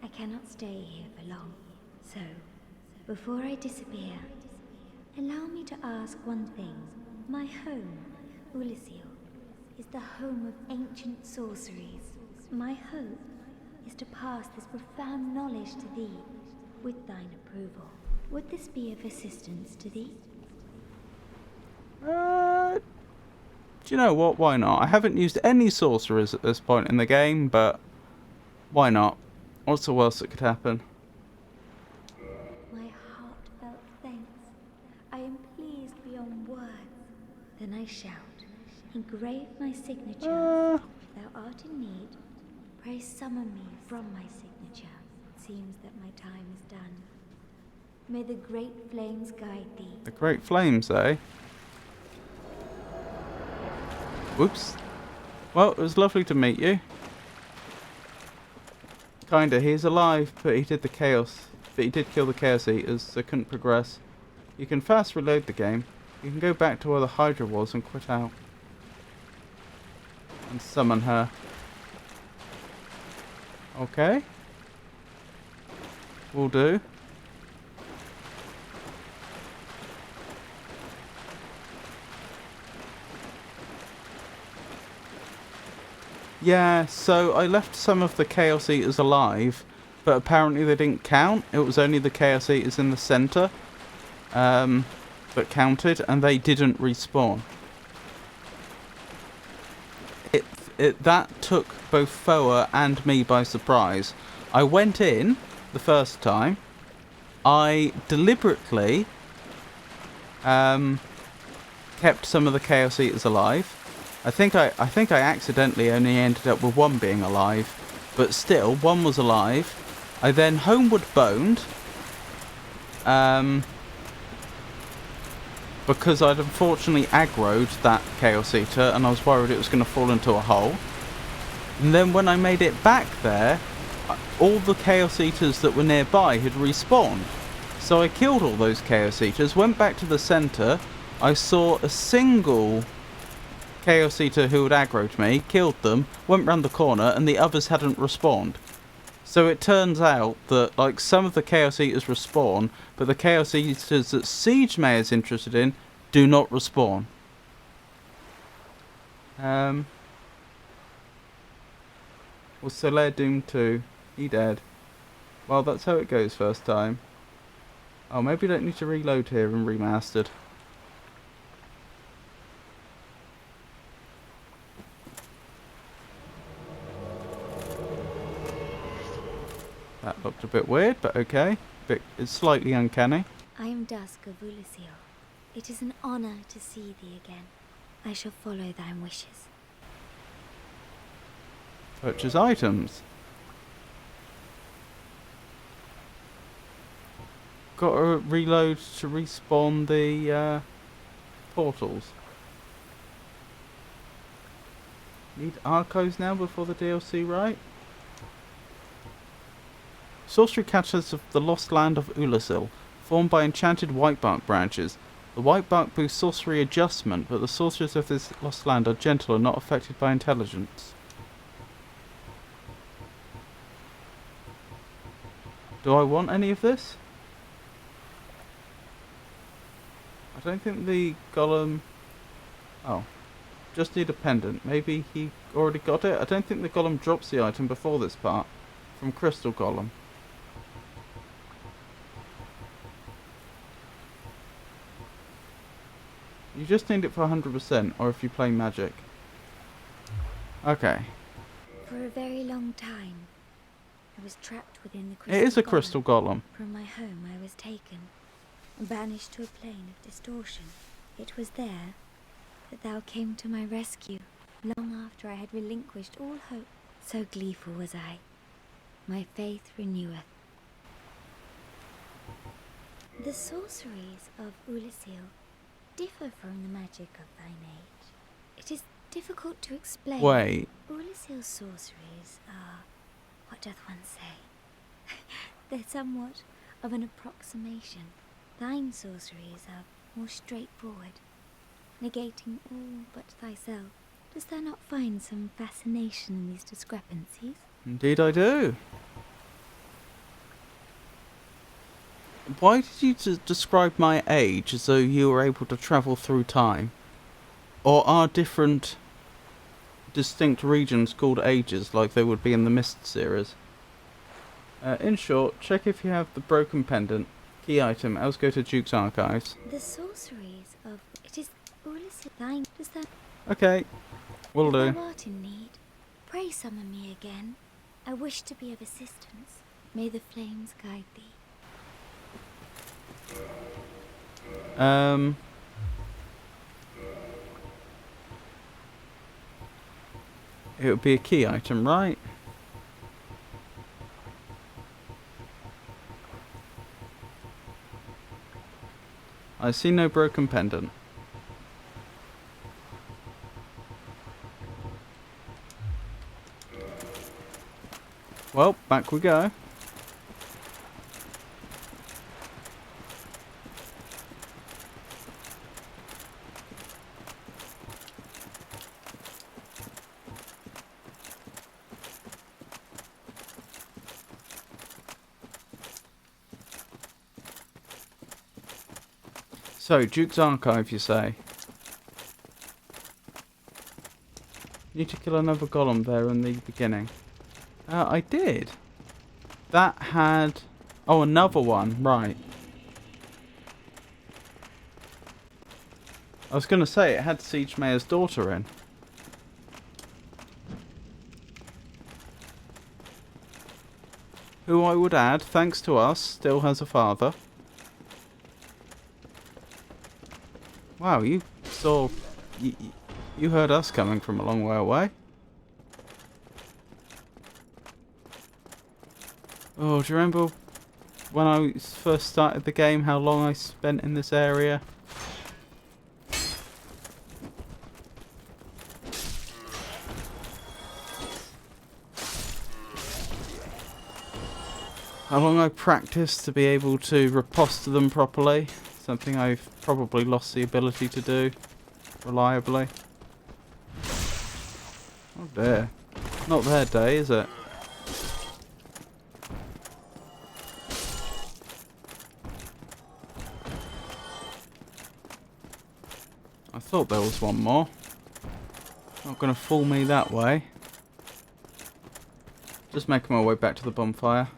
I cannot stay here for long. So, before I disappear, allow me to ask one thing. My home, Ulasil, is the home of ancient sorceries. My hope is to pass this profound knowledge to thee, with thine approval. Would this be of assistance to thee? Do you know what? Why not? I haven't used any sorcerers at this point in the game, but why not? What's the worst that could happen? My heartfelt thanks. I am pleased beyond words. Then I shout, engrave my signature. If thou art in need, pray summon me from my signature. It seems that my time is done. May the great flames guide thee. The Great Flames, eh? Whoops. Well, it was lovely to meet you. Kinda. He's alive, but he did kill the Chaos Eaters, so couldn't progress. You can fast reload the game. You can go back to where the Hydra was and quit out. And summon her. Okay. Will do. Yeah, so I left some of the Chaos Eaters alive, but apparently they didn't count. It was only the Chaos Eaters in the center that counted, and they didn't respawn. That took both Foa and me by surprise. I went in the first time. I deliberately kept some of the Chaos Eaters alive. I think I accidentally only ended up with one being alive, but still, one was alive. I then homeward boned, because I'd unfortunately aggroed that Chaos Eater, and I was worried it was going to fall into a hole. And then when I made it back there, all the Chaos Eaters that were nearby had respawned. So I killed all those Chaos Eaters, went back to the center, I saw a single Chaos Eater who had aggroed me, killed them, went round the corner, and the others hadn't respawned. So it turns out that, like, some of the Chaos Eaters respawn, but the Chaos Eaters that Siege Mayor is interested in do not respawn. Was Solaire doomed too? He dead. Well, that's how it goes first time. Oh, maybe I don't need to reload here in Remastered. That looked a bit weird, but okay. It's slightly uncanny. I am Dusk of Ulasil. It is an honor to see thee again. I shall follow thy wishes. Purchase items. Got to reload to respawn the portals. Need archives now before the DLC, right? Sorcery catchers of the lost land of Ulasil, formed by enchanted whitebark branches. The whitebark boosts sorcery adjustment, but the sorcerers of this lost land are gentle and not affected by intelligence. Do I want any of this? I don't think the golem... Oh. Just need a pendant. Maybe he already got it? I don't think the golem drops the item before this part. From Crystal Golem. You just need it for 100%, or if you play magic. Okay. For a very long time, I was trapped within the It crystal is a crystal golem. From my home I was taken, and banished to a plane of distortion. It was there that thou came to my rescue, long after I had relinquished all hope. So gleeful was I. My faith reneweth. The sorceries of Ulasil differ from the magic of thine age. It is difficult to explain. Wait. Ulasil's sorceries are, what doth one say? They're somewhat of an approximation. Thine sorceries are more straightforward, negating all but thyself. Dost thou not find some fascination in these discrepancies? Indeed I do. Why did you describe my age as though you were able to travel through time? Or are different distinct regions called ages like they would be in the Mist series? In short, check if you have the broken pendant. Key item, else go to Duke's archives. The sorceries of... It is Ulasil thine. Does that... Okay, will If do. thou art in need, pray summon me again. I wish to be of assistance. May the flames guide thee. It would be a key item, right? I see no broken pendant. Well, back we go. So, Duke's Archive, you say? Need to kill another golem there in the beginning. I did. That had... Oh, another one, right. I was going to say, it had Siege Mayor's daughter in. Who I would add, thanks to us, still has a father. Wow, you saw... You heard us coming from a long way away. Oh, do you remember when I first started the game, how long I spent in this area? How long I practiced to be able to riposte to them properly. Something I've probably lost the ability to do reliably. Oh dear. Not their day, is it? I thought there was one more. Not gonna fool me that way. Just making my way back to the bonfire.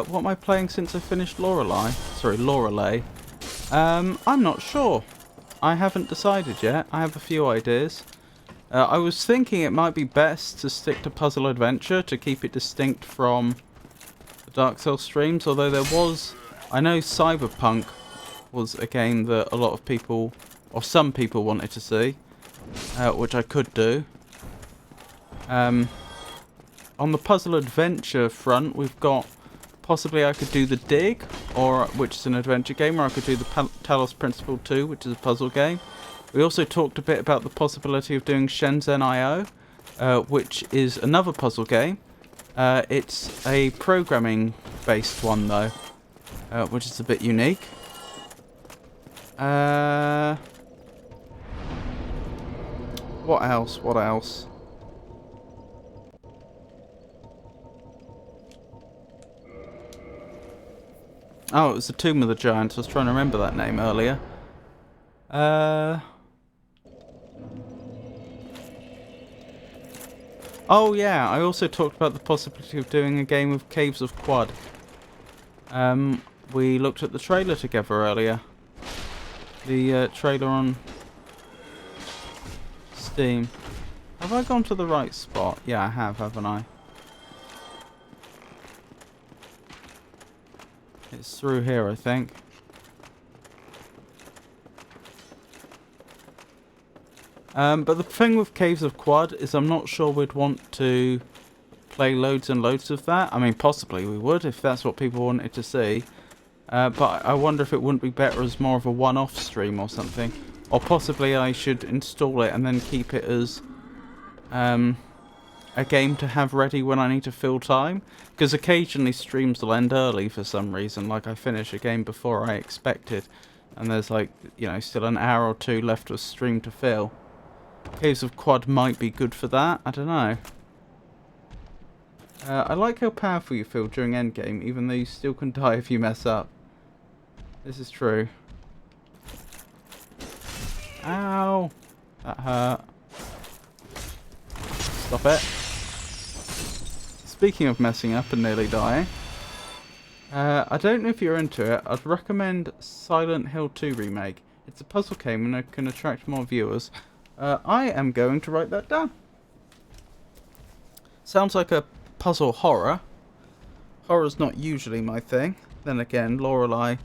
What am I playing since I finished Lorelei? Sorry, Lorelei. I'm not sure. I haven't decided yet. I have a few ideas. I was thinking it might be best to stick to Puzzle Adventure to keep it distinct from the Dark Souls streams, although there was... I know Cyberpunk was a game that a lot of people, or some people wanted to see, which I could do. On the Puzzle Adventure front, we've got... Possibly I could do the Dig, or which is an adventure game, or I could do the Talos Principle 2, which is a puzzle game. We also talked a bit about the possibility of doing Shenzhen IO, which is another puzzle game. It's a programming-based one, though, which is a bit unique. What else? What else? Oh, it was the Tomb of the Giants. I was trying to remember that name earlier. Oh yeah, I also talked about the possibility of doing a game of Caves of Quad. We looked at the trailer together earlier. The trailer on Steam. Have I gone to the right spot? Yeah, I have, haven't I? It's through here, I think. But the thing with Caves of Quad is I'm not sure we'd want to play loads and loads of that. I mean, possibly we would if that's what people wanted to see. But I wonder if it wouldn't be better as more of a one-off stream or something. Or possibly I should install it and then keep it as a game to have ready when I need to fill time. Because occasionally streams will end early for some reason. Like I finish a game before I expected. And there's like, you know, still an hour or two left of stream to fill. Caves of Quad might be good for that. I don't know. I like how powerful you feel during endgame, even though you still can die if you mess up. This is true. Ow! That hurt. Stop it. Speaking of messing up and nearly dying, I don't know if you're into it. I'd recommend Silent Hill 2 Remake. It's a puzzle game and it can attract more viewers. I am going to write that down. Sounds like a puzzle horror. Horror's not usually my thing. Then again, Lorelei,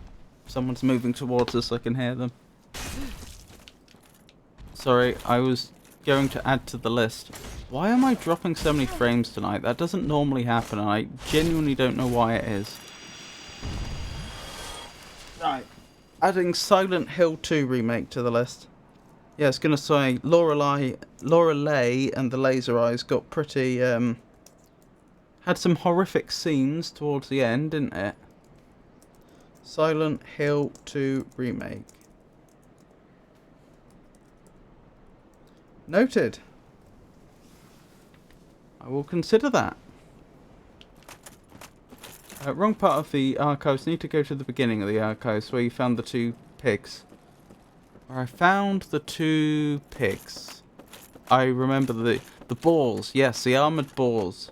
someone's moving towards us, I can hear them. Sorry, I was going to add to the list. Why am I dropping so many frames tonight? That doesn't normally happen, and I genuinely don't know why it is. Right. Adding Silent Hill 2 Remake to the list. Yeah, I was going to say, Lorelei and the Laser Eyes got pretty, had some horrific scenes towards the end, didn't it? Silent Hill 2 Remake. Noted. I will consider that. Wrong part of the archives. Need to go to the beginning of the archives where you found the two pigs. Where I found the two pigs. I remember the balls. Yes, the armoured balls.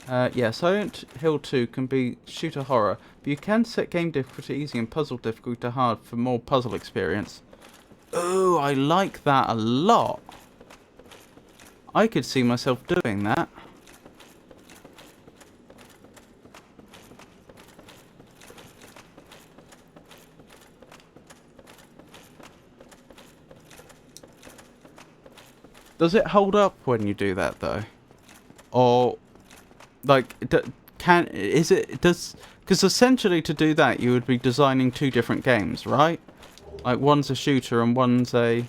Yeah, Silent Hill 2 can be shooter horror, but you can set game difficulty easy and puzzle difficulty to hard for more puzzle experience. Oh, I like that a lot. I could see myself doing that. Does it hold up when you do that though? Or like because essentially to do that you would be designing two different games, right? Like one's a shooter and one's a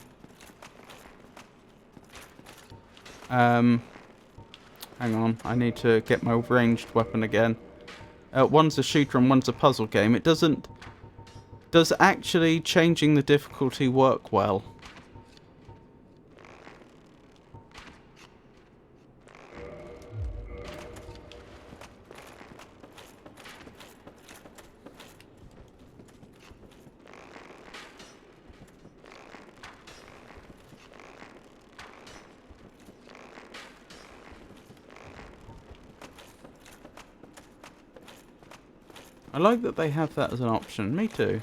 hang on, I need to get my ranged weapon again. One's a shooter and one's a puzzle game. It doesn't. Does actually changing the difficulty work well? I like that they have that as an option. Me too.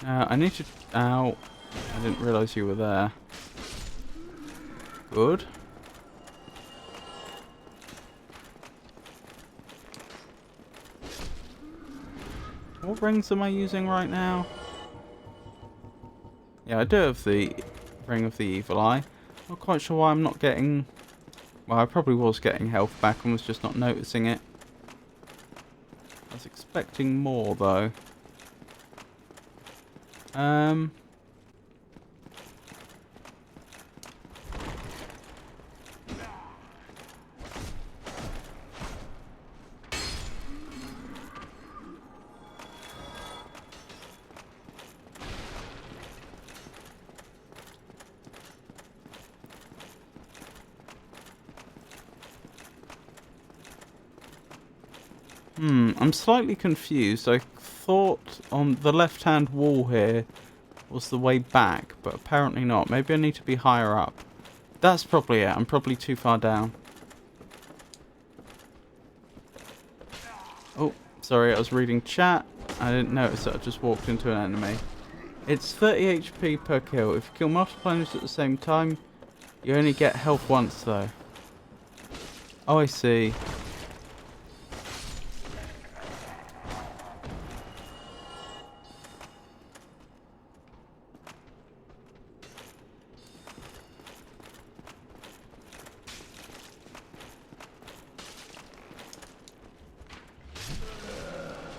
I need to... Ow. I didn't realise you were there. Good. What rings am I using right now? Yeah, I do have the Ring of the Evil Eye. Not quite sure why I'm not getting... Well, I probably was getting health back and was just not noticing it. I was expecting more, though. I'm slightly confused. I thought on the left-hand wall here was the way back, but apparently not. Maybe I need to be higher up. That's probably it. I'm probably too far down. Oh, sorry, I was reading chat. I didn't notice that I just walked into an enemy. It's 30 HP per kill. If you kill multiple enemies at the same time, you only get health once though. Oh, I see.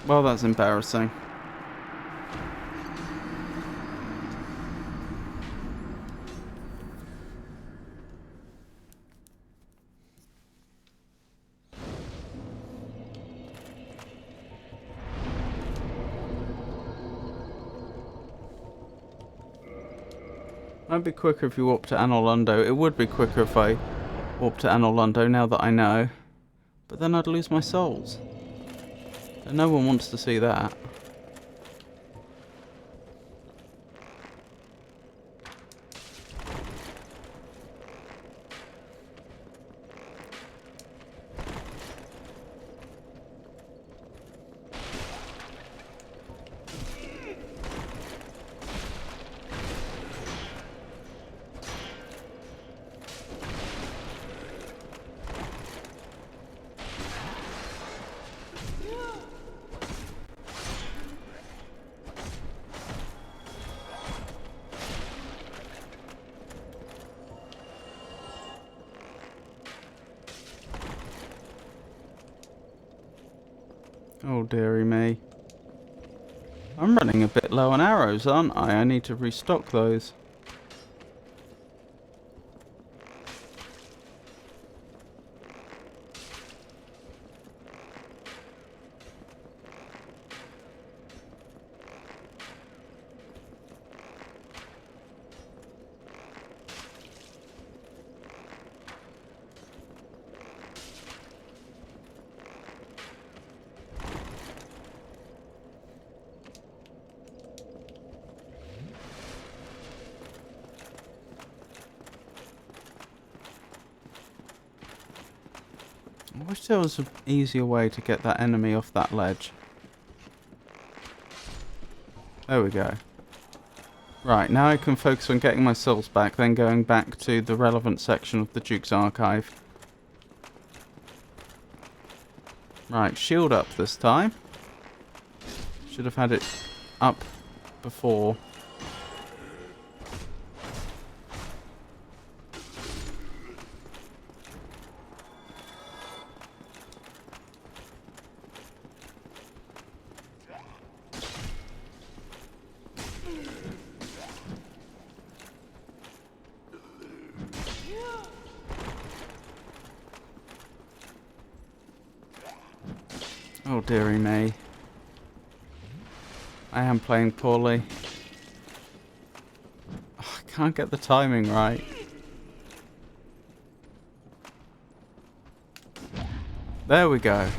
Well, that's embarrassing. Might be quicker if you warp to Anor Londo. It would be quicker if I warp to Anor Londo now that I know. But then I'd lose my souls. And no one wants to see that. Oh dearie me. I'm running a bit low on arrows, aren't I? I need to restock those. I wish there was an easier way to get that enemy off that ledge. There we go. Right, now I can focus on getting my souls back, then going back to the relevant section of the Duke's archive. Right, shield up this time. Should have had it up before. Oh dearie me. I am playing poorly. Oh, I can't get the timing right. There we go.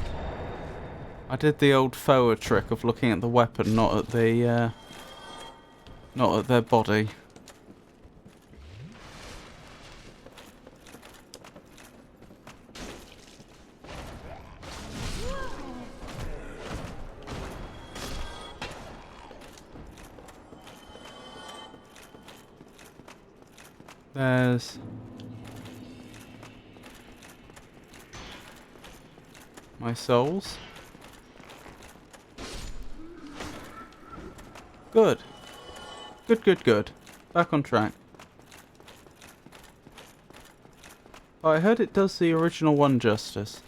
I did the old forward trick of looking at the weapon, not at their body. There's my souls. Good. Good. Back on track. Oh, I heard it does the original one justice.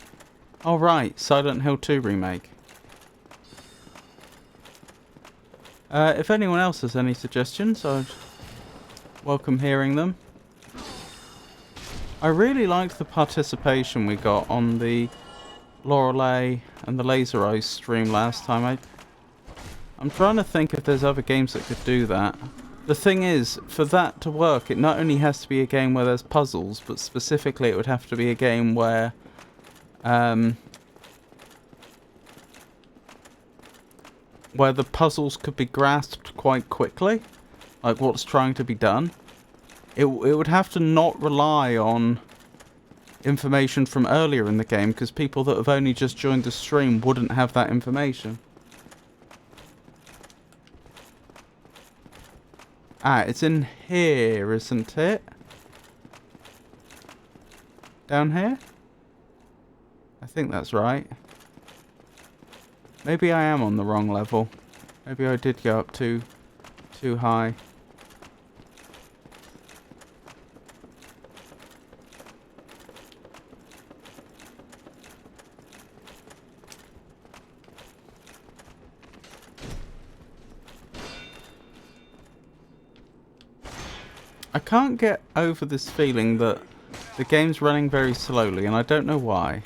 Oh right, Silent Hill 2 remake. If anyone else has any suggestions, I'd welcome hearing them. I really liked the participation we got on the Lorelei and the Laser Eyes stream last time. I'm trying to think if there's other games that could do that. The thing is, for that to work, it not only has to be a game where there's puzzles, but specifically it would have to be a game where where the puzzles could be grasped quite quickly, like what's trying to be done, it would have to not rely on information from earlier in the game, because people that have only just joined the stream wouldn't have that information. Ah, it's in here, isn't it? Down here? I think that's right. Maybe I am on the wrong level. Maybe I did go up too high. I can't get over this feeling that the game's running very slowly, and I don't know why.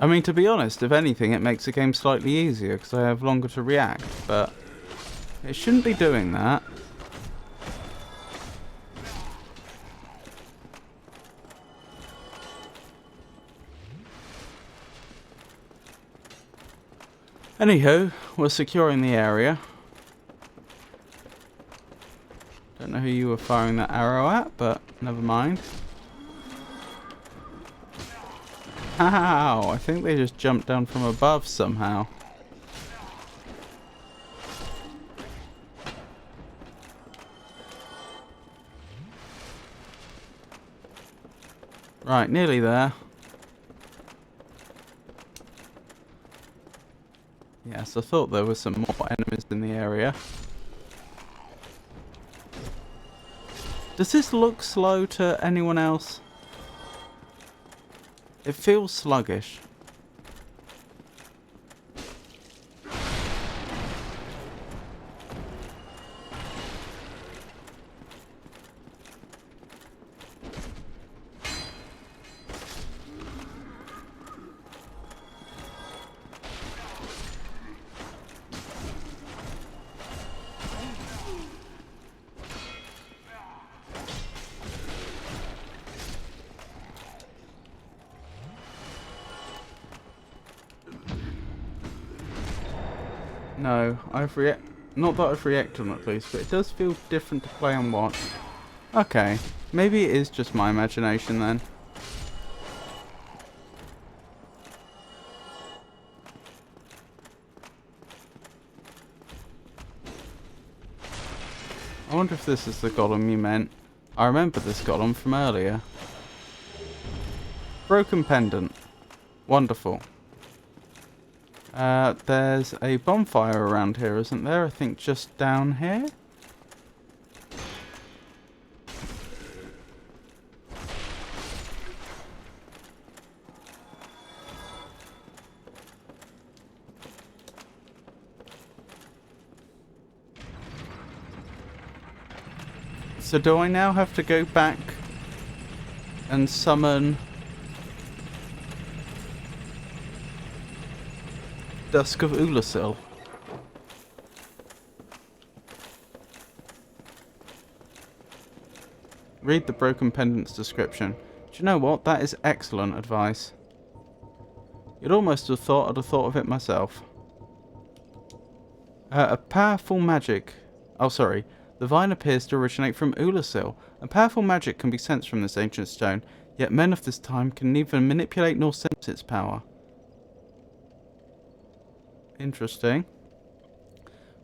I mean, to be honest, if anything, it makes the game slightly easier because I have longer to react, but it shouldn't be doing that. Anywho, we're securing the area. Don't know who you were firing that arrow at, but never mind. Ow! I think they just jumped down from above somehow. Right, nearly there. Yes, I thought there were some more enemies in the area. Does this look slow to anyone else? It feels sluggish. No, not that I've reacted on at least, but it does feel different to play and watch. Okay, maybe it is just my imagination then. I wonder if this is the golem you meant. I remember this golem from earlier. Broken pendant. Wonderful. There's a bonfire around here, isn't there? I think just down here. So do I now have to go back and summon Dusk of Ulasil? Read the broken pendant's description. Do you know what? That is excellent advice. You'd almost have thought I'd have thought of it myself. A powerful magic. Oh, sorry. The vine appears to originate from Ulasil. A powerful magic can be sensed from this ancient stone, yet men of this time can neither manipulate nor sense its power. Interesting.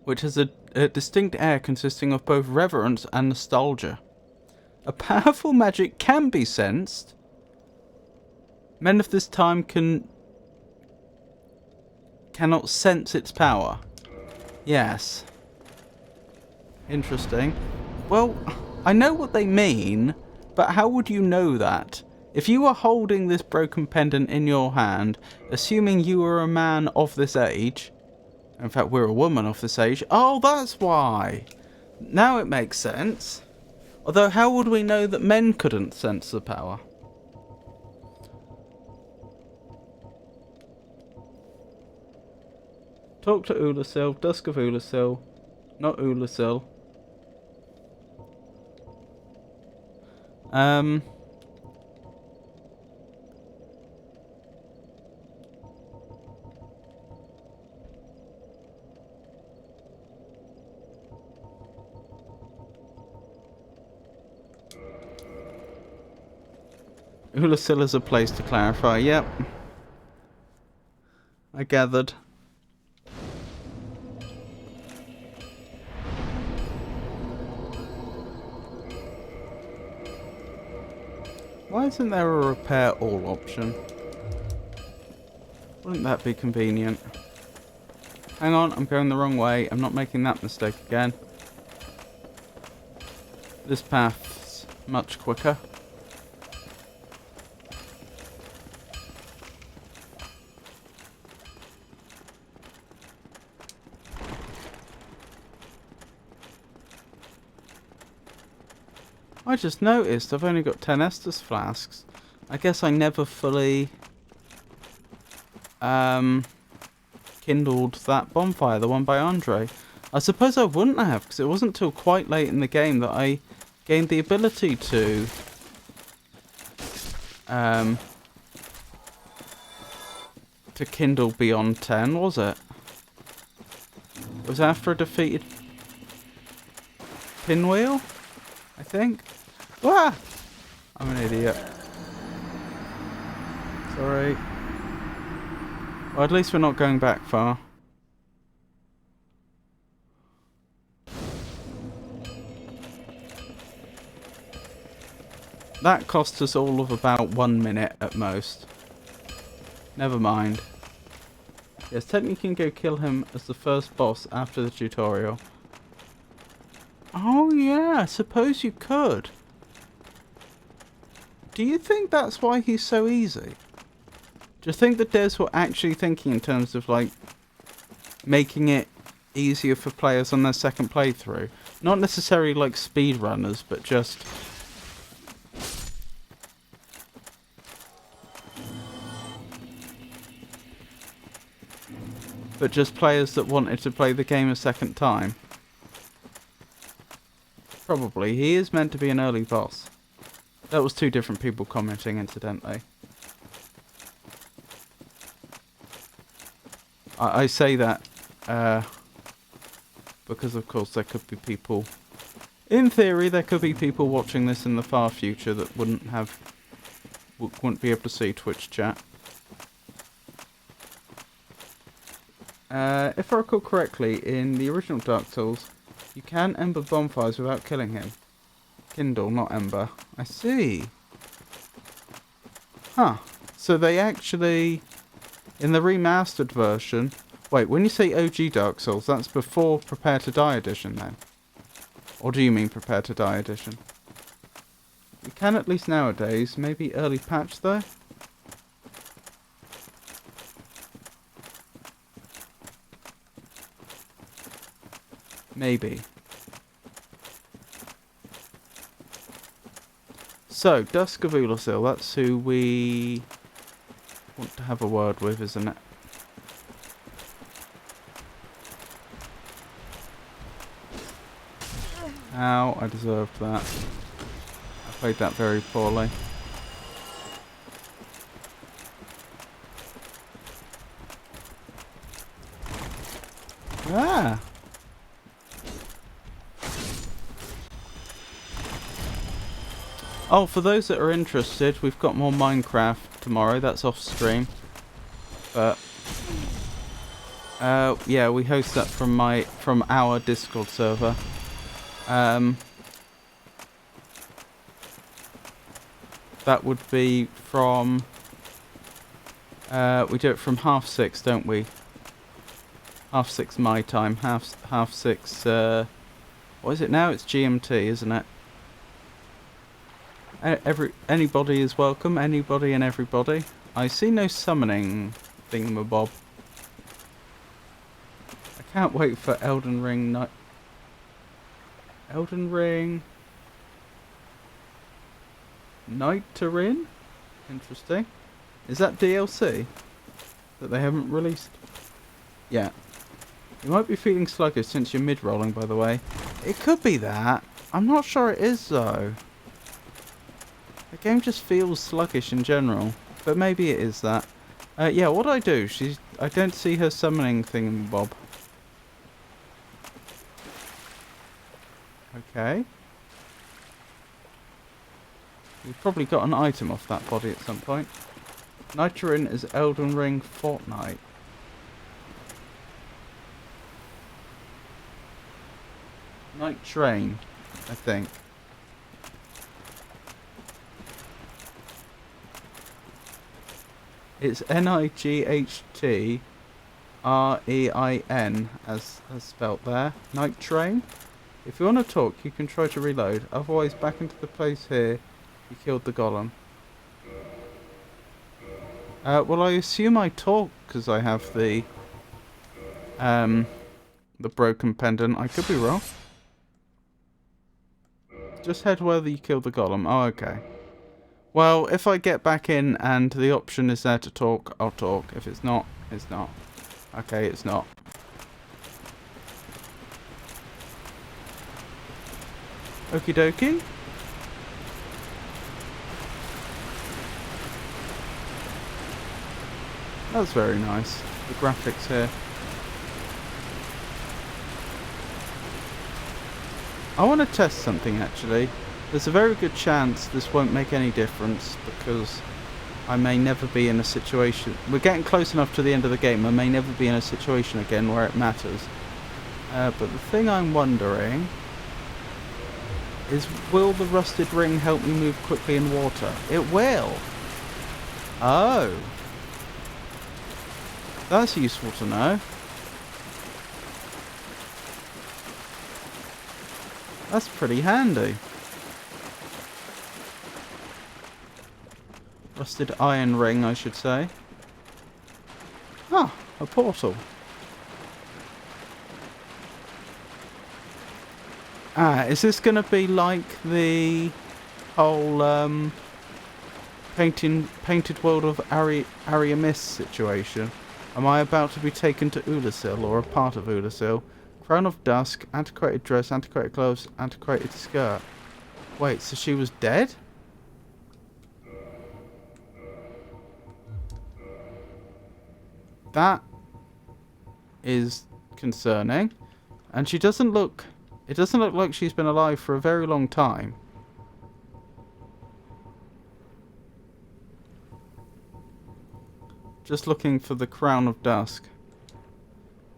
Which has a distinct air consisting of both reverence and nostalgia. A powerful magic can be sensed. Men of this time cannot sense its power. Yes. Interesting. Well, I know what they mean, but how would you know that? If you were holding this broken pendant in your hand, assuming you were a man of this age, in fact we're a woman of this age, oh, that's why. Now it makes sense. Although how would we know that men couldn't sense the power? Talk to Ulasil, Dusk of Ulasil, not Ulasil. Ulasil is a place to clarify. Yep. I gathered. Why isn't there a repair all option? Wouldn't that be convenient? Hang on, I'm going the wrong way. I'm not making that mistake again. This path's much quicker. I just noticed I've only got 10 Estus flasks. I guess I never fully kindled that bonfire, the one by Andre. I suppose I wouldn't have, because it wasn't till quite late in the game that I gained the ability to kindle beyond 10, was it? It was after a defeated pinwheel, I think. Ah! I'm an idiot. Sorry. Well, at least we're not going back far. That cost us all of about 1 minute at most. Never mind. Yes, technically you can go kill him as the first boss after the tutorial. Oh yeah, I suppose you could. Do you think that's why he's so easy? Do you think that devs were actually thinking in terms of like making it easier for players on their second playthrough? Not necessarily like speedrunners, but just players that wanted to play the game a second time. Probably. He is meant to be an early boss. That was 2 different people commenting, incidentally. I say that because, of course, there could be people... In theory, there could be people watching this in the far future that wouldn't be able to see Twitch chat. If I recall correctly, in the original Dark Souls, you can ember bonfires without killing him. Kindle, not ember. I see. Huh. So they actually, in the remastered version... Wait, when you say OG Dark Souls, that's before Prepare to Die edition then? Or do you mean Prepare to Die edition? You can at least nowadays. Maybe early patch though? Maybe. So, Dusk of Ulasil, that's who we want to have a word with, isn't it? Ow, I deserved that. I played that very poorly. Ah! Oh, for those that are interested, we've got more Minecraft tomorrow. That's off stream. But yeah, we host that from our Discord server. That would be from we do it from 6:30, don't we? 6:30 my time, 6:30 what is it now? It's GMT, isn't it? Anybody is welcome, anybody and everybody. I see no summoning thingamabob. I can't wait for Elden Ring night. Elden Ring Night to Rin? Interesting. Is that DLC that they haven't released? Yeah. You might be feeling sluggish since you're mid-rolling, by the way. It could be that. I'm not sure it is, though. The game just feels sluggish in general, but maybe it is that. Yeah, what do I do? I don't see her summoning thingamabob. Okay. We've probably got an item off that body at some point. Nitrorin is Elden Ring Fortnite. Night Train, I think. It's Nighttrein as spelt there. Night Train. If you want to talk, you can try to reload. Otherwise, back into the place here. You killed the golem. Well, I assume I talk because I have the broken pendant. I could be wrong. Just head where you killed the golem. Oh, okay. Well, if I get back in and the option is there to talk, I'll talk. If it's not, it's not. Okay, it's not. Okie dokie. That's very nice. The graphics here. I want to test something actually. There's a very good chance this won't make any difference because I may never be in a situation... We're getting close enough to the end of the game. I may never be in a situation again where it matters. But the thing I'm wondering is, will the rusted ring help me move quickly in water? It will! Oh! That's useful to know. That's pretty handy. Rusted iron ring, I should say. Ah, a portal. Ah, is this going to be like the whole painted world of Ariamis situation? Am I about to be taken to Ulasil, or a part of Ulasil? Crown of Dusk, antiquated dress, antiquated gloves, antiquated skirt. Wait, so she was dead? That is concerning. And she doesn't look... It doesn't look like she's been alive for a very long time. Just looking for the Crown of Dusk.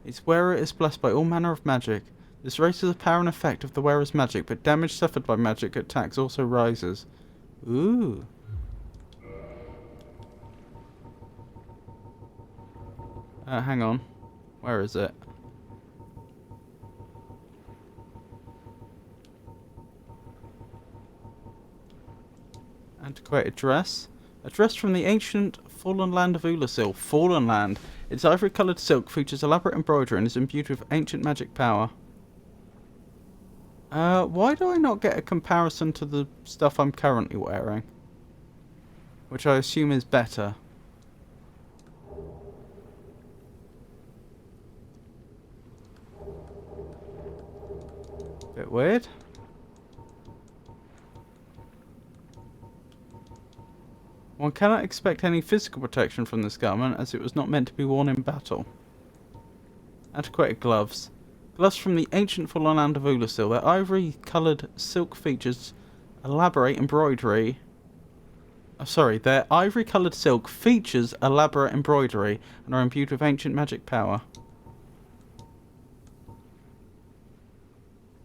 Its wearer is blessed by all manner of magic. This raises the power and effect of the wearer's magic, but damage suffered by magic attacks also rises. Ooh. Hang on. Where is it? Antiquated dress. A dress from the ancient fallen land of Ulasil. Fallen land. Its ivory-coloured silk features elaborate embroidery and is imbued with ancient magic power. Why do I not get a comparison to the stuff I'm currently wearing? Which I assume is better. Bit weird. One cannot expect any physical protection from this garment, as it was not meant to be worn in battle. Antiquated gloves. Gloves from the ancient fallen land of Ulasil. Their ivory-coloured silk features elaborate embroidery. Their ivory-coloured silk features elaborate embroidery and are imbued with ancient magic power.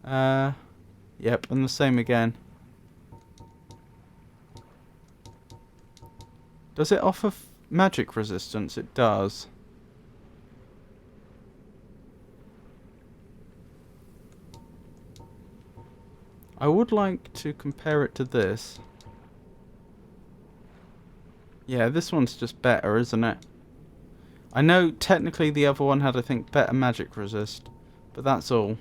Yep, and the same again. Does it offer magic resistance? It does. I would like to compare it to this. Yeah, this one's just better, isn't it? I know technically the other one had, I think, better magic resist, but that's all.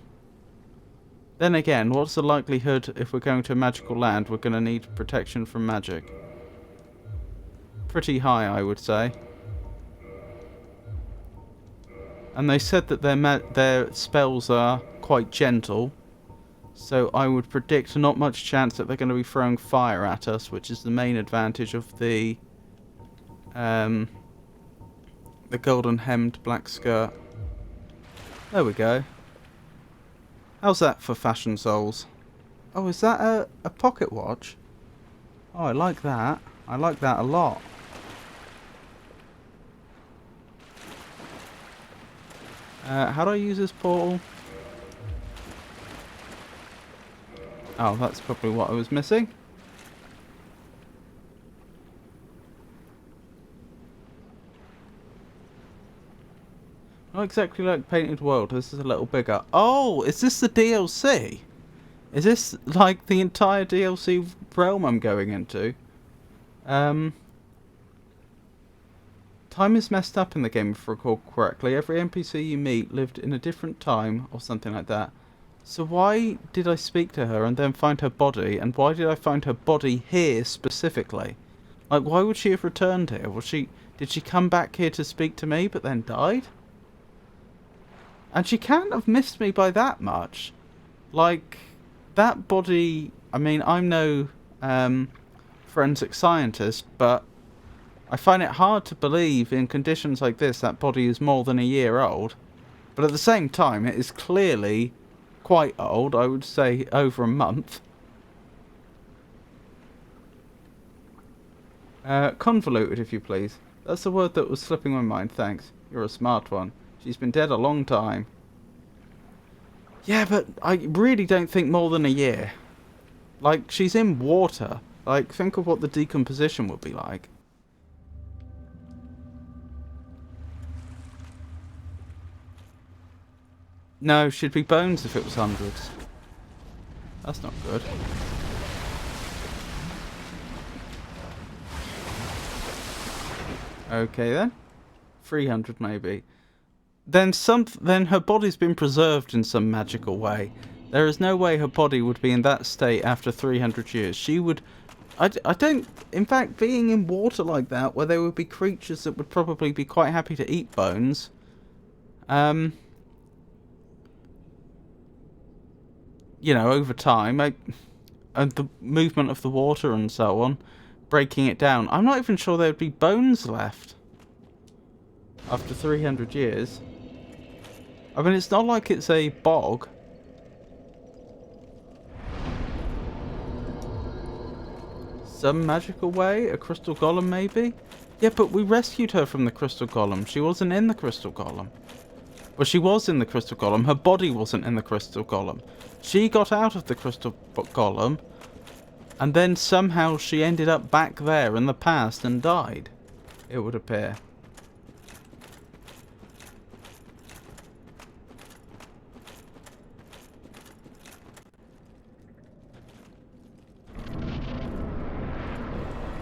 Then again, what's the likelihood if we're going to a magical land we're going to need protection from magic? Pretty high, I would say. And they said that their spells are quite gentle, So I would predict not much chance that they're going to be throwing fire at us, which is the main advantage of the golden hemmed black skirt. There we go. How's that for fashion souls? Oh, is that a pocket watch? Oh, I like that. I like that a lot. How do I use this portal? Oh, that's probably what I was missing. Not exactly like Painted World. This is a little bigger. Oh, is this the DLC? Is this like the entire DLC realm I'm going into? Time is messed up in the game, if I recall correctly. Every NPC you meet lived in a different time or something like that. So why did I speak to her and then find her body? And why did I find her body here specifically? Like, why would she have returned here? Did she come back here to speak to me but then died? And she can't have missed me by that much. Like, that body... I mean, I'm no forensic scientist, but I find it hard to believe in conditions like this that body is more than a year old. But at the same time, it is clearly quite old. I would say over a month. Convoluted, if you please. That's the word that was slipping my mind, thanks. You're a smart one. She's been dead a long time. Yeah, but I really don't think more than a year. Like, she's in water. Like, think of what the decomposition would be like. No, she'd be bones if it was hundreds. That's not good. Okay then. 300 maybe. Then her body's been preserved in some magical way. There is no way her body would be in that state after 300 years. She would... I don't... In fact, being in water like that, where there would be creatures that would probably be quite happy to eat bones... you know, over time, and the movement of the water and so on, breaking it down. I'm not even sure there would be bones left after 300 years. I mean, it's not like it's a bog. Some magical way? A crystal golem, maybe? Yeah, but we rescued her from the crystal golem. She wasn't in the crystal golem. Well, she was in the crystal golem. Her body wasn't in the crystal golem. She got out of the crystal golem, and then somehow she ended up back there in the past and died, it would appear.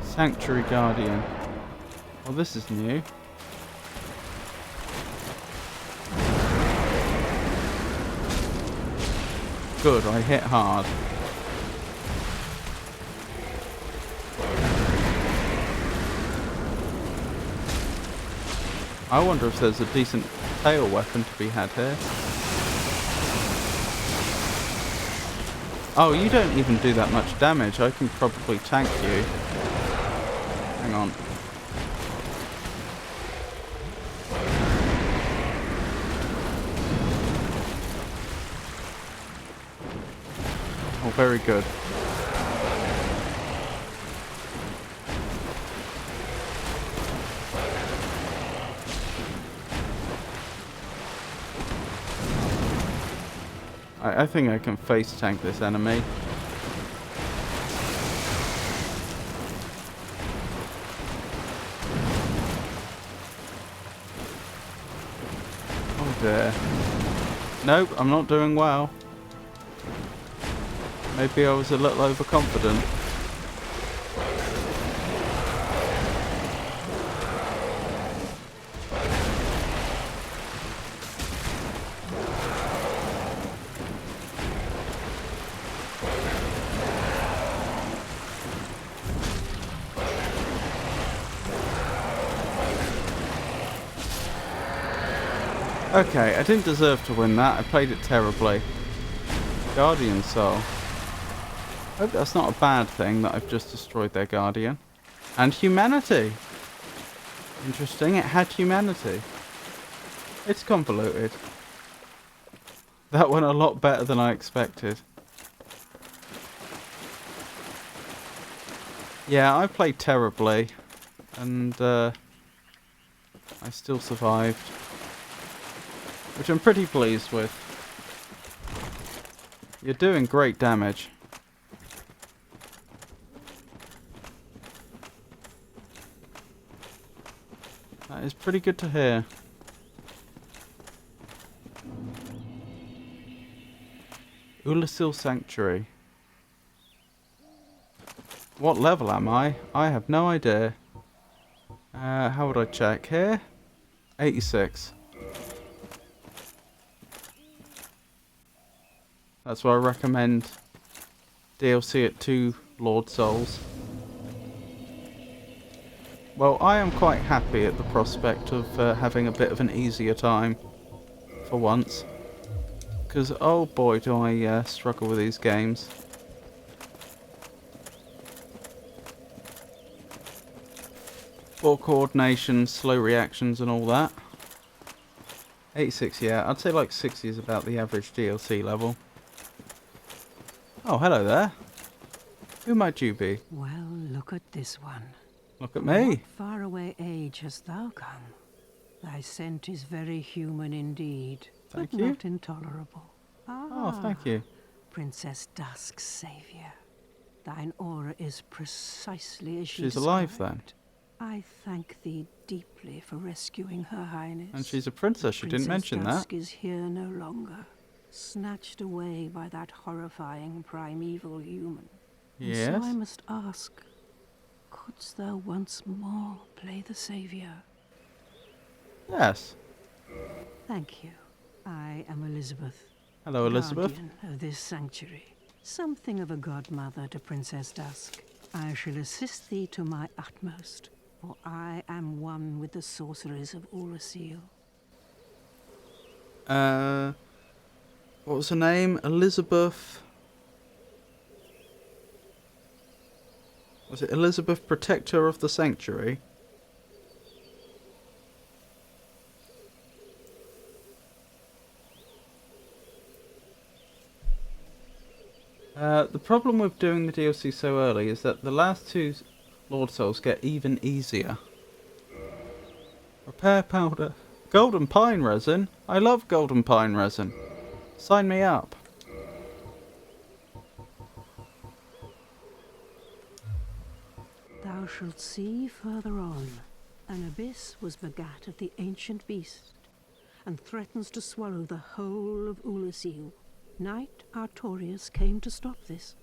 Sanctuary Guardian. Well, this is new. Good, I hit hard. I wonder if there's a decent tail weapon to be had here. Oh, you don't even do that much damage. I can probably tank you. Hang on. Oh, very good. I think I can face tank this enemy. Oh dear. Nope, I'm not doing well. Maybe I was a little overconfident. Okay, I didn't deserve to win that. I played it terribly. Guardian soul. Hope that's not a bad thing that I've just destroyed their guardian. And humanity. Interesting, it had humanity. It's convoluted. That went a lot better than I expected. Yeah, I played terribly. And I still survived. Which I'm pretty pleased with. You're doing great damage. That is pretty good to hear. Ulasil Sanctuary. What level am I? I have no idea. How would I check here? 86. That's why I recommend DLC at 2 Lord Souls. Well, I am quite happy at the prospect of having a bit of an easier time. For once. Because, oh boy, do I struggle with these games. Poor coordination, slow reactions and all that. 86, yeah. I'd say like 60 is about the average DLC level. Oh, hello there. Who might you be? Well, look at this one. Look at me. What faraway age hast thou come? Thy scent is very human indeed, Thank but you. not intolerable. Oh, thank you. Princess Dusk's savior. Thine aura is precisely as she She's alive described. I thank thee deeply for rescuing Her Highness. And she's a princess, she didn't mention that. Dusk is here no longer, snatched away by that horrifying primeval human. And Yes. so I must ask, couldst thou once more play the savior? Yes. Thank you. I am Elizabeth. Hello, Elizabeth. Guardian of this sanctuary. Something of a godmother to Princess Dusk. I shall assist thee to my utmost, for I am one with the sorceries of Ulasil. What was her name? Elizabeth. Was it Elizabeth, Protector of the Sanctuary? The problem with doing the DLC so early is that the last 2 Lord Souls get even easier. Repair powder. Golden pine resin? I love golden pine resin. Sign me up. Thou shalt see further on, an abyss was begat of the ancient beast, and threatens to swallow the whole of Ulasil. Knight Artorius came to stop this,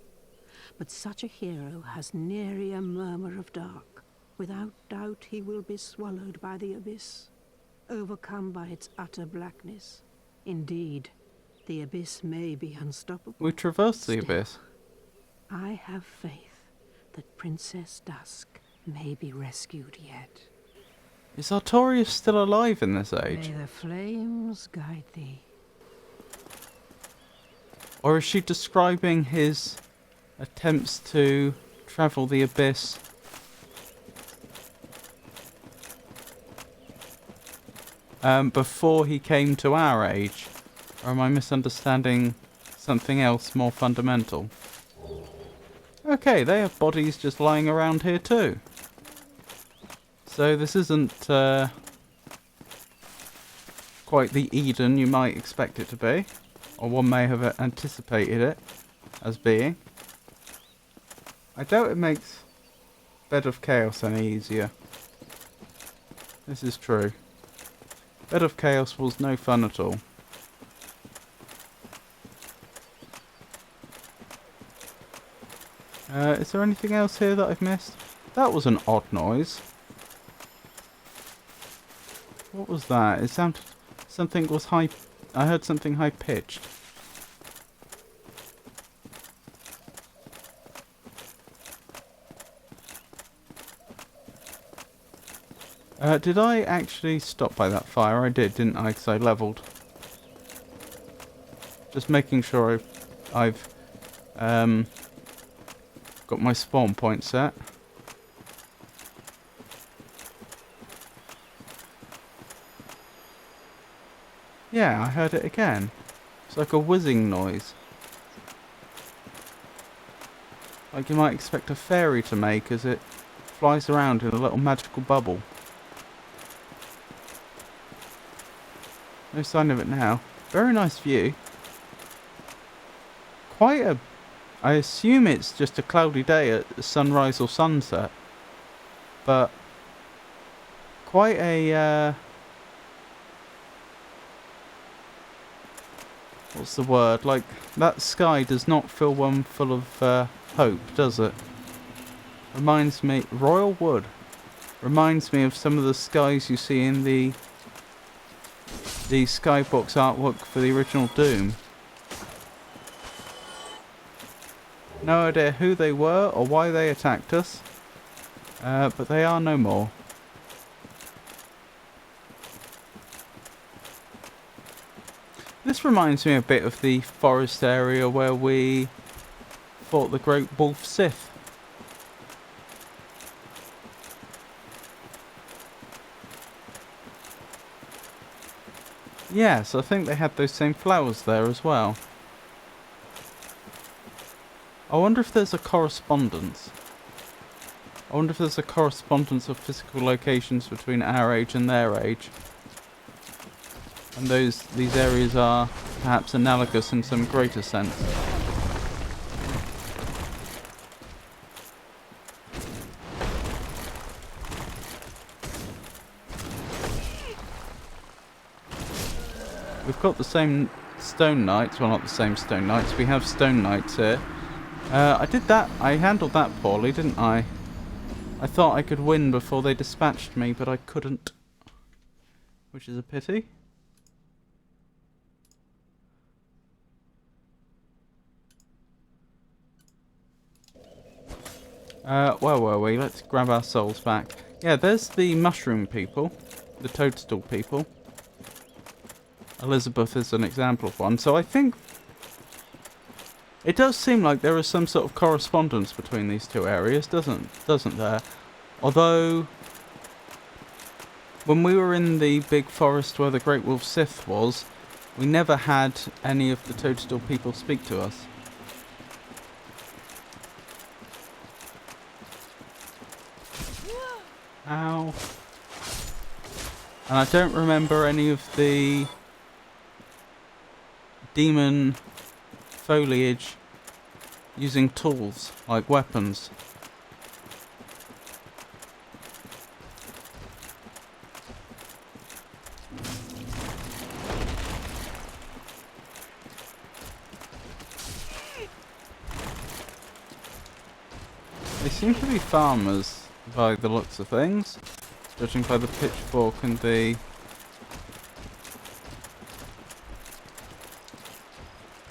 but such a hero has nary a murmur of dark. Without doubt he will be swallowed by the abyss, overcome by its utter blackness. Indeed, the abyss may be unstoppable. We traversed the Still, abyss. I have faith that Princess Dusk may be rescued yet. Is Artorius still alive in this age? May the flames guide thee. Or is she describing his attempts to travel the abyss before he came to our age? Or am I misunderstanding something else more fundamental? Okay, they have bodies just lying around here too. So this isn't quite the Eden you might expect it to be. Or one may have anticipated it as being. I doubt it makes Bed of Chaos any easier. This is true. Bed of Chaos was no fun at all. Is there anything else here that I've missed? That was an odd noise. What was that? It sounded... something was high... I heard something high-pitched. Did I actually stop by that fire? I did, didn't I? Because I levelled. Just making sure I I've got my spawn point set. Yeah, I heard it again. It's like a whizzing noise. Like you might expect a fairy to make as it flies around in a little magical bubble. No sign of it now. Very nice view. Quite a... I assume it's just a cloudy day at sunrise or sunset. But... quite a... what's the word? Like, that sky does not fill one full of hope, does it? Reminds me... Royal Wood. Reminds me of some of the skies you see in the skybox artwork for the original Doom. No idea who they were or why they attacked us, but they are no more. This reminds me a bit of the forest area where we fought the Great Wolf Sith. Yes, I think they had those same flowers there as well. I wonder if there's a correspondence. I wonder if there's a correspondence of physical locations between our age and their age. And these areas are perhaps analogous in some greater sense. We've got the same stone knights, well not the same stone knights, we have stone knights here. I handled that poorly, didn't I? I thought I could win before they dispatched me, but I couldn't. Which is a pity. Where were we? Let's grab our souls back. Yeah, there's the mushroom people. The toadstool people. Elizabeth is an example of one. So I think it does seem like there is some sort of correspondence between these two areas, doesn't there? Although when we were in the big forest where the Great Wolf Sith was, we never had any of the toadstool people speak to us. Ow. And I don't remember any of the demon foliage using tools like weapons. They seem to be farmers by the looks of things, judging by the pitchfork and the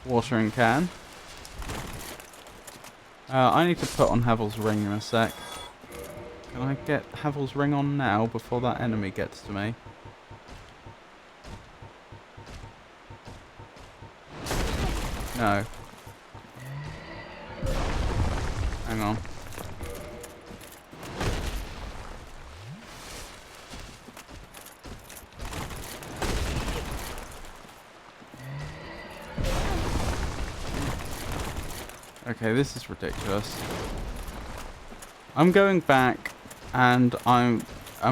watering can. I need to put on Havel's ring in a sec. Can I get Havel's ring on now before that enemy gets to me? No. Hang on. Okay, this is ridiculous. I'm going back and I'm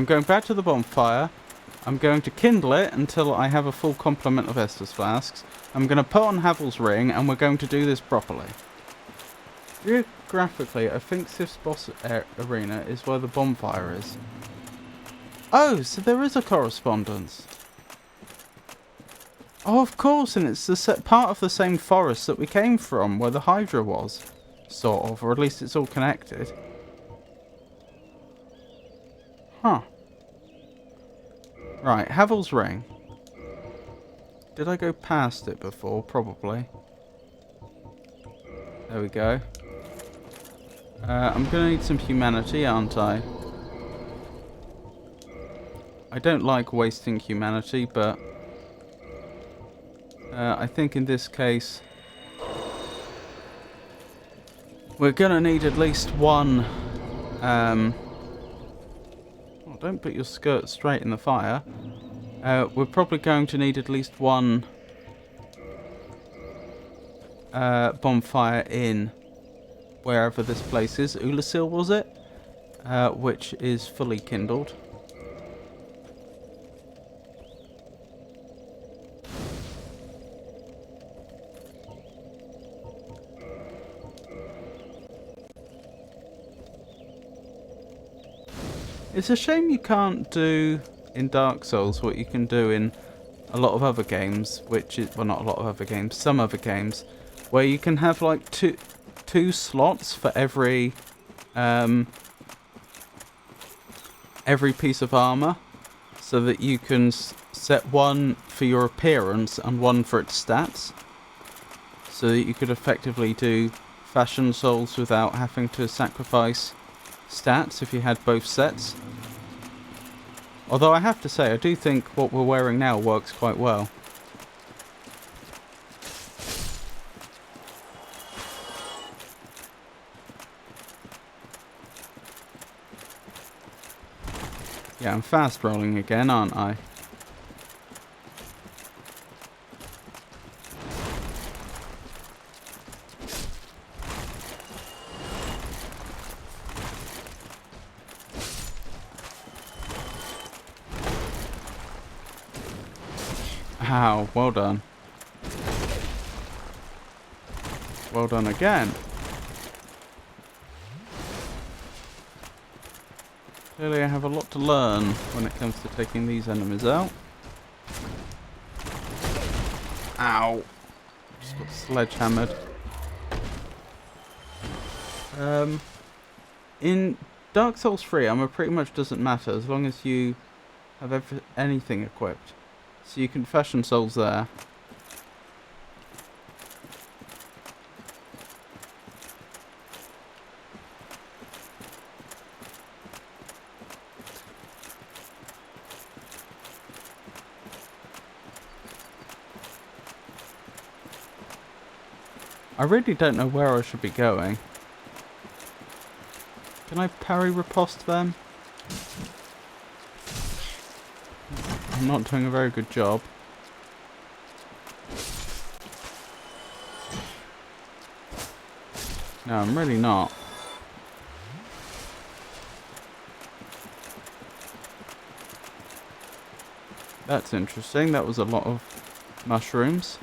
going back to the bonfire. I'm going to kindle it until I have a full complement of Estus flasks. I'm going to put on Havel's ring and we're going to do this properly. Geographically, I think Sif's boss arena is where the bonfire is. Oh, so there is a correspondence. Oh, of course, and it's the part of the same forest that we came from, where the Hydra was. Sort of, or at least it's all connected. Huh. Right, Havel's ring. Did I go past it before? Probably. There we go. I'm gonna need some humanity, aren't I? I don't like wasting humanity, but I think in this case We're gonna need at least one. Oh, don't put your skirt straight in the fire. We're probably going to need at least one bonfire in wherever this place is. Ulasil, was it? Which is fully kindled. It's a shame you can't do in Dark Souls what you can do in a lot of other games, which is, well, not a lot of other games, some other games, where you can have like two slots for every piece of armor, so that you can set one for your appearance and one for its stats, so that you could effectively do Fashion Souls without having to sacrifice stats if you had both sets. Although I have to say, I do think what we're wearing now works quite well. Yeah, I'm fast rolling again, aren't I? Ow, well done. Well done again. Clearly I have a lot to learn when it comes to taking these enemies out. Ow. Just got sledgehammered. In Dark Souls 3, armor pretty much doesn't matter as long as you have anything equipped. So you can fashion souls there. I really don't know where I should be going. Can I parry riposte them? I'm not doing a very good job. No, I'm really not. That's interesting. That was a lot of mushrooms.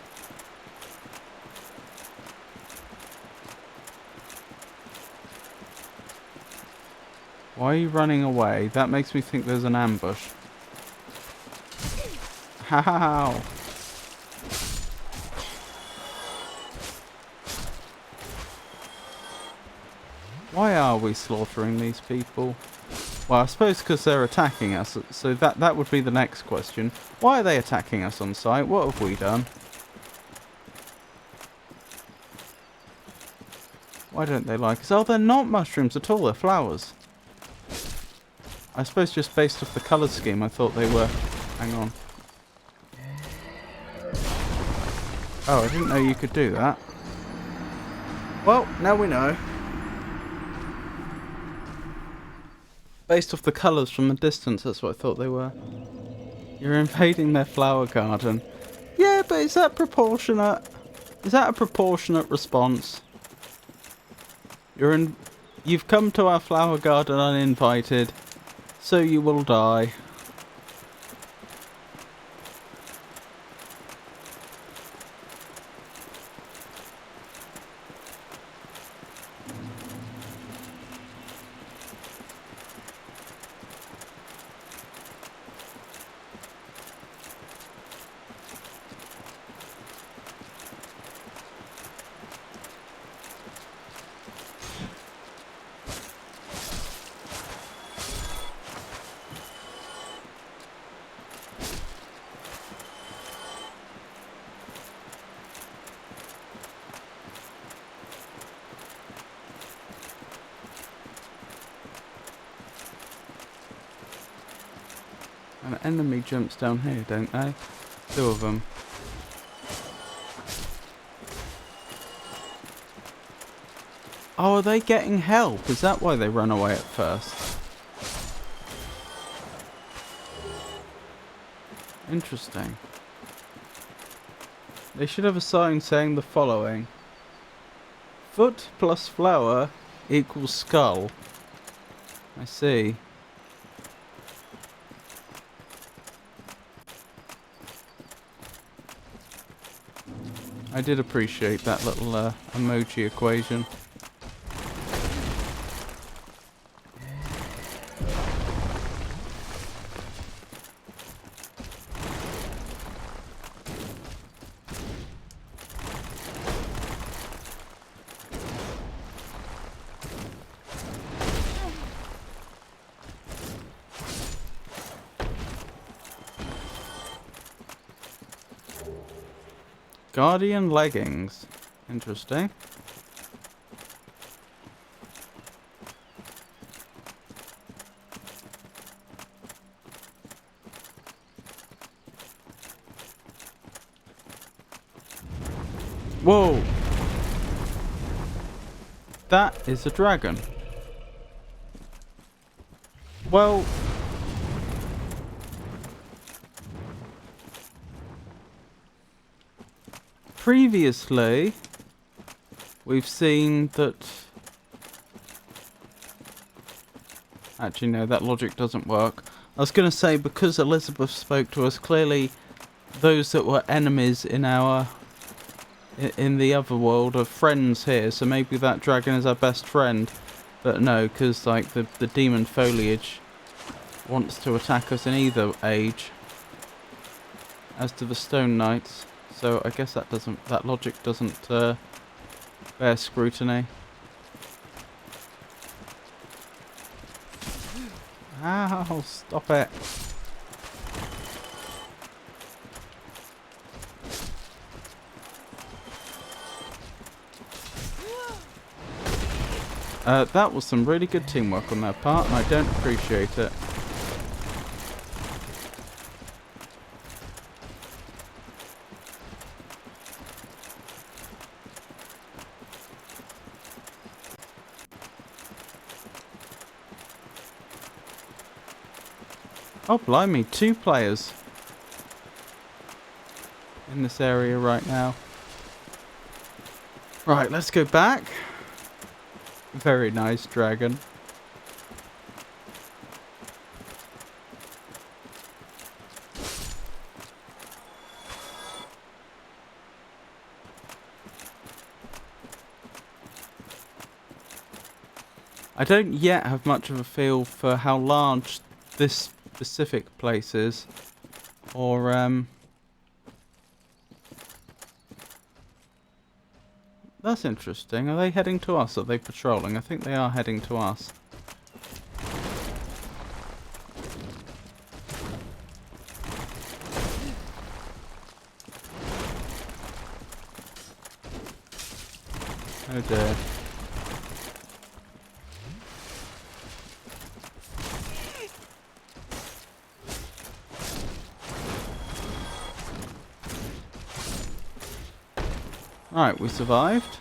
Why are you running away? That makes me think there's an ambush. How? Why are we slaughtering these people? Well, I suppose because they're attacking us, so that would be the next question. Why are they attacking us on sight? What have we done? Why don't they like us? Oh, they're not mushrooms at all, they're flowers. I suppose just based off the colour scheme, I thought they were... Hang on. Oh, I didn't know you could do that. Well, now we know. Based off the colours from the distance, that's what I thought they were. You're invading their flower garden. Yeah, but is that proportionate? Is that a proportionate response? You've come to our flower garden uninvited, so you will die. An enemy jumps down here, don't they? Two of them. Oh, are they getting help? Is that why they run away at first? Interesting. They should have a sign saying the following. Foot plus flower equals skull. I see. I did appreciate that little emoji equation. Guardian leggings. Interesting. Whoa! That is a dragon. Well... previously, we've seen that... Actually, no, that logic doesn't work. I was going to say, because Elizabeth spoke to us, clearly those that were enemies in our... in the other world are friends here, so maybe that dragon is our best friend. But no, because like the demon foliage wants to attack us in either age. As to the stone knights. So I guess that logic doesn't bear scrutiny. Ow, stop it. That was some really good teamwork on their part, and I don't appreciate it. Oh, blimey, 2 players in this area right now. Right, let's go back. Very nice dragon. I don't yet have much of a feel for how large this specific place is, or that's interesting. Are they heading to us? Are they patrolling? I think they are heading to us. Oh dear. Right, we survived.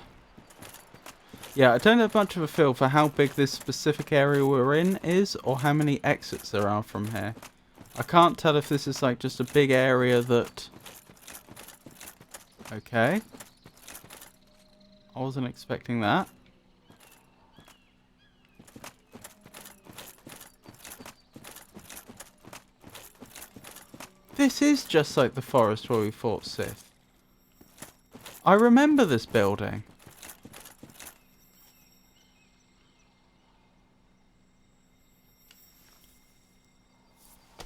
Yeah, I don't have much of a feel for how big this specific area we're in is, or how many exits there are from here. I can't tell if this is like just a big area that... Okay. I wasn't expecting that. This is just like the forest where we fought Sith. I remember this building.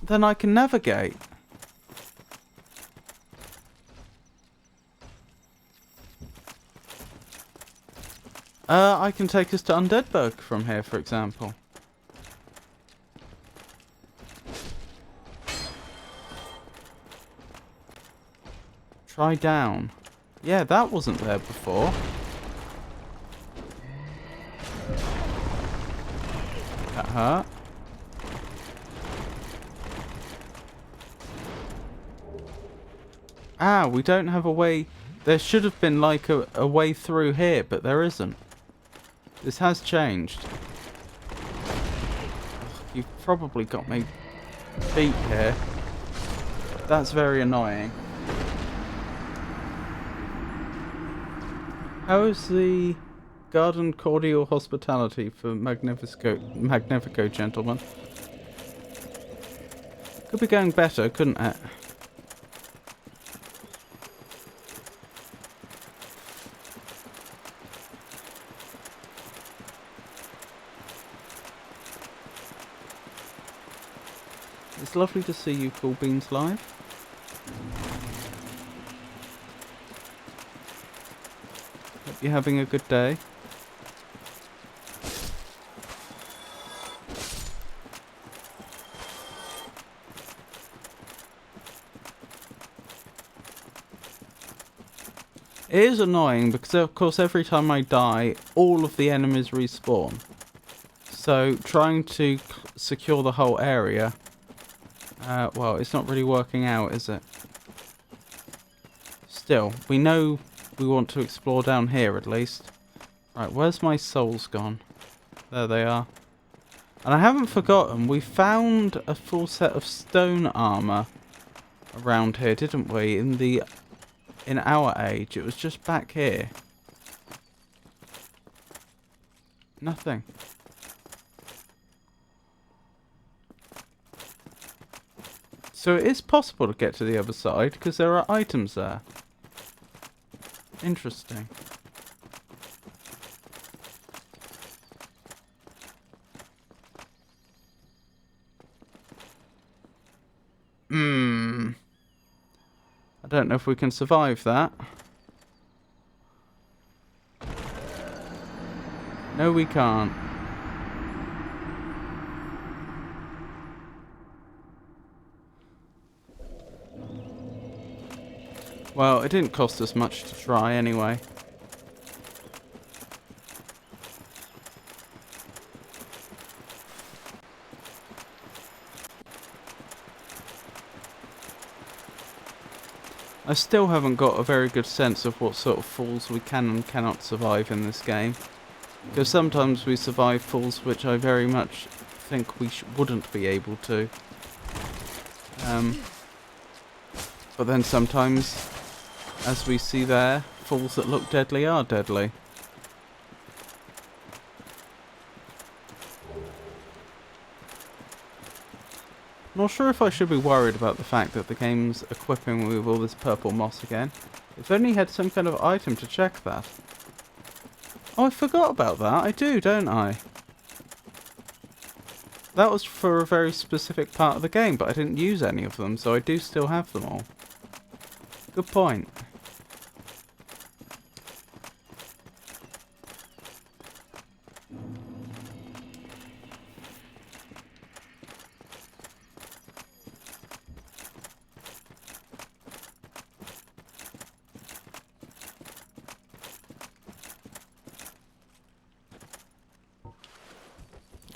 Then I can navigate. I can take us to Undeadburg from here, for example. Try down. Yeah, that wasn't there before. That hurt. Ah, we don't have a way... There should have been like a way through here, but there isn't. This has changed. You've probably got me beat here. That's very annoying. How is the garden cordial hospitality for Magnifico gentlemen? Could be going better, couldn't it? It's lovely to see you, Cool Beans, live. Hope you're having a good day. It is annoying because, of course, every time I die, all of the enemies respawn. So, trying to secure the whole area, well, it's not really working out, is it? Still, we know we want to explore down here, at least. Right, where's my souls gone? There they are. And I haven't forgotten, we found a full set of stone armor around here, didn't we? In our age, it was just back here. Nothing. So it is possible to get to the other side because there are items there. Interesting. I don't know if we can survive that. No, we can't. Well, it didn't cost us much to try anyway. I still haven't got a very good sense of what sort of falls we can and cannot survive in this game. Because sometimes we survive falls which I very much think we wouldn't be able to. But then sometimes, as we see there, falls that look deadly are deadly. Not sure if I should be worried about the fact that the game's equipping me with all this purple moss again. If only had some kind of item to check that. Oh, I forgot about that. I do, don't I? That was for a very specific part of the game, but I didn't use any of them, so I do still have them all. Good point.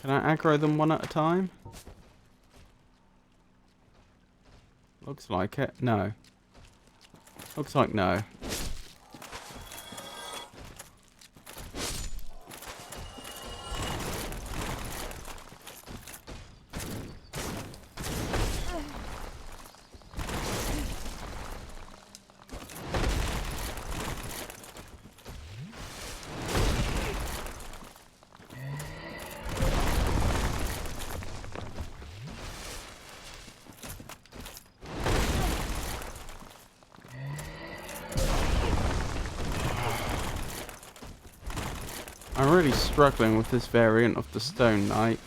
Can I aggro them one at a time? Looks like it. No. Looks like no. I'm really struggling with this variant of the Stone Knight.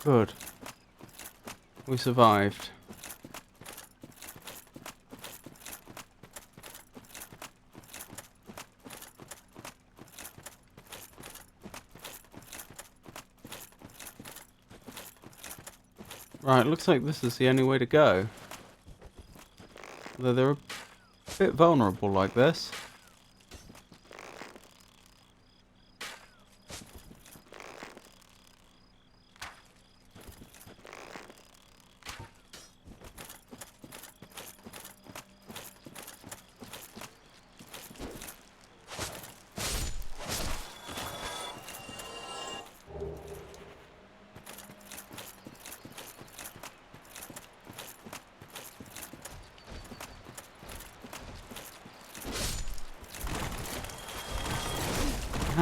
Good. We survived. Right, looks like this is the only way to go. Although they're a bit vulnerable like this.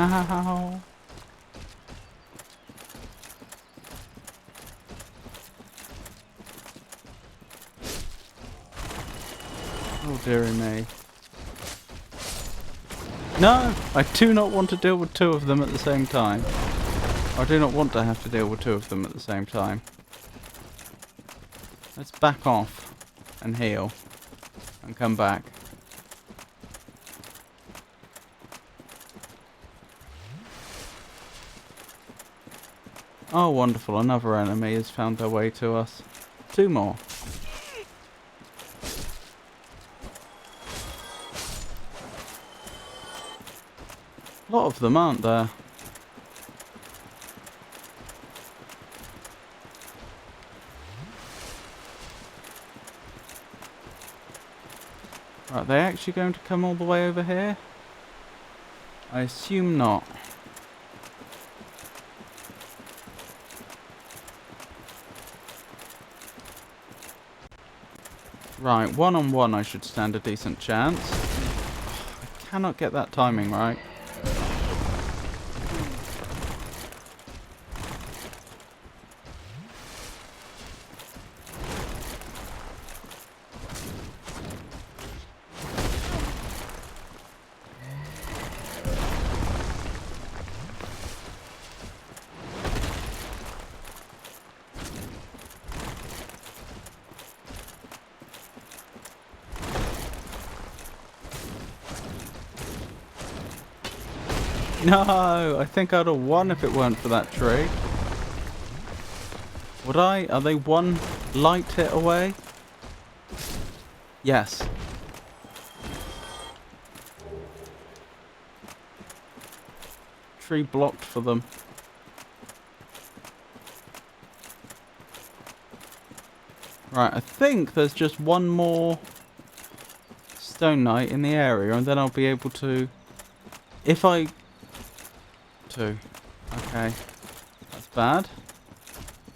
Ow. Oh dearie me. No! I do not want to deal with two of them at the same time. I do not want to have to deal with two of them at the same time. Let's back off and heal and come back. Oh wonderful, another enemy has found their way to us. Two more. A lot of them, aren't there? Right, are they actually going to come all the way over here? I assume not. Right, one-on-one I should stand a decent chance. I cannot get that timing right. No, I think I'd have won if it weren't for that tree. Would I? Are they one light hit away? Yes. Tree blocked for them. Right, I think there's just one more stone knight in the area, and then I'll be able to... If I... Two. Okay. That's bad.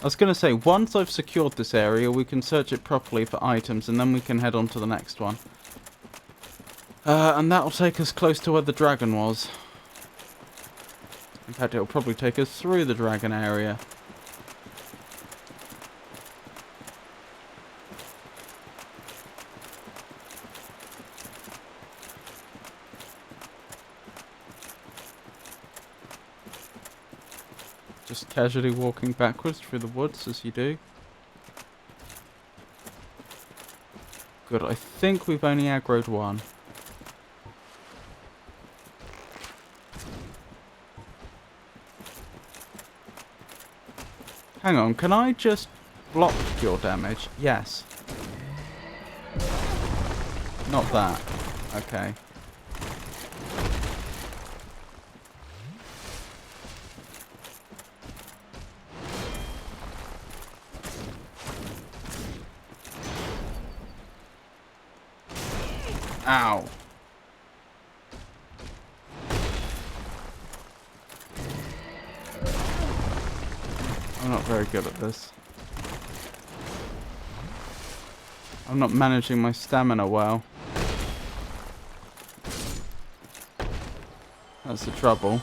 I was going to say, once I've secured this area, we can search it properly for items, and then we can head on to the next one. And that'll take us close to where the dragon was. In fact, it'll probably take us through the dragon area. Just casually walking backwards through the woods as you do. Good, I think we've only aggroed one. Hang on, can I just block your damage? Yes. Not that. Okay. Ow. I'm not very good at this. I'm not managing my stamina well. That's the trouble.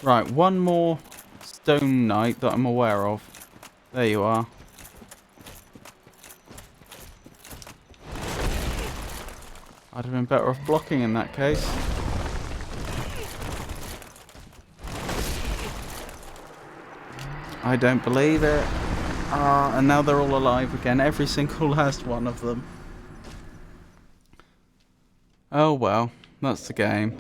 Right, one more stone knight that I'm aware of. There you are. I'd have been better off blocking in that case. I don't believe it. And now they're all alive again. Every single last one of them. Oh well, that's the game.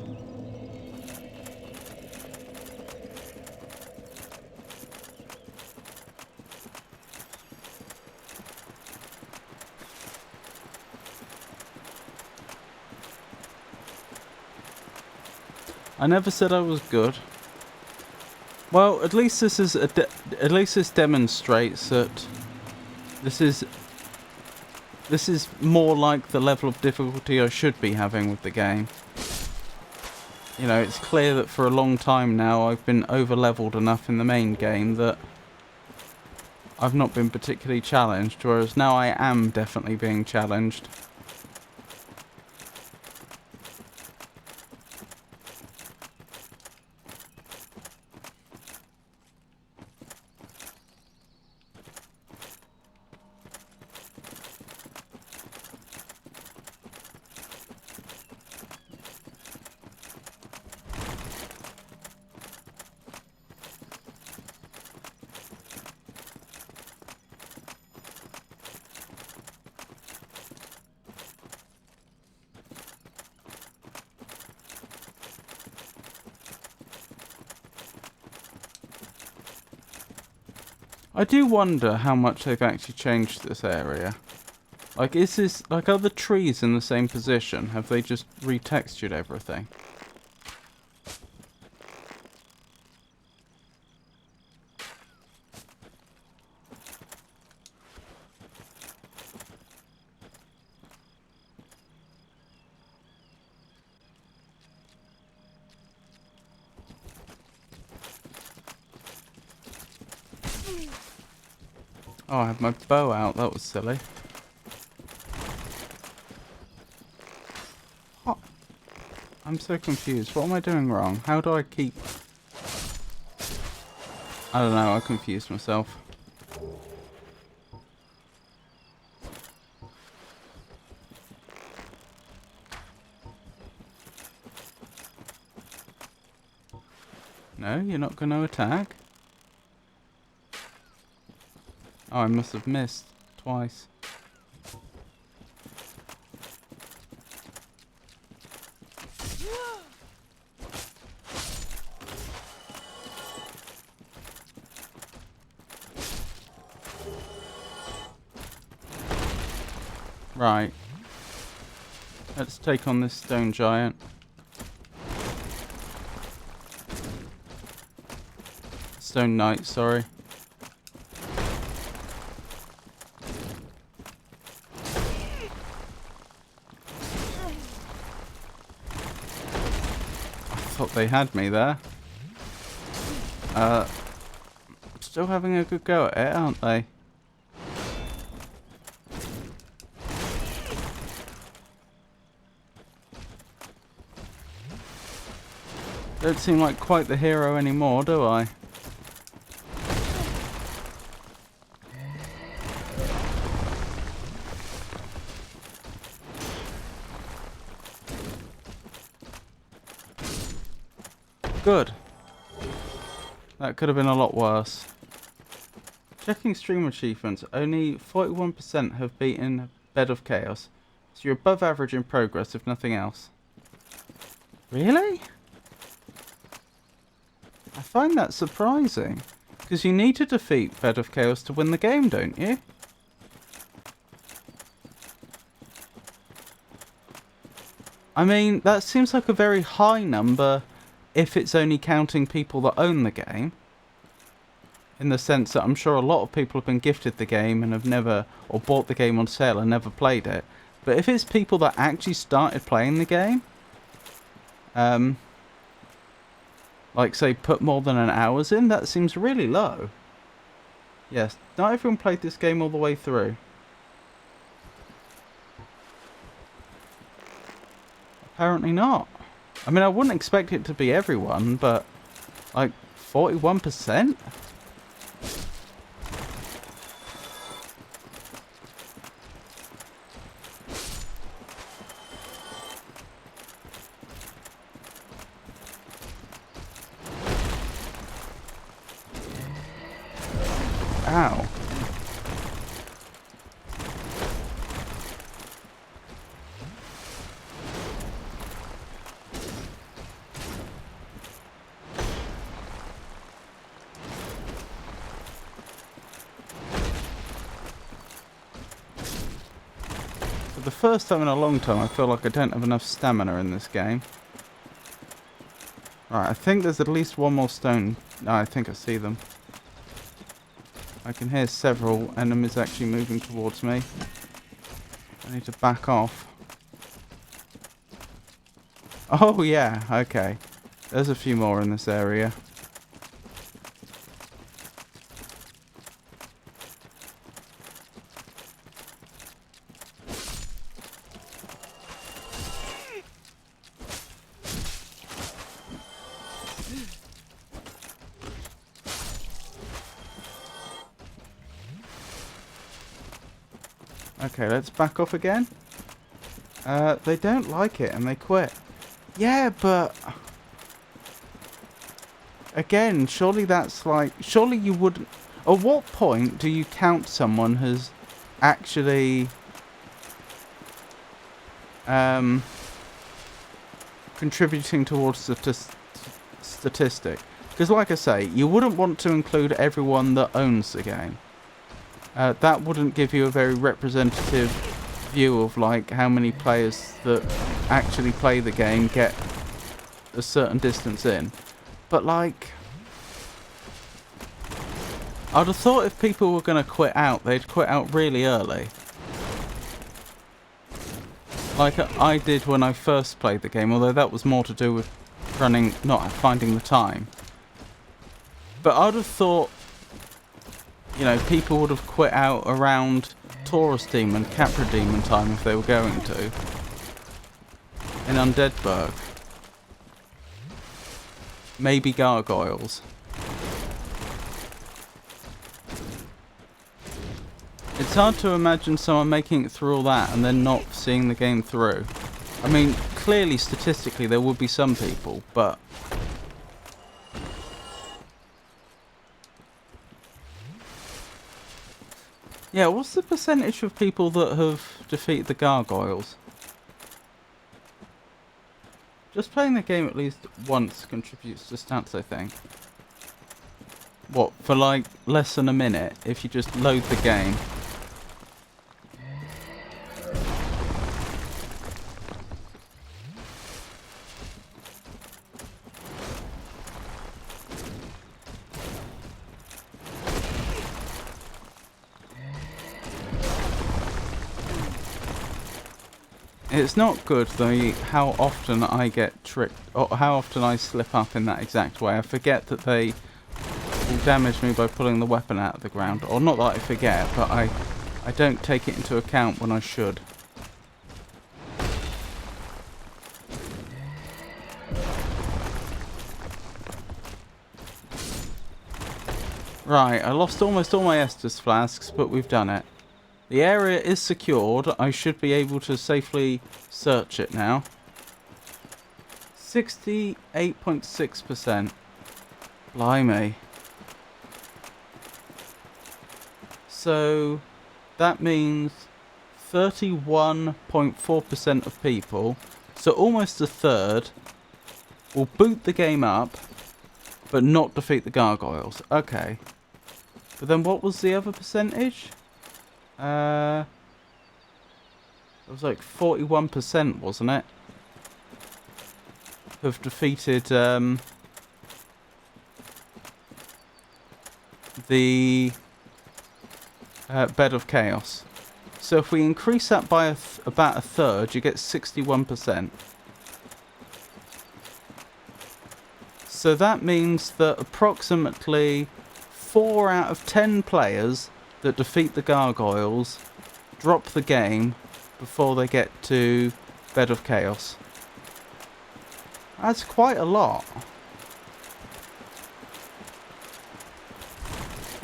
I never said I was good. Well, at least this is at least this demonstrates that this is more like the level of difficulty I should be having with the game. You know, it's clear that for a long time now I've been over-leveled enough in the main game that I've not been particularly challenged, whereas now I am definitely being challenged. I do wonder how much they've actually changed this area. Like, is this... Like, are the trees in the same position? Have they just retextured everything? Oh, I have my bow out. That was silly. What? I'm so confused. What am I doing wrong? How do I keep... I don't know. I confused myself. No, you're not going to attack? Oh, I must have missed twice. Right. Let's take on this stone giant. Stone knight, sorry. I thought they had me there. Still having a good go at it, aren't they? Don't seem like quite the hero anymore, do I? Good. That could have been a lot worse. Checking stream achievements. Only 41% have beaten Bed of Chaos. So you're above average in progress, if nothing else. Really? I find that surprising. Because you need to defeat Bed of Chaos to win the game, don't you? I mean, that seems like a very high number if it's only counting people that own the game. In the sense that I'm sure a lot of people have been gifted the game and have never, or bought the game on sale and never played it. But if it's people that actually started playing the game, like say put more than an hour's in, that seems really low. Yes, not everyone played this game all the way through. Apparently not. I mean, I wouldn't expect it to be everyone, but like 41%? Ow. For the first time in a long time, I feel like I don't have enough stamina in this game. Right, I think there's at least one more stone. No, I think I see them. I can hear several enemies actually moving towards me. I need to back off. Oh yeah, okay. There's a few more in this area. Okay, let's back off again. They don't like it and they quit. Yeah, but... Again, surely that's like... Surely you wouldn't... At what point do you count someone as actually... contributing towards the statistic? Because like I say, you wouldn't want to include everyone that owns the game. That wouldn't give you a very representative view of like how many players that actually play the game get a certain distance in. But like, I'd have thought if people were going to quit out, they'd quit out really early. Like I did when I first played the game, although that was more to do with not finding the time. But I'd have thought, you know, people would have quit out around Taurus Demon, Capra Demon time if they were going to. In Undeadburg. Maybe Gargoyles. It's hard to imagine someone making it through all that and then not seeing the game through. I mean, clearly, statistically, there would be some people, but... yeah, what's the percentage of people that have defeated the Gargoyles? Just playing the game at least once contributes to stats, I think. What, for like less than a minute, if you just load the game? It's not good though how often I get tricked, or how often I slip up in that exact way. I forget that they will damage me by pulling the weapon out of the ground. Or not that I forget, but I don't take it into account when I should. Right, I lost almost all my Estus flasks, but we've done it. The area is secured. I should be able to safely search it now. 68.6%. Blimey. So that means 31.4% of people, so almost a third, will boot the game up, but not defeat the Gargoyles. Okay. But then what was the other percentage? It was like 41%, wasn't it? Have defeated the Bed of Chaos. So if we increase that by about a third, you get 61%. So that means that approximately 4 out of 10 players that defeat the Gargoyles drop the game before they get to Bed of Chaos. That's quite a lot.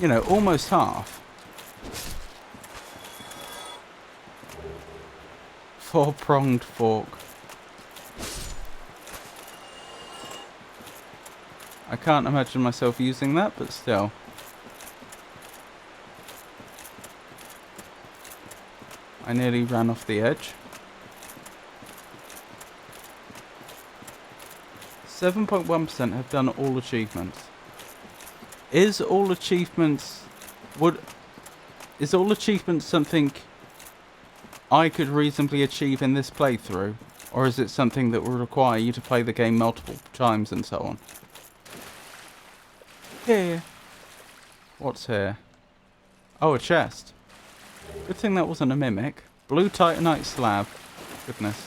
You know, almost half. 4-pronged fork. I can't imagine myself using that, but still. I nearly ran off the edge. 7.1% have done all achievements. Is all achievements something I could reasonably achieve in this playthrough? Or is it something that will require you to play the game multiple times and so on? Here. What's here? Oh, a chest. Good thing that wasn't a mimic. Blue Titanite slab. Goodness.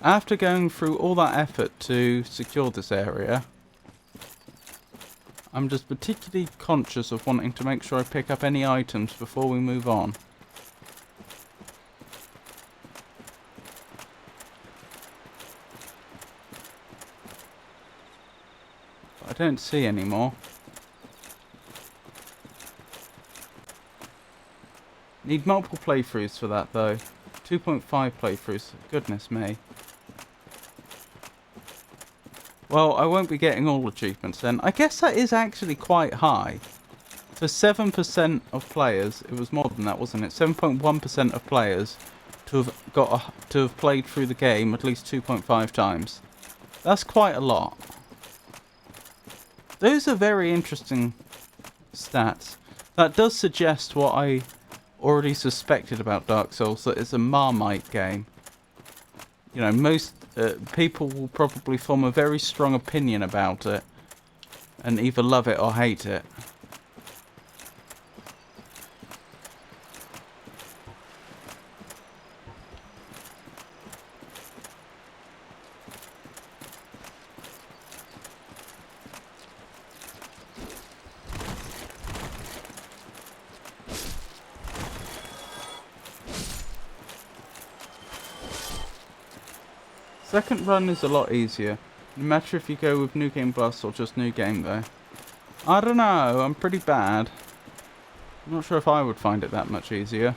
After going through all that effort to secure this area, I'm just particularly conscious of wanting to make sure I pick up any items before we move on. I don't see any more. Need multiple playthroughs for that though. 2.5 playthroughs. Goodness me. Well, I won't be getting all achievements then. I guess that is actually quite high. For 7% of players, it was more than that, wasn't it? 7.1% of players to have played through the game at least 2.5 times. That's quite a lot. Those are very interesting stats. That does suggest what I already suspected about Dark Souls, that it's a Marmite game. You know, most people will probably form a very strong opinion about it and either love it or hate it. Second run is a lot easier, no matter if you go with New Game Plus or just New Game though. I don't know, I'm pretty bad. I'm not sure if I would find it that much easier.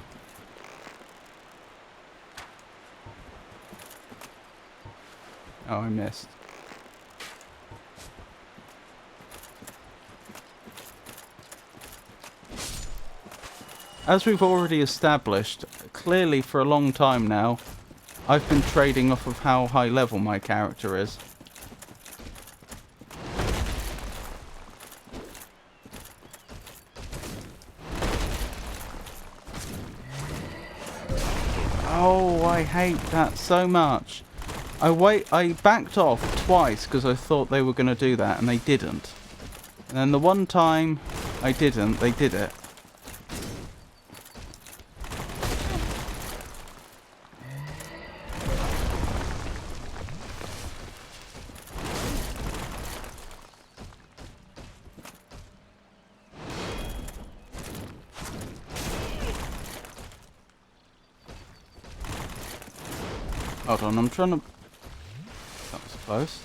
Oh, I missed. As we've already established, clearly for a long time now, I've been trading off of how high level my character is. Oh, I hate that so much. I backed off twice because I thought they were going to do that and they didn't. And then the one time I didn't, they did it. Hold on, I'm trying to... That was close.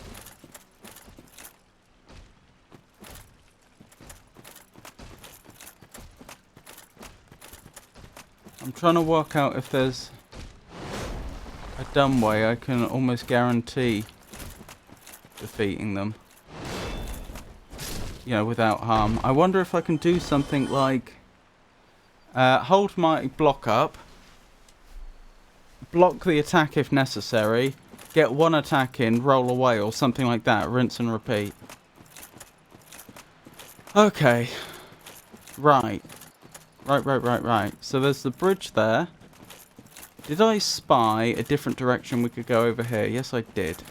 I'm trying to work out if there's a dumb way I can almost guarantee defeating them. You know, without harm. I wonder if I can do something like... hold my block up. Block the attack if necessary, get one attack in, roll away, or something like that. Rinse and repeat. Okay. Right. Right. So there's the bridge there. Did I spy a different direction we could go over here? Yes, I did.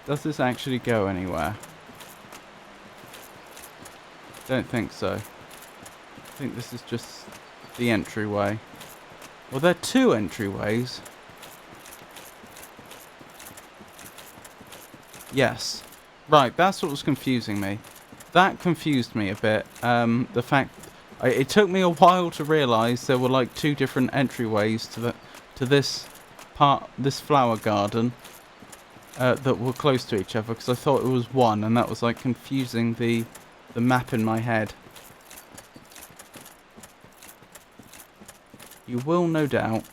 Does this actually go anywhere? Don't think so. I think this is just the entryway. Well, there are two entryways. Yes. Right, that's what was confusing me. That confused me a bit. The fact... it took me a while to realise there were like two different entryways to this flower garden. That were close to each other, because I thought it was one, and that was like confusing the map in my head. You will no doubt.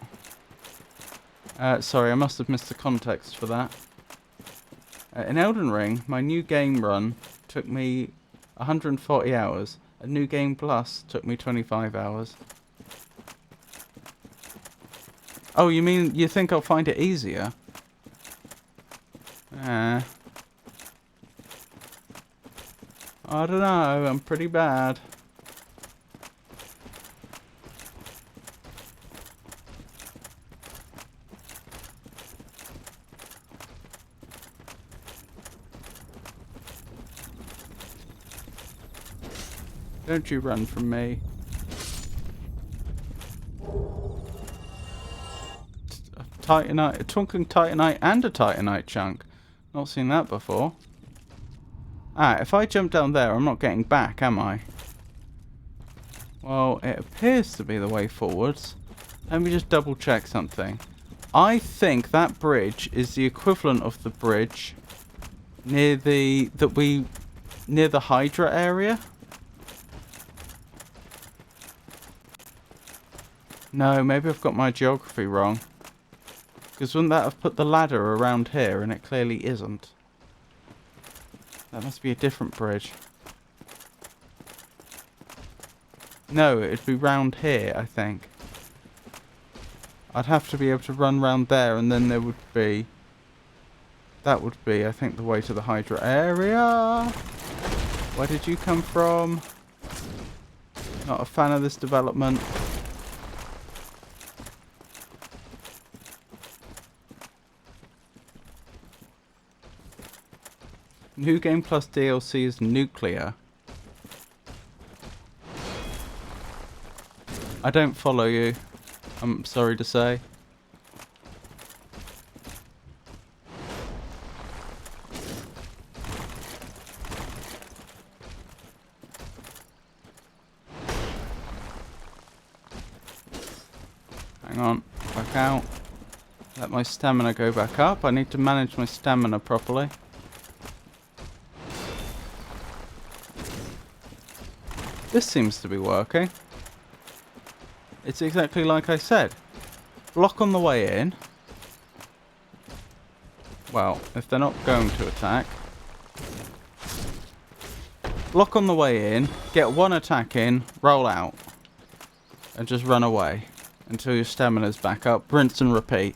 Sorry, I must have missed the context for that. In Elden Ring, my new game run took me 140 hours. A new game plus took me 25 hours. Oh, you mean you think I'll find it easier? I don't know, I'm pretty bad. Don't you run from me. Titanite, a twinkling Titanite and a Titanite chunk. Not seen that before. Ah, if I jump down there, I'm not getting back, am I? Well, it appears to be the way forwards. Let me just double check something. I think that bridge is the equivalent of the bridge near the Hydra area. No, maybe I've got my geography wrong. Because wouldn't that have put the ladder around here, and it clearly isn't. That must be a different bridge. No, it'd be round here, I think. I'd have to be able to run round there, and then there would be... That would be, I think, the way to the Hydra area. Where did you come from? Not a fan of this development. New Game Plus DLC is nuclear. I don't follow you, I'm sorry to say. Hang on, back out. Let my stamina go back up. I need to manage my stamina properly. This seems to be working. It's exactly like I said. Block on the way in. Well, if they're not going to attack. Block on the way in, get one attack in, roll out. And just run away until your stamina's back up. Rinse and repeat.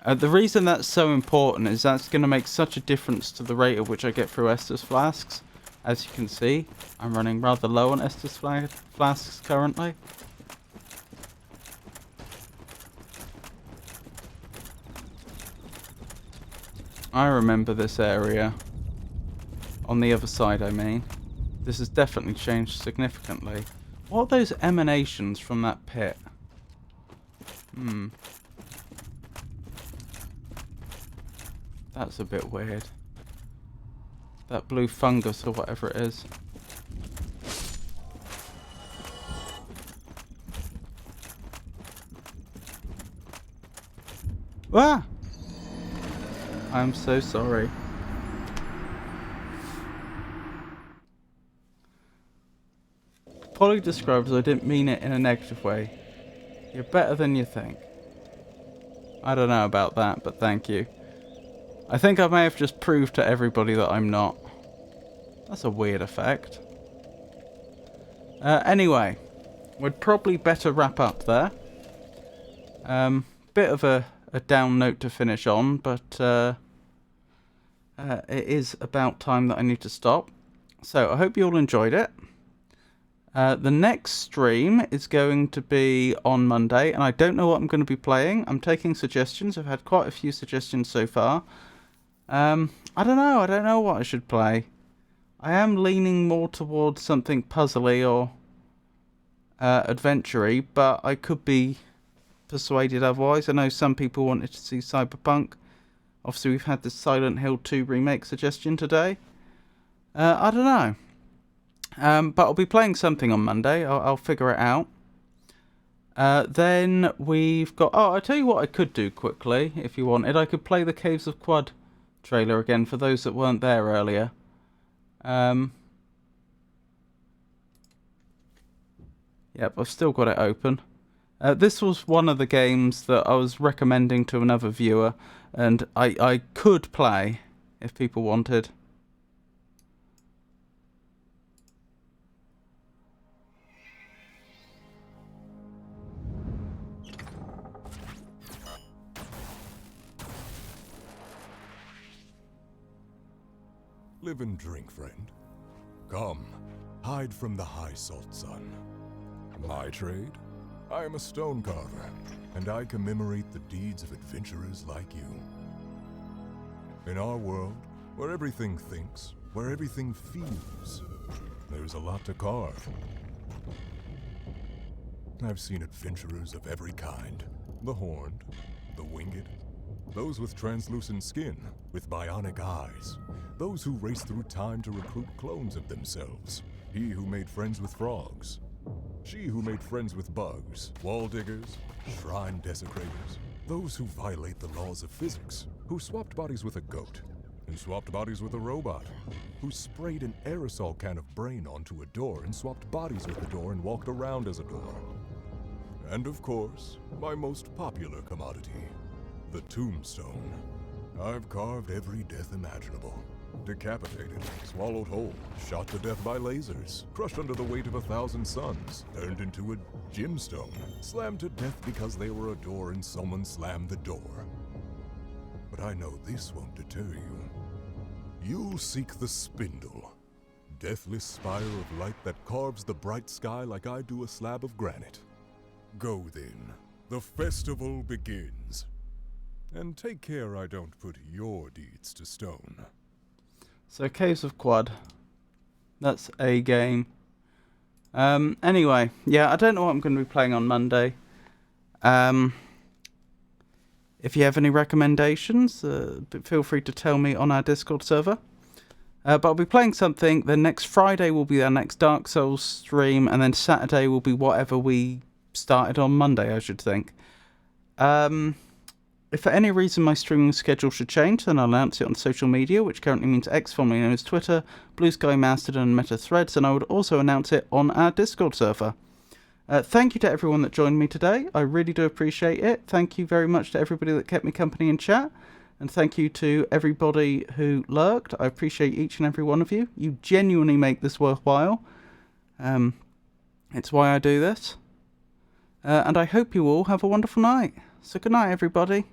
The reason that's so important is that's going to make such a difference to the rate at which I get through Estus flasks. As you can see, I'm running rather low on Estus flasks currently. I remember this area. On the other side, I mean. This has definitely changed significantly. What are those emanations from that pit? That's a bit weird. That blue fungus or whatever it is. Ah! I'm so sorry. Polly describes I didn't mean it in a negative way. You're better than you think. I don't know about that, but thank you. I think I may have just proved to everybody that I'm not. That's a weird effect. Anyway, we'd probably better wrap up there. Bit of a down note to finish on, but it is about time that I need to stop. So I hope you all enjoyed it. The next stream is going to be on Monday, and I don't know what I'm going to be playing. I'm taking suggestions. I've had quite a few suggestions so far. I don't know what I should play. I am leaning more towards something puzzly or adventure-y, but I could be persuaded otherwise. I know some people wanted to see Cyberpunk. Obviously, we've had this Silent Hill 2 remake suggestion today. I don't know. But I'll be playing something on Monday. I'll figure it out. Then we've got... Oh, I'll tell you what I could do quickly, if you wanted. I could play the Caves of Quad trailer again for those that weren't there earlier. Yep, I've still got it open. This was one of the games that I was recommending to another viewer, and I could play if people wanted. Live and drink, friend. Come, hide from the high salt sun. My trade? I am a stone carver, and I commemorate the deeds of adventurers like you. In our world, where everything thinks, where everything feels, there's a lot to carve. I've seen adventurers of every kind. The horned, the winged, those with translucent skin, with bionic eyes, those who race through time to recruit clones of themselves. He who made friends with frogs, she who made friends with bugs, wall diggers, shrine desecrators, those who violate the laws of physics, who swapped bodies with a goat, who swapped bodies with a robot, who sprayed an aerosol can of brain onto a door and swapped bodies with the door and walked around as a door. And of course, my most popular commodity, the tombstone. I've carved every death imaginable. Decapitated, swallowed whole, shot to death by lasers, crushed under the weight of 1,000 suns, turned into a gemstone, slammed to death because they were a door and someone slammed the door. But I know this won't deter you. You'll seek the spindle, deathless spire of light that carves the bright sky like I do a slab of granite. Go then, the festival begins. And take care I don't put your deeds to stone. So Caves of Quad. That's a game. Anyway, yeah, I don't know what I'm going to be playing on Monday. If you have any recommendations, feel free to tell me on our Discord server. But I'll be playing something. Then next Friday will be our next Dark Souls stream, and then Saturday will be whatever we started on Monday, I should think. If for any reason my streaming schedule should change, then I'll announce it on social media, which currently means X, formerly known as Twitter, Blue Sky, Mastodon, and Meta Threads, and I would also announce it on our Discord server. Thank you to everyone that joined me today. I really do appreciate it. Thank you very much to everybody that kept me company in chat, and thank you to everybody who lurked. I appreciate each and every one of you. You genuinely make this worthwhile. It's why I do this. And I hope you all have a wonderful night. So good night, everybody.